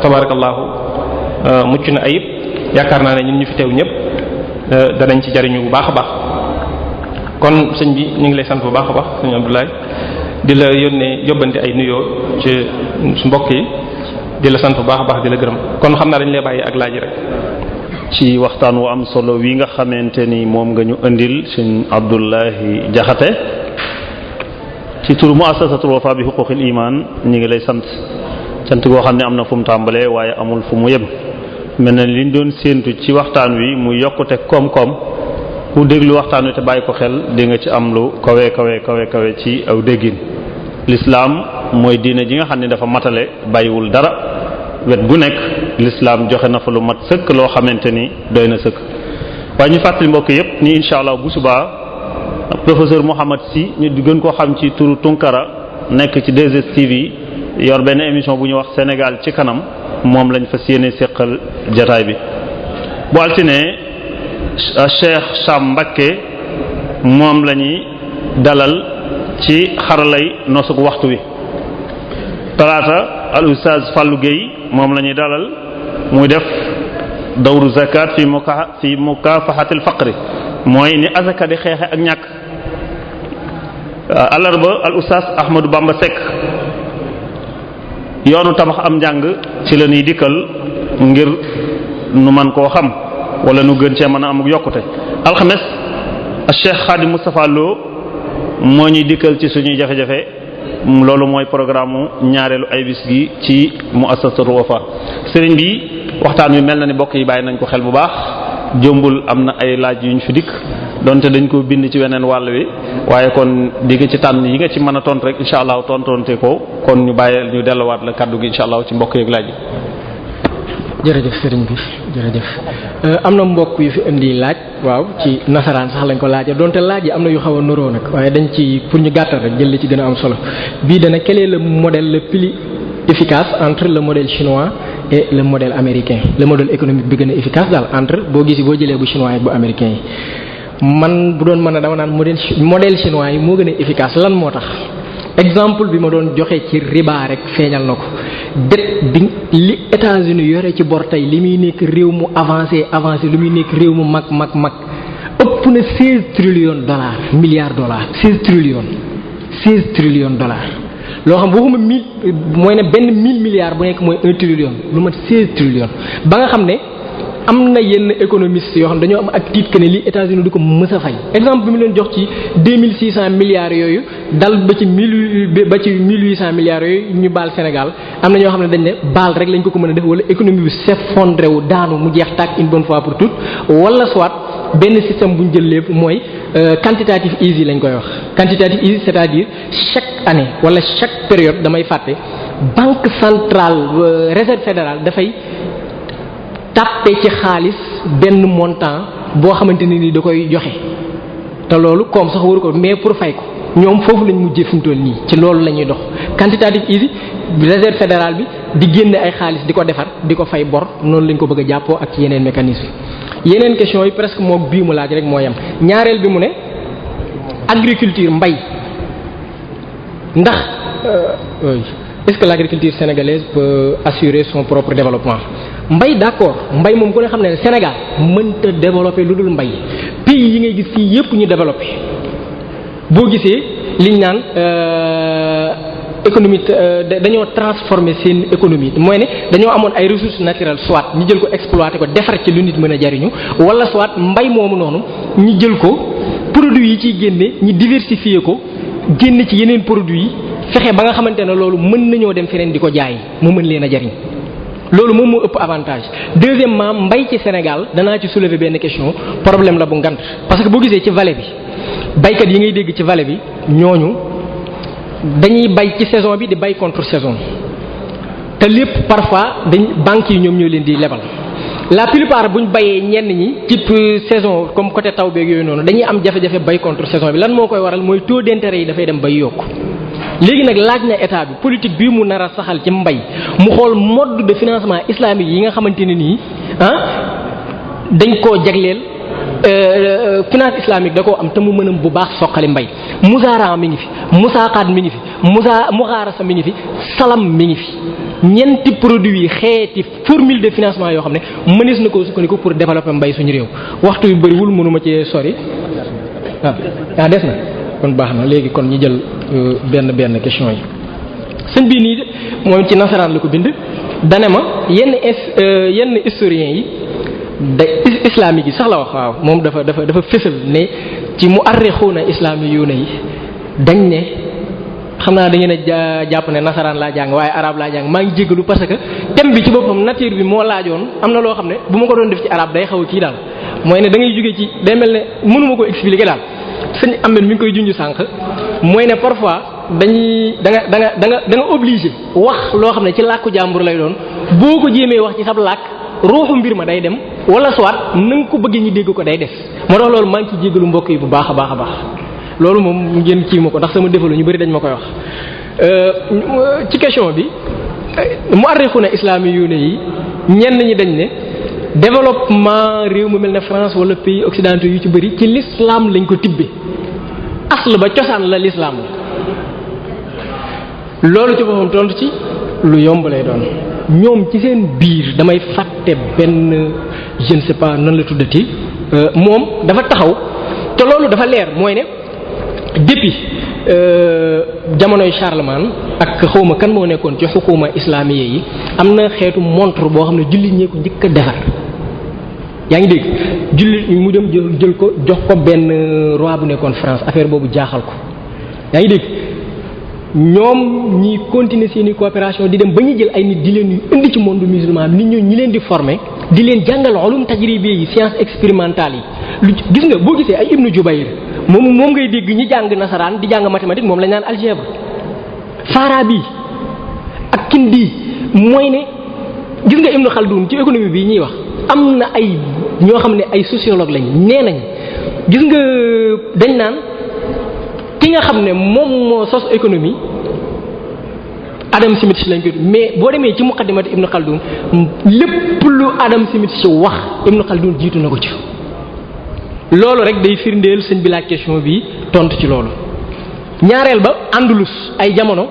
tabarakallahu mucc na ayib yaakaar naa ne ñun ñu fi teew ñëpp danañ ci jariñu bu baax a baax kon sëñ bi ñu ngi lay sant bu baax a baax sëñ Abdoulaye di la yóbbante ay nuyoo ci su mbokk yi di la sant bu baax a baax di la gërëm kon xam naa dañ lay bàyyi ak laaj rek.
ci waxtaan wu am solo wi nga xamante ni moom nga ñu indil sëñ Abdoulaye Diakhaté ci turu muassasatul Wafa bi huquqil iman ñu ngi lay sant goo xam ne am na fu mu tàmbalee waaye amul fu mu yem mel na liñ doon séentu ci waxtaan wi mu yokkute koom-koom ku déglu waxtaan wi te bàyyi ko xel di nga ci am lu kawe ci aw déggin l'islam mooy diine ji nga xam ne dafa matale bàyyiwul dara wet gu nekk l'islam joxe na fa lu mat sëkk loo xamante ni doy na sëkk waaye ñu fàttali mbokk yépp ni insha allah bu subaa professeur Mouhamad Sy ñu gën koo xam ci turu Tunkara nekk ci 2STV yor benn émission bu ñu wax Sénégal ci kanam moom lañ fas yéene séqal jataay bi bu altine Cheikh Sam Mbacké moom la ñuy dalal ci xaralay nosug waxtu wi talaata al oustaz Fallou Gueye moom la ñuy dalal muy def dawru zakat fi mukafahatil faqri mooy ni azaka di xeexe ak ñàkk alarba al oustaz Ahmadou Bamba Seck yoonu tabax am njàng ci la ñuy dikkal ngir nu man koo xam wala nu gën cee mën a am yokkute alxames Cheikh Khadim Moustapha Lo moo ñuy dikkal ci suñuy jafe-jafe loolu mooy programme ñaareelu ay bis gi ci muassasatul Wafa sëriñ bi waxtaan wi mel na ni bokk yi bàyyi nañ ko xel bu baax jombul am na ay laaj yu ñu fi dikk donte dañ ko bind ci weneen wàll wi waaye kon di nga ci tànn yi nga ci mën a tontu rek incha allah tontonte ko kon ñu bàyyi ñu delluwaat la kaddu gi incha allah ci mbokk yeeg laaj yi.
jërëjëf sëriñ bi jërëjëf am na mbokk yu fi indi laaj waaw ci nasaraan sax lañ ko laajee donte laaj yi am na yu xaw a nuroo nag waaye dañ ci pour ñu gàttal rek jël li ci gën a am solo bii dana quel est le modèle le plus efficace entre le modèle chinois et le modèle américain le modèle économique bi gën a efficace daal entre boo jëlee bu chinois yi bu américain yi man bu doon mën a dama naan modèle chinois yi moo gën a efficace lan moo tax exemple bi ma doon joxe ci riba rek feeñal na ko det bi li États-Unis yore ci bor tey li muy nekk réew mu avancé li muy nekk réew mu mag ëpp na 16 trillions dollars milliards dollars 16 trillions dollars loo xam waxuma 1000 mooy ne benn 1000 milliards bu nekk mooy 1 trillion lu mat 16 trillions ba nga xam ne am na yenn économistes yoo xam dañoo am ak tiit que ne lii États-Unis du ko mës a fay exemple bi mu leen jox ci 2600 milliards yooyu dal ba ci 1800 milliards yooyu ñu baal Sénégal am na ñoo xam ne dañ ne baal rek lañ ko mën a def wala économie bi s'effondré wu daanu mu jeex tàkk une bonne fois pour toutes wala soit benn système bu ñu jël lépp mooy quantitative easy lañ koy wax. quantitative easy c'est-à-dire chaque année wala chaque période damay fàtte banque centrale réserve fédérale dafay tàppe ci xaalis benn montant boo xamante ne ni da koy joxe te loolu comme sax waru ko mais pour fay ko ñoom foofu lañ mujjee fi mu toll nii ci loolu la ñuy dox quantitative easy réserve fédérale bi di génne ay xaalis di ko defar di ko fay bor noonu lañ ko bëgg a jàppoo ak ci yeneen mécanisme yeneen question yi presque moom bii mu laaj rek moo yem ñaareel bi mu ne agriculture mbay ndax est-ce que l'agriculture sénégalaise peut assurer son propre développement mbay d'accord mbay moom ku ne xam ne Sénégal mënta développer lu dul mbay pays yi ngay gis fii yépp ñu développer boo gisee liñ naan économie dañoo transformer seen économie mooy ne dañoo amoon ay ressources naturelles soit ñu jël ko exploiter ko defar ci lu nit mën a jariñu wala soit mbay moomu noonu ñu jël ko produits yi ciy génne ñu diversifier ko génne ci yeneen produits yi fexe ba nga xamante ne loolu mën nañoo dem feneen di ko jaay mu mën leen a jariñ loolu moom moo ëpp avantage. Deuxièmement mbay ci Sénégal danaa ci soulever benn question problème la bu ngant parce que boo gisee ci vallée bi baykat yi ngay dégg ci vallée bi ñooñu dañuy bay ci saison bi di bay contre saison te lépp parfois banques yi ñoom ñoo leen di lebal la plupart buñ bayee ñenn ñi ci saison comme côté taw beeg yooyu noonu dañuy am jafe-jafe bay contre saison bi lan moo koy waral mooy taux d'intérêt yi dafay dem bay yokku léegi nag laaj na état bi politique bii mu nar a saxal ci mbay mu xool mode de financement islamique yi nga xamante ne nii dañ koo jagleel finance islamique da koo am te mu mënam bu baax soqali mbay musaara mi ngi fi musaaqaat mi ngi fi muxaarasa mi ngi fi salam mi ngi fi ñeenti produits yi xeeti formule de financement yoo xam ne mënees na koo sukkandiku pour développer mbay suñu réew waxtu yu bëriwul mënuma ci sori des na kon baax na léegi kon ñu jël benn question yi sëñ bii nii moom ci nasaraan la ko bind dane ma yenn historiens yi da islamique yi sax la wax waaw moom dafa fësal ne ci muarrixuuna islamiyuuna yi dañ ne xam naa da ngeen a jàpp ne nasaraan laa jàng waaye arabe laa jàng maa ngi jéggalu parce que thème bi ci boppam nature bi moo laajoon am na loo xam ne bu ma ko doon def ci arabe day xaw a kii daal mooy ne da ngay jógee ci day mel ne mënuma ko expliquer daal sëñ Amel mi ngi koy junj sànq mooy ne parfois dañuy da nga obligé wax loo xam ne ci làkku jàmbur lay doon boo ko jéemee wax ci sab làkk ruuxu mbir ma day dem wala soit na nga ko bëggee ñu dégg ko day des moo tax loolu maa ngi ciy jéggalu mbokk yi bu baax a baax a baax loolu moom ngeen kii ma ko ndax sama defalu ñu bëri dañ ma koy wax ci question bi muarrixuna islamiyuuna yi ñenn ñi dañ ne développement réew mu mel ne France wala pays occidentaux yu ci bëri ci l'islam lañ ko tibbe asl ba cosaan la l'islam la loolu ci boppam tontu ci lu yomb lay doon ñoom ci seen biir damay fàtte benn je ne sais pas nan la tuddati moom dafa taxaw te loolu dafa leer mooy ne depuis jamonoy Charlemagne ak xawma kan moo nekkoon ci xukuma islamiye yi am na xeetu montre boo xam ne jullit ñee ko njëkk a defar yaa ngi dégg jullit mu dem jël ko jox ko benn roi bu nekkoon France affaire boobu jaaxal ko yaa ngi dégg ñoom ñi continuer seeni coopération di dem ba ñu jël ay nit di leen indi ci monde musulman nit ñi leen di former di leen jàngal ulum tajribi yi science expérimentale yi lu gis nga boo gisee ay Ibnu Jubayr moom ngay dégg ñi jàng nasaraan di jàng mathématique moom lañ naan algèbre Farabi ak Kindi mooy ne gis nga Ibnu Khaldun ci économie bi ñuy wax am na ay ñoo xam ne ay sociologue lañ nee nañ gis nga dañ naan ki nga xam ne moom moo sos économie Adam Smith lañ ko mais boo demee ci muqaddimati Ibnu Khaldun lépp lu Adam Smith ci wax Ibnu Khaldun jiitu na ko ci loolu rek day firndeel sëñ bi laaj question bi tontu ci loolu. ñaareel ba Andalus ay jamono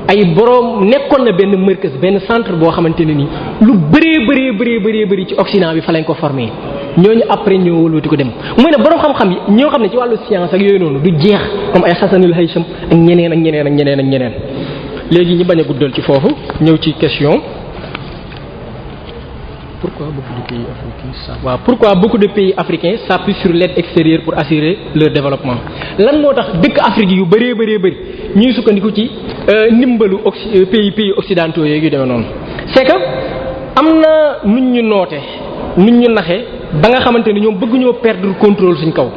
ay boroom nekkoon na benn markaz benn centre boo xamante ne nii lu bëree ci Occident bi fa lañ ko formé ñooñu après ñoo wëlbati ko dem mooy ne boroom xam-xam yi ñoo xam ne ci wàllu science ak yooyu noonu du jeex comme ay Hasanul Haytham ak ñeneen. léegi ñi bañ a guddal ci foofu ñëw ci question Pourquoi beaucoup de pays africains s'appuient sur l'aide extérieure pour assurer leur développement? Lan moo tax dëkk Afrique yu bëree ñuy sukkandiku ci ndimbalu pays occidentaux yeeg yu demee noonu. C'est que am na nuñ ñu noote nuñ ñu naxee ba nga xamante ni ñoom bëgg ñoo perdre contrôle suñ kaw.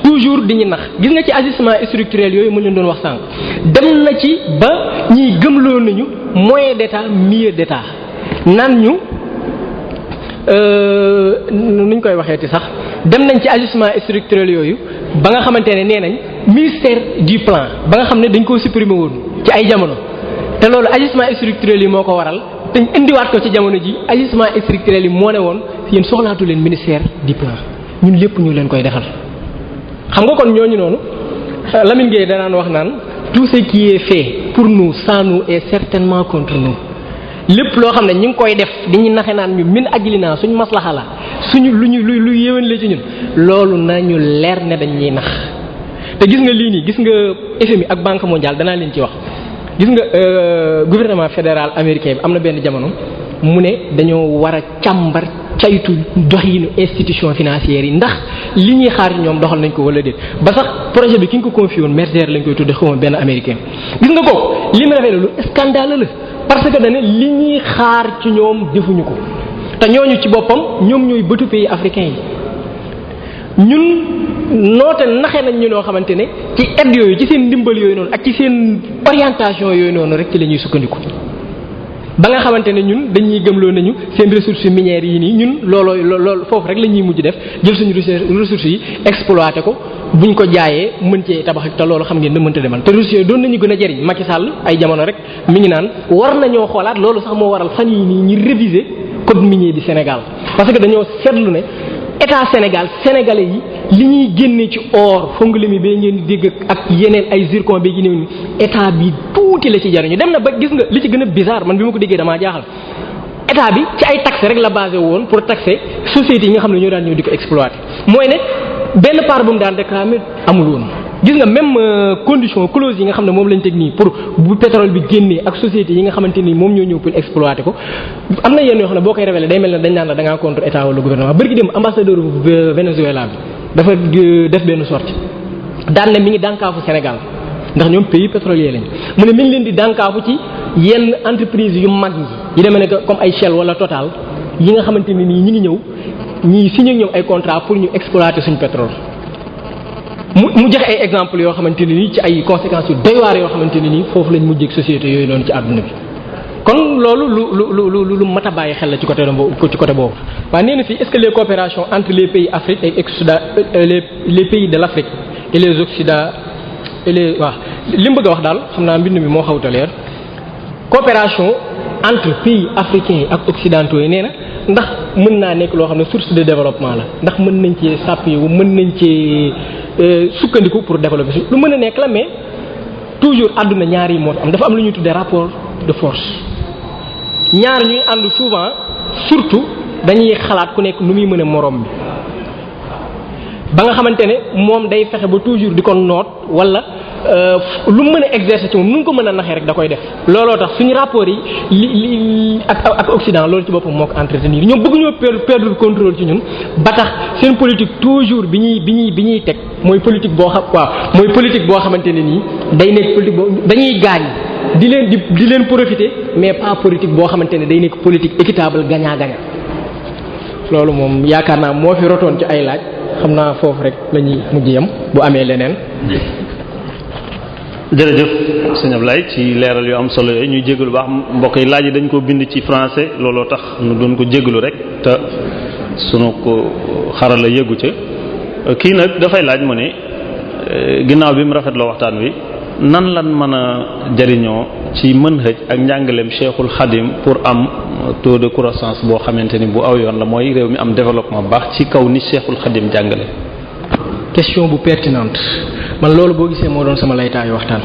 Toujours di ñu nax gis nga ci ajustement structurel yooyu mu leen doon wax sànq dem na ci ba ñiy gëmloo nañu moyen d'état milieu d'état naan ñu nuñ koy waxeeti sax dem nañ ci ajustement structurel yooyu ba nga xamante ne nee nañ ministère du plan ba nga xam ne dañ koo supprimer woon ci ay jamono te loolu ajustement structurel yi moo ko waral te indiwaat ko ci jamono ji ajustement structurel yi moo ne woon yéen soxlaatu leen ministère du plan ñun lépp ñu leen koy defal. xam nga kon ñooñu noonu Lamine Gueye danaan wax naan tout ce qui est fait pour nous sans nous est certainement contre nous lépp loo xam ne ñu ngi koy def di ñu naxe naan ñu min ajlinaa suñu maslaxa la suñu lu yéwén la ci ñun loolu nañu leer ne dañ ñuy nax te gis nga lii nii gis nga FMI ak Banque mondiale danaa leen ci wax gis nga gouvernement fédéral américain bi am na benn jamono mu ne dañoo war a càmbar caytu doxinu institution financière yi ndax li ñuy xaar ñoom doxal nañ ko wala déet ba sax projet bi ki ñu ko confié woon Mercer lañ koy tudde xawma benn américain gis nga ko li mu rafet lu scandale la parce que dane li ñuy xaar ci ñoom defuñu ko te ñooñu ci boppam ñoom ñooy bëtu pays africain yi ñun noote naxe nañ ñu noo xamante ne ci aide yooyu ci seen ndimbal yooyu noonu ak ci seen orientation yooyu noonu rek ci la ñuy sukkandiku ba nga xamante ne ñun dañuy gëmloo nañu seen ressources minières yi nii ñun loolu foofu rek la ñuy mujj def jël suñu ressources yi exploité ko buñ ko jaayee mën cee tabax te loolu xam ngeen ne mënta demal te ressources doon nañu gën a jëriñ Macky Sall ay jamono rek mi ngi naan war nañoo xoolaat loolu sax moo waral fan yii nii ñu réviser code minier du Sénégal parce que dañoo seetlu ne état Sénégal sénégalais yi li ñuy génne ci or fongolemi bee ngeen di dégg ak yeneen ay zircon bi gi néew ni état bi tuuti la ci jariñu dem na ba gis nga li ci gën a bizarre man bi ma ko déggee damaa jaaxal état bi ci ay taxes rek la basé woon pour taxer sociétés yi nga xam ne ñoo daan ñëw di ko exploiter mooy ne benn part bu mu daan réclamer amul woon gis nga même condition clause yi nga xam ne moom lañ teg nii pour bu pétrole bi génnee ak sociétés yi nga xamante ni moom ñoo ñëw pour exploiter ko am na yenn yoo xam ne boo koy révélé day mel ne dañ naan la da ngaa contre état wala gouvernement bërki dem ambassadeur Venezuela bi dafa def benn sortie daan ne mi ngi dànkaafu Sénégal ndax ñoom pays pétrolier lañ mu ne mi ngi leen di dànkaafu ci yenn entreprise yu mag yi demee ne comme ay Shell wala Total yi nga xamante ni nii ñi ngi ñëw ñii signé ñoom ay contrat pour ñu exploiter suñu pétrole mu joxe ay exemple yoo xamante ne nii ci ay conséquences yu doy waar yoo xamante ne nii foofu lañ mujjee ak société yooyu noonu ci àdduna bi kon loolu lu mat a bàyyi xel la ci côté boobu waaye nee na fii est-ce que les coopérations entre les pays Afrique et les pays de l'Afrique et les Occidents et les waaw li mu bëgg a wax daal xam naa mbind mi moo xawta leer coopération entre pays africains ak occidentaux yi nee na ndax mën naa nekk loo xam ne source de développement la ndax mën nañ cee sàppi wu mën nañ cee sukkandiku pour développer su lu mën a nekk la mais toujours àdduna ñaar yi moo am dafa am lu ñuy tuddee rapport de force ñaar ñuy ànd souvent surtout dañuy xalaat ku nekk nu muy mën a morom bi ba nga xamante ne moom day fexe ba toujours di ko noot wala lu mën a exercer ci moom nu nga ko mën a naxee rek da koy def looloo tax suñu rapport yi li ak Occident loolu ci boppam moo ko entretenir ñoom bëgg ñoo perdre contrôle ci ñun ba tax seen politique toujours bi ñuy teg mooy politique boo xamante ne nii day nekk politique boo dañuy gaañ di leen profiter mais pas politique boo xamante ne day nekk politique équitable gagnant-gagnant loolu moom yaakaar naa moo fi rotoon ci ay laaj xam naa foofu rek la ñuy mujj yam bu amee leneen.
jërëjëf sëñ Ablaye ci leeral yu am solo yooyu ñuy jégalu baax mbokk yi laaj yi dañ ko bind ci français looloo tax ñu doon ko jégalu rek te sunu ko xarala yëgu ca kii nag dafay laaj mu ne ginnaaw bi mu rafetloo waxtaan wi nan lan mën a jariñoo ci manhaj ak njàngaleem Cheikhul Khadim pour am taux de croissance boo xamante ni bu aw yoon la mooy réew mi am développement baax ci kaw ni Cheikhul Khadim jàngale.
question bu pertinente man loolu boo gisee moo doon sama laytaayu waxtaan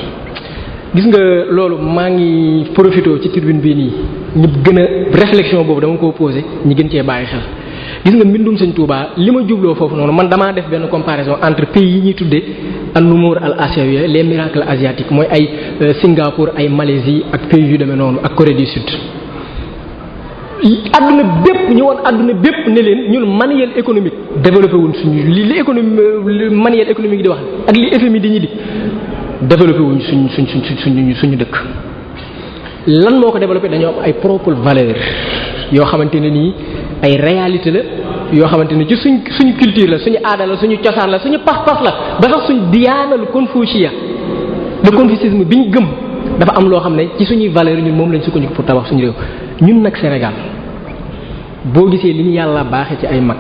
gis nga loolu maa ngi profité ci tribune bii nii ñu gën a réflexion boobu dama ko posé ñu gën cee bàyyi xel gis nga mbindum Sëñ Touba li ma jubloo foofu noonu man damaa def benn comparaison entre pays yi ñuy tuddee an-numur al-asiawi les miracles asiatiques mooy ay Singapour ay Malaisie ak pays yu demee noonu ak Corée du Sud àdduna bépp ñu woon àdduna bépp ne leen ñun manuel économique développé wuñ suñu li économie manuel économique di wax ak li FMI di ñu di développé wuñ suñu dëkk. lan moo ko développé dañoo am ay propre valeur yoo xamante ne nii ay réalité la yoo xamante ne ci suñu culture la suñu aada la suñu cosaan la suñu pas-pas la ba sax suñu diyaana lu confuciya le confucianisme bi ñu gëm dafa am loo xam ne ci suñuy valeur ñun moom lañ sukkandiku pour tabax suñu réew. ñun nag Sénégal boo gisee li ñu yàlla baaxee ci ay mag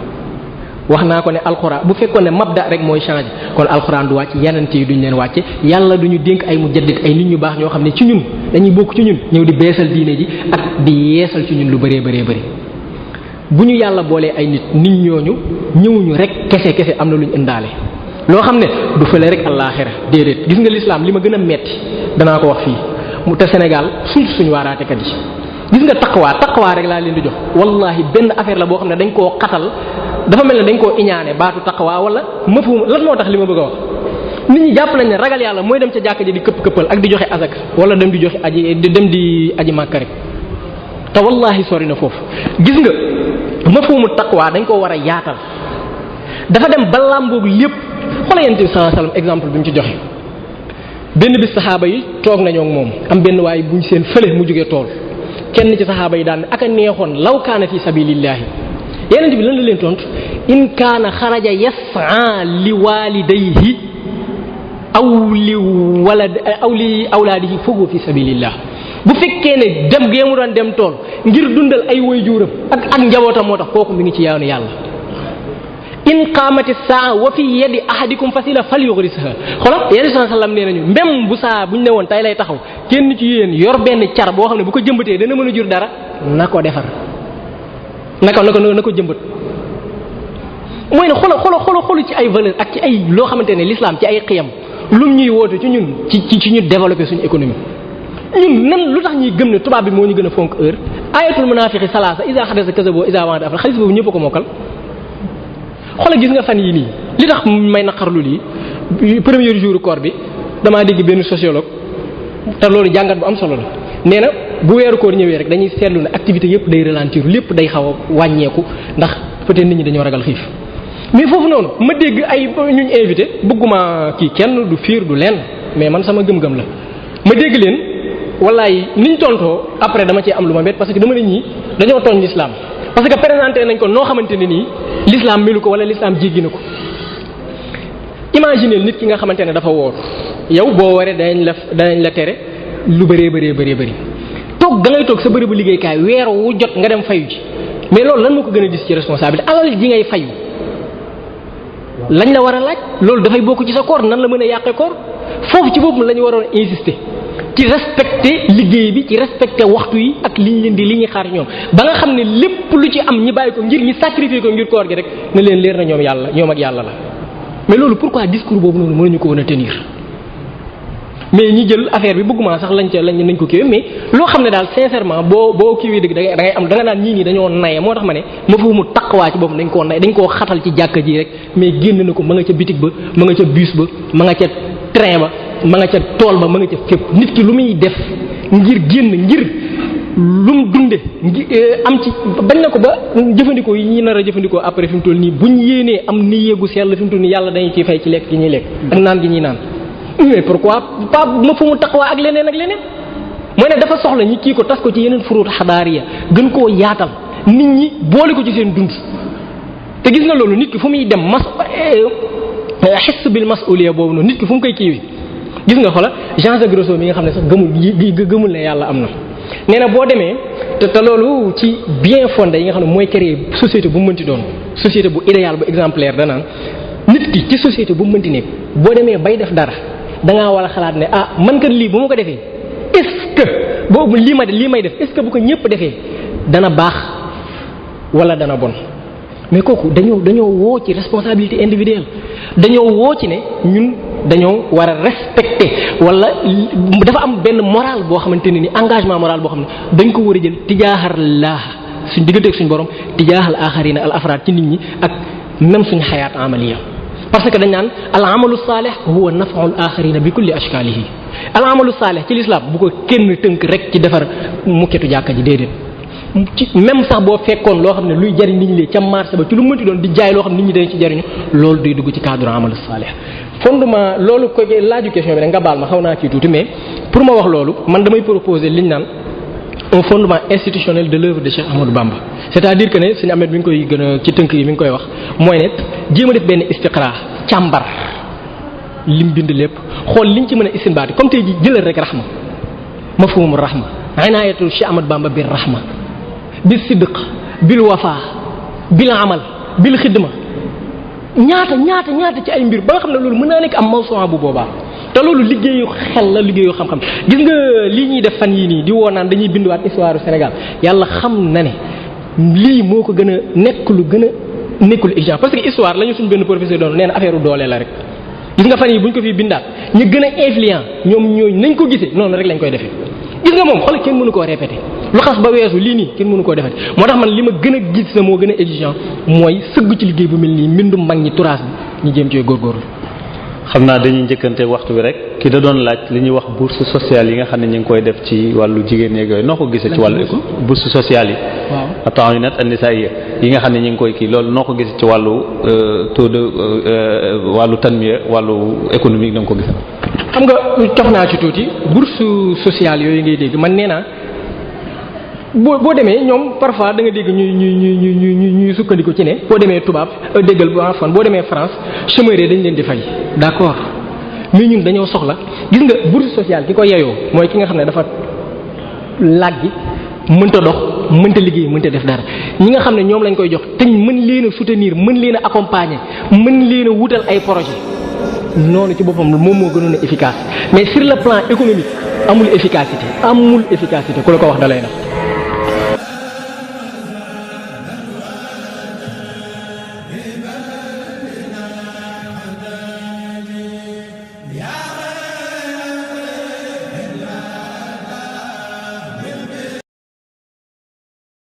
wax naa ko ne alxuraan bu fekkoon ne mabda rek mooy changé kon alxuraan du wàcc yeneen yi duñ leen wàcce yàlla duñu dénk ay mujaddid ay nit ñu baax ñoo xam ne ci ñun dañuy bokk ci ñun ñëw di beesal diine ji ak di yeesal ci ñun lu bëree bëri bu ñu yàlla boolee ay nit ñooñu ñëwuñu rek kese am na lu ñu indaale loo xam ne du fële rek àllaaxira déedéet gis nga lislaam li ma gën a metti danaa ko wax fii mu te Sénégal suñu waaraatekat yi gis nga taqwa rek laa leen di jox wallahi benn affaire la boo xam ne dañ koo xatal dafa mel ne dañ koo iñaane baatu taqwa wala mafhum lan moo tax li ma bëgg a wax nit ñi jàpp nañ ne ragal yàlla mooy dem ca jàkka ji di këppal ak di joxe azak wala dem di aji màkka rek te wallahi sori na foofu gis nga mafhumu taqwa dañ koo war a yaatal dafa dem ba làmboog lépp xoolal Yonent bi sallallahu alayhi wasallam exemple bi mu ci joxe benn bis saxaaba yi toog nañoo ak moom am benn waaye buñ seen fële mu jógee tool kenn ci saxaaba yi daan ne aka neexoon law kaana fi sabilillahi Yonent bi lan la leen tontu in kaana xaraja yas'a li walidayhi aw li awlaadihi foofu fi sabilillah bu fekkee ne dem gee mu doon dem tool ngir dundal ay waajuram ak njabootam moo tax kooku mi ngi ci yoonu yàlla. in qaamati saa wa fi yadi ahadikum fasila falyughrisha xoolal Yonent bi sallam nee nañu même bu saa bu ñu ne woon tey lay taxaw kenn ci yéen yor benn car boo xam ne bu ko jëmbatee dana mën a jur dara na ko defar na ko jëmbat. mooy ne xoolal ci ay valeur ak ci ay loo xamante ne l'islam ci ay xiyam lum ñuy woote ci ñun ci ñu développer suñu économie. ñun nan lu tax ñuy gëm ne tubaab bi moo ñu gën a fonk heure ayatul munaafiqi salaasa iza hadasa kazabo iza wa'ada afla xaalis boobu ñëpp ko mokkal. xoolal gis nga fan yii nii li tax may naqarlu lii premier jour koor bi damaa dégg benn sociologue te loolu jàngat bu am solo la nee na bu weeru koor ñëwee rek dañuy seetlu ne activité yëpp day ralentir lépp day xaw a wàññeeku ndax peut-être nit ñi dañoo ragal xiif. mais foofu noonu ma dégg ay ñuñ invité bëgguma kii kenn du fiir du leen mais man sama gëm-gëm la ma dégg leen wallaay niñ tontoo après dama cee am lu ma bett parce que dama ne ñii dañoo tooñ l'islam parce que présenté nañ ko noo xamante ne nii l'islam melu ko wala l'islam jéggi na ko. imaginez nit ki nga xamante ne dafa woor yow boo waree danañ la tere lu bëree toog da ngay toog sa bërëbu liggéeykaay weer wu jot nga dem fayu ji mais loolu lan moo ko gën a dis ci responsabilité alal ji ngay fayu lañ la war a laaj loolu dafay bokk ci sa koor nan la mën a yàqee koor foofu ci boobu la ñu waroon insister ci respecter liggéey bi ci respecter waxtu yi ak liñ leen di li ñuy xaar ñoom ba nga xam ne lépp lu ci am ñi bàyyi ko ngir ñi sacrifier ko ngir koor gi rek na leen leer na ñoom ak yàlla la mais loolu pourquoi discours boobu noonu mënuñu ko woon a tenir mais ñi jël affaire bi bëgguma sax nañ ko kiiwee mais loo xam ne daal sincèrement boo kiiwee dëgg da nga naan ñii nii dañoo naye moo tax ma ne ma foofu mu taqwaa ci boppam dañ koo nay dañ koo xatal ci jàkka ji rek mais génn na ko ma nga ca bitig ba ma nga ca bus ba ma nga ca train ba ma nga ca tool ba ma nga ca fépp nit ki lu muy def ngir génn ngir lum dunde am ci bañ na ko ba jëfandikoo yi ñi nar a jëfandikoo après fi mu toll nii buñ yéenee am ni yéegu sell fi mu toll nii yàlla dañu ciy fay ci lekk gi ñuy lekk ak naan gi ñuy naan mais pourquoi pas ma fu mu taqwa ak leneen mooy ne dafa soxla ñi kii ko tas ko ci yeneen furuut xadaariya gën koo yaatal nit ñi boole ko ci seen dund te gis nga loolu nit ki fu muy dem xis bil masuliya boobu noonu nit ki fu mu koy kiiwee gis nga xola Jean-Jacques Rousseau mi nga xam ne sax gëmul ne yàlla am na nee na boo demee te loolu ci bien fondé yi nga xam ne mooy créer société bu mu mënti doon société bu idéal bu exemplaire danaan nit ki ci société bu mu mënti nekk boo demee bay def dara dangaa war a xalaat ne man kat lii bu ma ko defee est-ce que boobu lii may def est-ce que bu ko ñëpp defee dana baax wala dana bon mais kooku dañoo woo ci responsabilité individuelle dañoo woo ci ne ñun dañoo war a respecter wala dafa am benn moral boo xamante ne ni engagement moral boo xam ne dañ ko war a jël tijaaxar laa suñ diggante ak suñ borom tijaaxal axarina al afraad ci nit ñi ak même suñu xayaat amaliya parce que dañ naan al amalu saalih huwa naf'ul axarina bi kulli ashkalihi al amalu saalih ci l'islam bu ko kenn tënk rek ci defar mukketu jàkka ji déedéet ci même sax boo fekkoon loo xam ne luy jariñ nit ñi lee ca marché ba ci lu mënti doon di jaay loo xam ne nit ñi dañ ci jariñu loolu day dugg ci cadre amal salih. fondement loolu ko laaju question bi rek nga baal ma xaw naa ci tuuti mais pour ma wax loolu man damay proposer liñ naan un fondement institutionnel de l'œuvre de Cheikh Ahmadou Bamba. c'est-à-dire que ne suñu amet mi ngi koy gën a ci tënk yi mi ngi koy wax mooy ne jéem a def benn istiqra càmbar lim bind lépp xool liñ ci mën a istinbaati comme tey ji jëlal rek rahma mafhumur rahma inayatu Cheikh Ahmadou Bamba bir rahma bil sidq bil wafa bil amal bil xidma ñaata ci ay mbir ba nga xam ne loolu mën naa nekk am mawsu'a bu boobaa te loolu liggéeyu xel la liggéeyu xam-xam gis nga lii ñuy def fan yii nii di woo naan dañuy binduwaat histoire du Sénégal yàlla xam na ne lii moo ko gën a nekk lu gën a nekkul exigent parce que histoire la ñu suñ benn professeur doon nee na affaire doole la rek gis nga fan yi bu ñu ko fi bindaat ñu gën a influent ñoom ñooñu nañ ko gisee noonu rek lañ koy defee gis nga moom xool kenn mënu koo répété lu xas ba weesu lii nii kenn mënu koo defee moo tax man li ma gën a gis na moo gën a exigeant mooy sëgg ci liggéey bu mel nii mbindum mag ñi turaas bi ñu jéem ci góorgóorlu.
xam naa dañuy njëkkante waxtu bi rek ki da doon laaj li ñuy wax bourse sociale yi nga xam ne ñu ngi koy def ci wàllu jigéen yeeg yooyu noo ko gisee ci wàllu bourse sociale yi. waaw ta'awunat an-nisaa'iyya yi nga xam ne ñu ngi koy kii loolu noo ko gisee ci wàllu taux de wàllu tanmiya wàllu économique da nga ko gisee.
xam nga cof naa ci tuuti bourse sociale yooyu ngay dégg man nee naa boo demee ñoom parfois da nga dégg ñuy sukkandiku ci ne boo demee tubaab déggal bu enfant boo demee France chômeurs dañ leen di fay d'accord mais ñun dañoo soxla gis nga bourse sociale ki ko yeyoo mooy ki nga xam ne dafa làggi mënta dox mënta liggéey mënta def dara ñi nga xam ne ñoom lañ koy jox te mën leen a soutenir mën leen a accompagner mën leen a wutal ay projet noonu ci boppam moom moo gënoon a efficace mais sur le plan économique amul efficacité ku la ko wax da lay nax